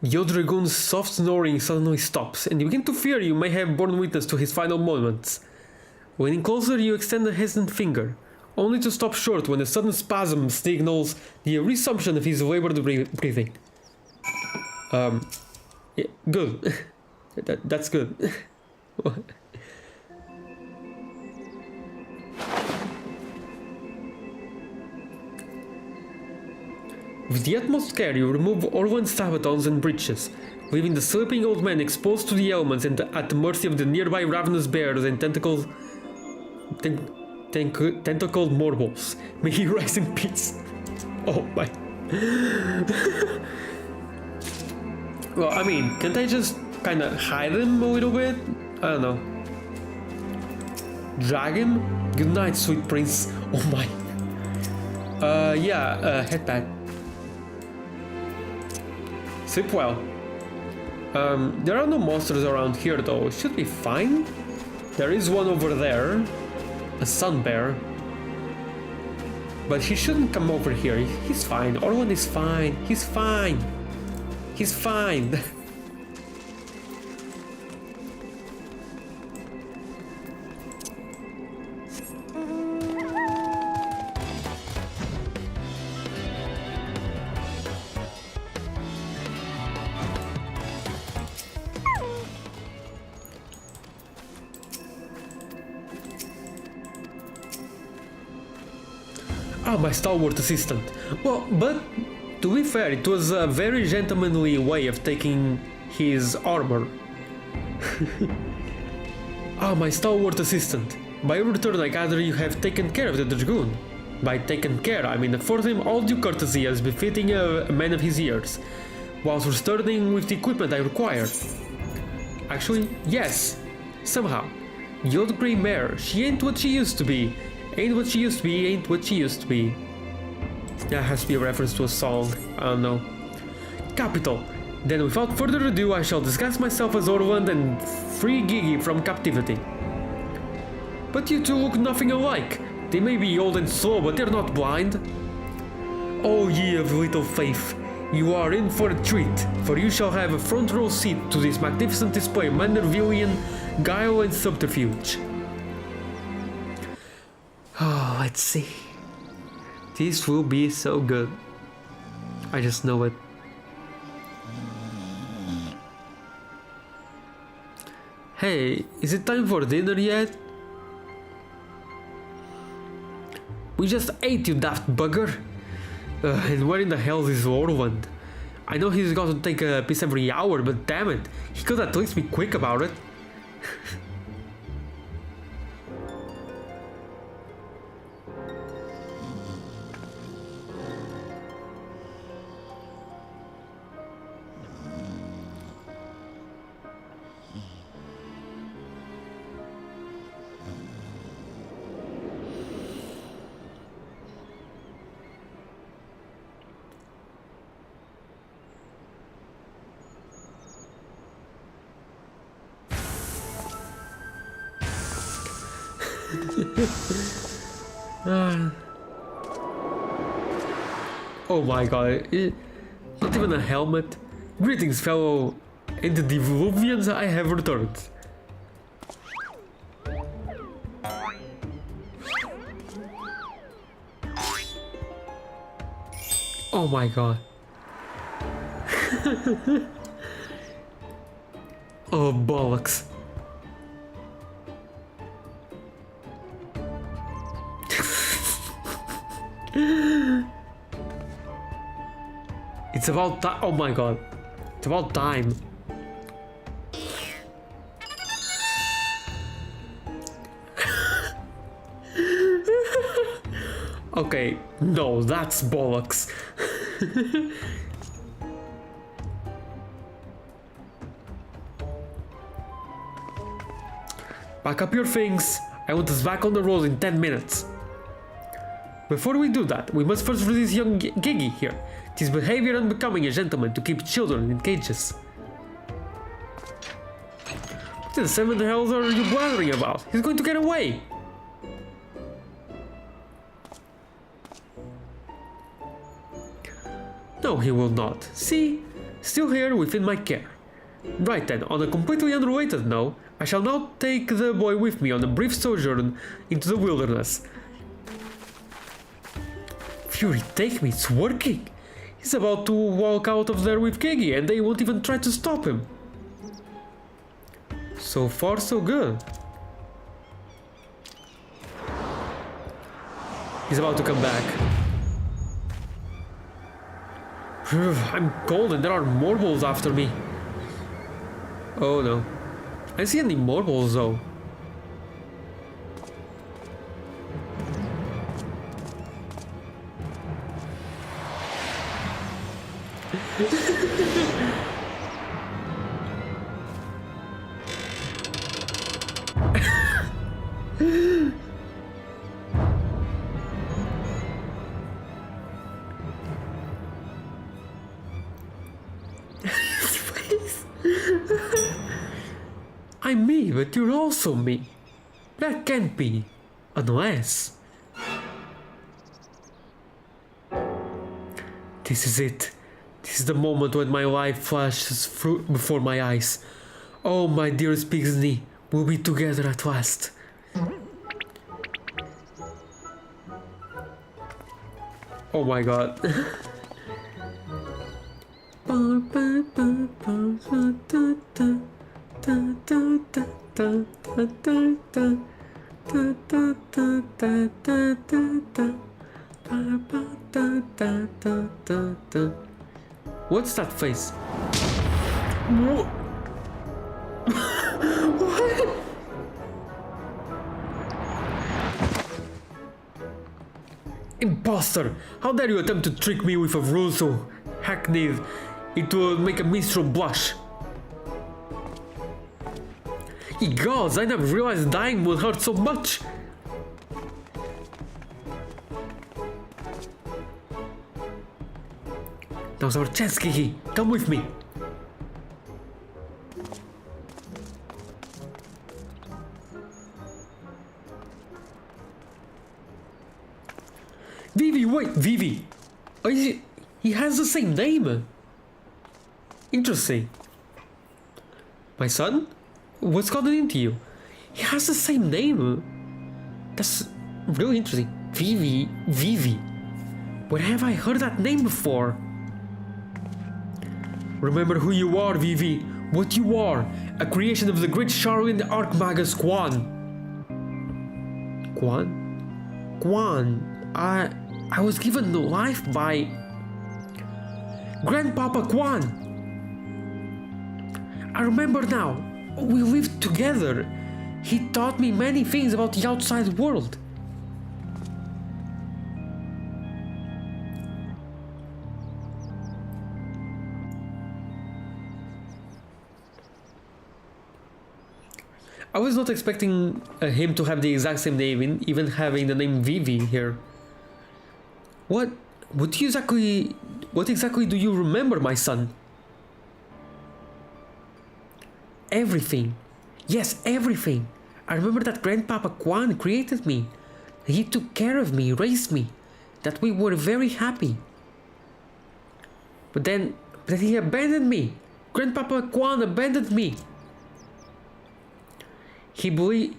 Your dragoon's soft snoring suddenly stops, and you begin to fear you may have borne witness to his final moments. Leaning closer, you extend a hesitant finger, only to stop short when a sudden spasm signals the resumption of his labored breathing. Yeah, good. That's good. With the utmost care, you remove Orland's sabatons and breeches, leaving the sleeping old man exposed to the elements and at the mercy of the nearby ravenous bears and tentacled morbos. May he rest in peace. Oh my. Well, I mean, can't I just kind of hide him a little bit? I don't know. Drag him? Good night, sweet prince. Oh my. Head back. Sleep well. There are no monsters around here though. It should be fine. There is one over there. A sun bear. But he shouldn't come over here. He's fine. Orlan is fine. He's fine. He's fine. Ah, my stalwart assistant. Well, but to be fair, it was a very gentlemanly way of taking his armor. Ah, my stalwart assistant. By your return, I gather you have taken care of the dragoon. By taken care, I mean afford him all due courtesy as befitting a man of his years, whilst returning with the equipment I require. Actually, yes. Somehow. The old grey mare, she ain't what she used to be. Ain't what she used to be, ain't what she used to be. That has to be a reference to a song, I don't know. Capital. Then without further ado, I shall disguise myself as Orland and free Gigi from captivity. But you two look nothing alike. They may be old and slow, but they're not blind. Oh ye of little faith, you are in for a treat, for you shall have a front row seat to this magnificent display of Mandervillian guile and subterfuge. Oh, let's see. This will be so good. I just know it. Hey, is it time for dinner yet? We just ate, you daft bugger. And where in the hell is Orland? I know he's got to take a piss every hour, but damn it, he could at least be quick about it. Oh my god, not even a helmet. Greetings, fellow antediluvians, I have returned. Oh my god. Oh bollocks. It's about time. Oh my god. It's about time. Okay, no, that's bollocks. Pack up your things. I want us back on the road in 10 minutes. Before we do that, we must first release young Gigi here. It is behavior unbecoming a gentleman to keep children in cages. What the seven hells are you blathering about? He's going to get away! No, he will not. See? Still here within my care. Right then, on a completely unrelated note, I shall now take the boy with me on a brief sojourn into the wilderness. Fury, take me, it's working! He's about to walk out of there with Gigi and they won't even try to stop him. So far, so good. He's about to come back. I'm cold and there are morbos after me. Oh no. I see any marbles though. I'm me, but you're also me. That can't be. Unless... This is it. This is the moment when my life flashes through before my eyes. Oh, my dearest Pixney, we'll be together at last. Oh my god. What's that face? What? Imposter! How dare you attempt to trick me with a rule so hackneyed it will make a minstrel blush? Ye gods, I never realized dying would hurt so much! Now's our chance, Kiki. Come with me. Vivi, wait, Vivi. He has the same name. Interesting. My son? What's gotten into you? He has the same name. That's really interesting. Vivi. Where have I heard that name before? Remember who you are, Vivi. What you are. A creation of the great Charlene Archmagus Quan. Quan? I was given life by... Grandpapa Quan. I remember now. We lived together. He taught me many things about the outside world. I was not expecting him to have the exact same name, even having the name Vivi here. What exactly do you remember, my son? Everything. Yes, everything. I remember that Grandpapa Quan created me. He took care of me, raised me. That we were very happy. But then he abandoned me. Grandpapa Quan abandoned me. He believed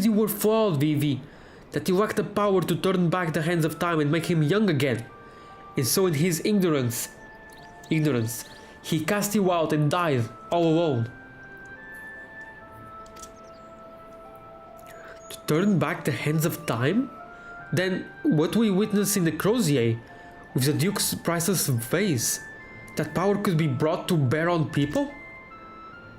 you were flawed, Vivi. That you lacked the power to turn back the hands of time and make him young again. And so in his ignorance, he cast you out and died all alone. To turn back the hands of time? Then what we witnessed in the Crozier, with the Duke's priceless vase, that power could be brought to bear on people?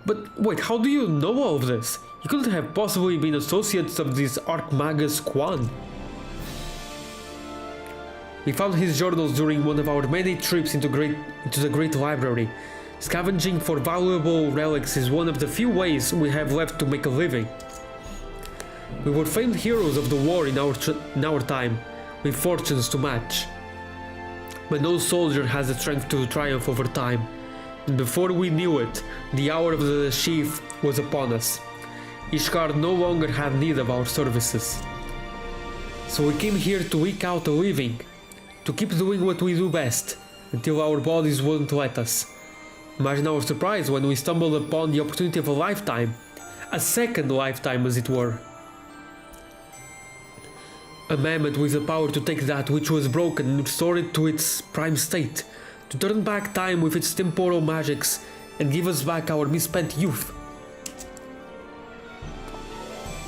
But wait, how do you know all of this? You couldn't have possibly been associates of this Archmagus Quan. We found his journals during one of our many trips into the Great Library. Scavenging for valuable relics is one of the few ways we have left to make a living. We were famed heroes of the war in our time, with fortunes to match. But no soldier has the strength to triumph over time. And before we knew it, the hour of the sheaf was upon us. Ishkar no longer had need of our services. So we came here to eke out a living, to keep doing what we do best, until our bodies wouldn't let us. Imagine our surprise when we stumbled upon the opportunity of a lifetime, a second lifetime as it were. A mammoth with the power to take that which was broken and restore it to its prime state, to turn back time with its temporal magics and give us back our misspent youth.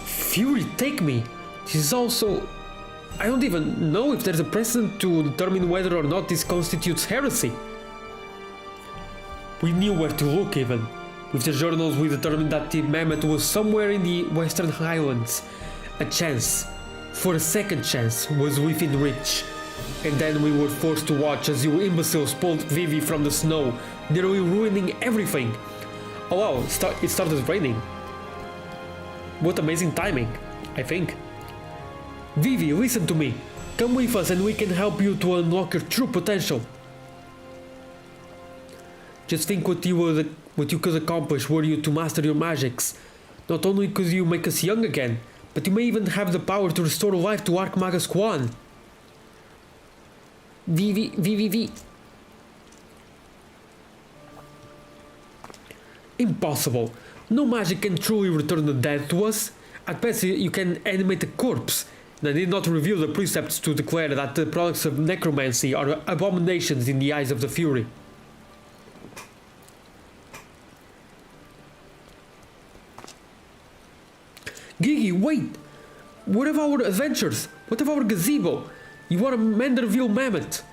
Fury, take me! This is also... I don't even know if there's a precedent to determine whether or not this constitutes heresy. We knew where to look even. With the journals we determined that the mammoth was somewhere in the Western Highlands. A chance, for a second chance, was within reach. And then we were forced to watch as you imbeciles pulled Vivi from the snow, nearly ruining everything. Oh wow, it started raining. What amazing timing, I think. Vivi, listen to me. Come with us and we can help you to unlock your true potential. Just think what you could accomplish were you to master your magics. Not only could you make us young again, but you may even have the power to restore life to Archmagus Quan. V. Impossible. No magic can truly return the dead to us. At best, you can animate a corpse. And I did not reveal the precepts to declare that the products of necromancy are abominations in the eyes of the Fury. Gigi, wait! What of our adventures? What of our gazebo? You are a Manderville mammoth.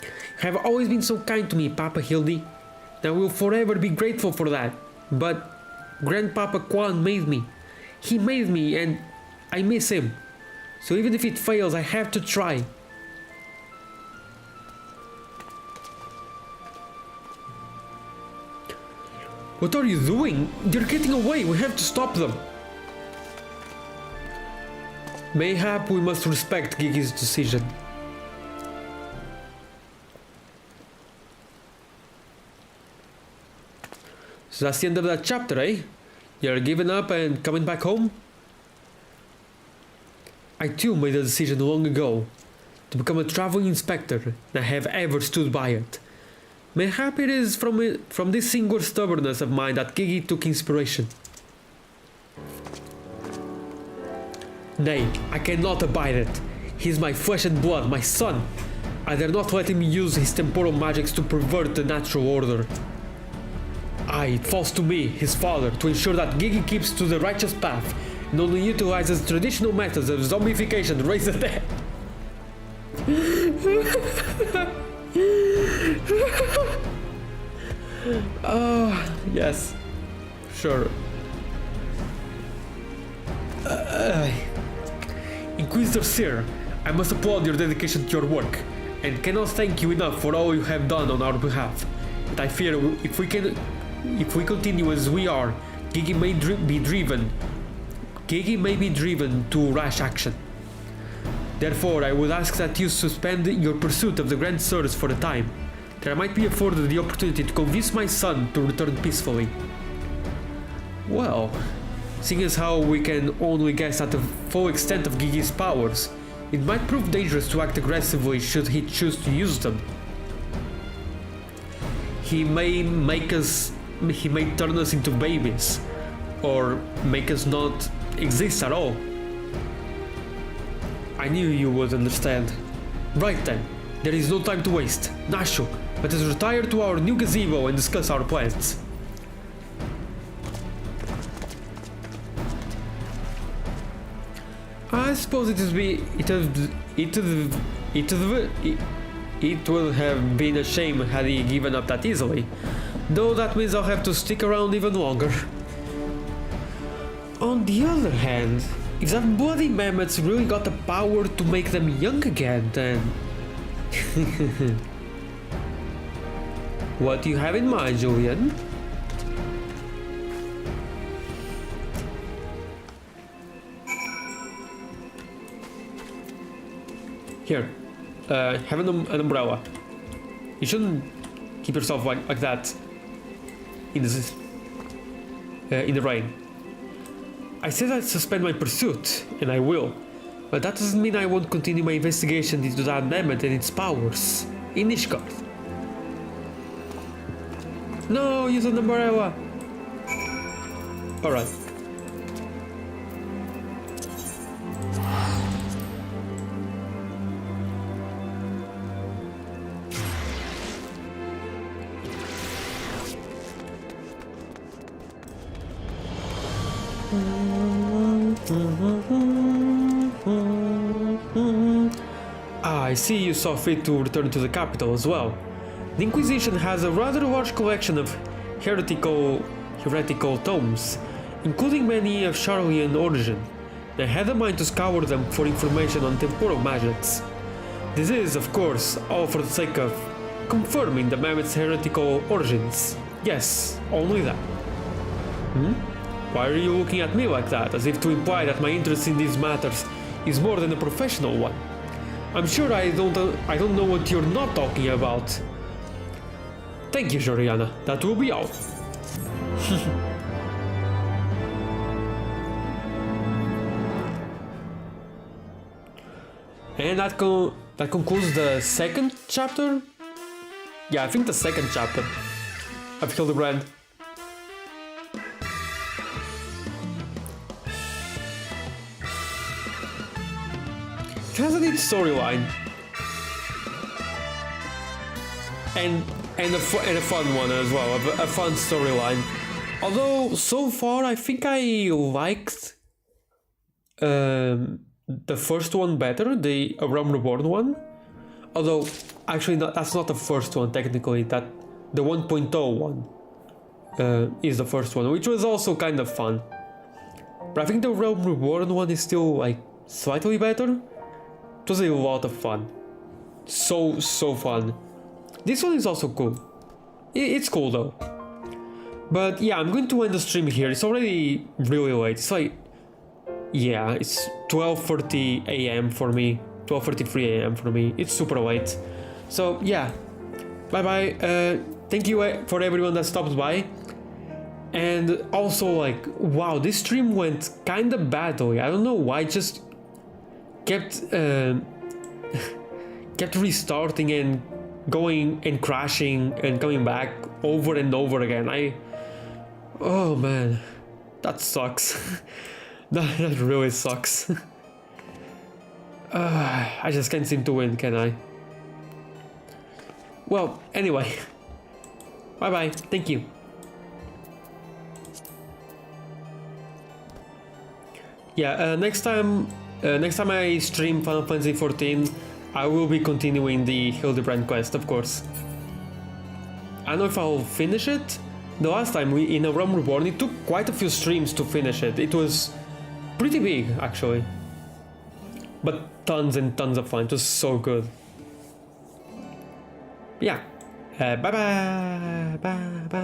You have always been so kind to me, Papa Hildy. I will forever be grateful for that. But Grandpapa Quan made me. He made me and I miss him. So even if it fails, I have to try. What are you doing? They're getting away. We have to stop them. Mayhap we must respect Gigi's decision. So that's the end of that chapter, eh? You're giving up and coming back home? I too made a decision long ago to become a traveling inspector, and I have ever stood by it. Mayhap it is from this singular stubbornness of mine that Gigi took inspiration. Nay, I cannot abide it. He is my flesh and blood, my son. I dare not let him use his temporal magics to pervert the natural order. It falls to me, his father, to ensure that Gigi keeps to the righteous path and only utilizes traditional methods of zombification to raise the dead. Yes. Sure. Inquisitor Sir, I must applaud your dedication to your work, and cannot thank you enough for all you have done on our behalf. But I fear if we continue as we are, Gigi may be driven to rash action. Therefore, I would ask that you suspend your pursuit of the Grand Sirs for a time, that I might be afforded the opportunity to convince my son to return peacefully. Well, seeing as how we can only guess at the full extent of Gigi's powers, it might prove dangerous to act aggressively should he choose to use them. He may turn us into babies, or make us not exist at all. I knew you would understand. Right then, there is no time to waste. Nashu, let us retire to our new gazebo and discuss our plans. I suppose it would have been a shame had he given up that easily, though that means I'll have to stick around even longer. On the other hand, if that bloody mammoth's really got the power to make them young again, then... What do you have in mind, Julian? Here, have an umbrella. You shouldn't keep yourself like that in the rain. I said I'd suspend my pursuit, and I will, but that doesn't mean I won't continue my investigation into that mammoth and its powers in Ishgard. No, use an umbrella. Alright. I see you saw fit to return to the capital as well. The Inquisition has a rather large collection of heretical tomes, including many of Charlian origin. I had a mind to scour them for information on temporal magics. This is, of course, all for the sake of confirming the mammoth's heretical origins. Yes, only that. Why are you looking at me like that, as if to imply that my interest in these matters is more than a professional one? I'm sure I don't know what you're not talking about. Thank you, Joriana. That will be all. And that concludes the second chapter? Yeah, I think the second chapter of Hildibrand. It has a neat storyline. And a fun one as well, a fun storyline. Although, so far, I think I liked the first one better, the A Realm Reborn one. Although, actually, that's not the first one, technically. The 1.0 one is the first one, which was also kind of fun. But I think the Realm Reborn one is still, like, slightly better. It was a lot of fun. So fun. This one is also cool. It's cool though. But yeah, I'm going to end the stream here. It's already really late. It's like, yeah, it's 12:30 a.m. for me. 12:33 a.m. for me. It's super late. So yeah, bye bye. Thank you for everyone that stopped by. And also, like, wow, this stream went kinda badly. I don't know why. Just kept restarting and going and crashing and coming back over and over again. Oh man, that sucks. that really sucks. I just can't seem to win, can I? Well, anyway, bye bye. Thank you. Yeah, next time I stream Final Fantasy XIV, I will be continuing the Hildibrand quest, of course. I don't know if I'll finish it. The last time in A Realm Reborn, it took quite a few streams to finish it. It was pretty big, actually. But tons and tons of fun. It was so good. Yeah. Bye bye. Bye bye.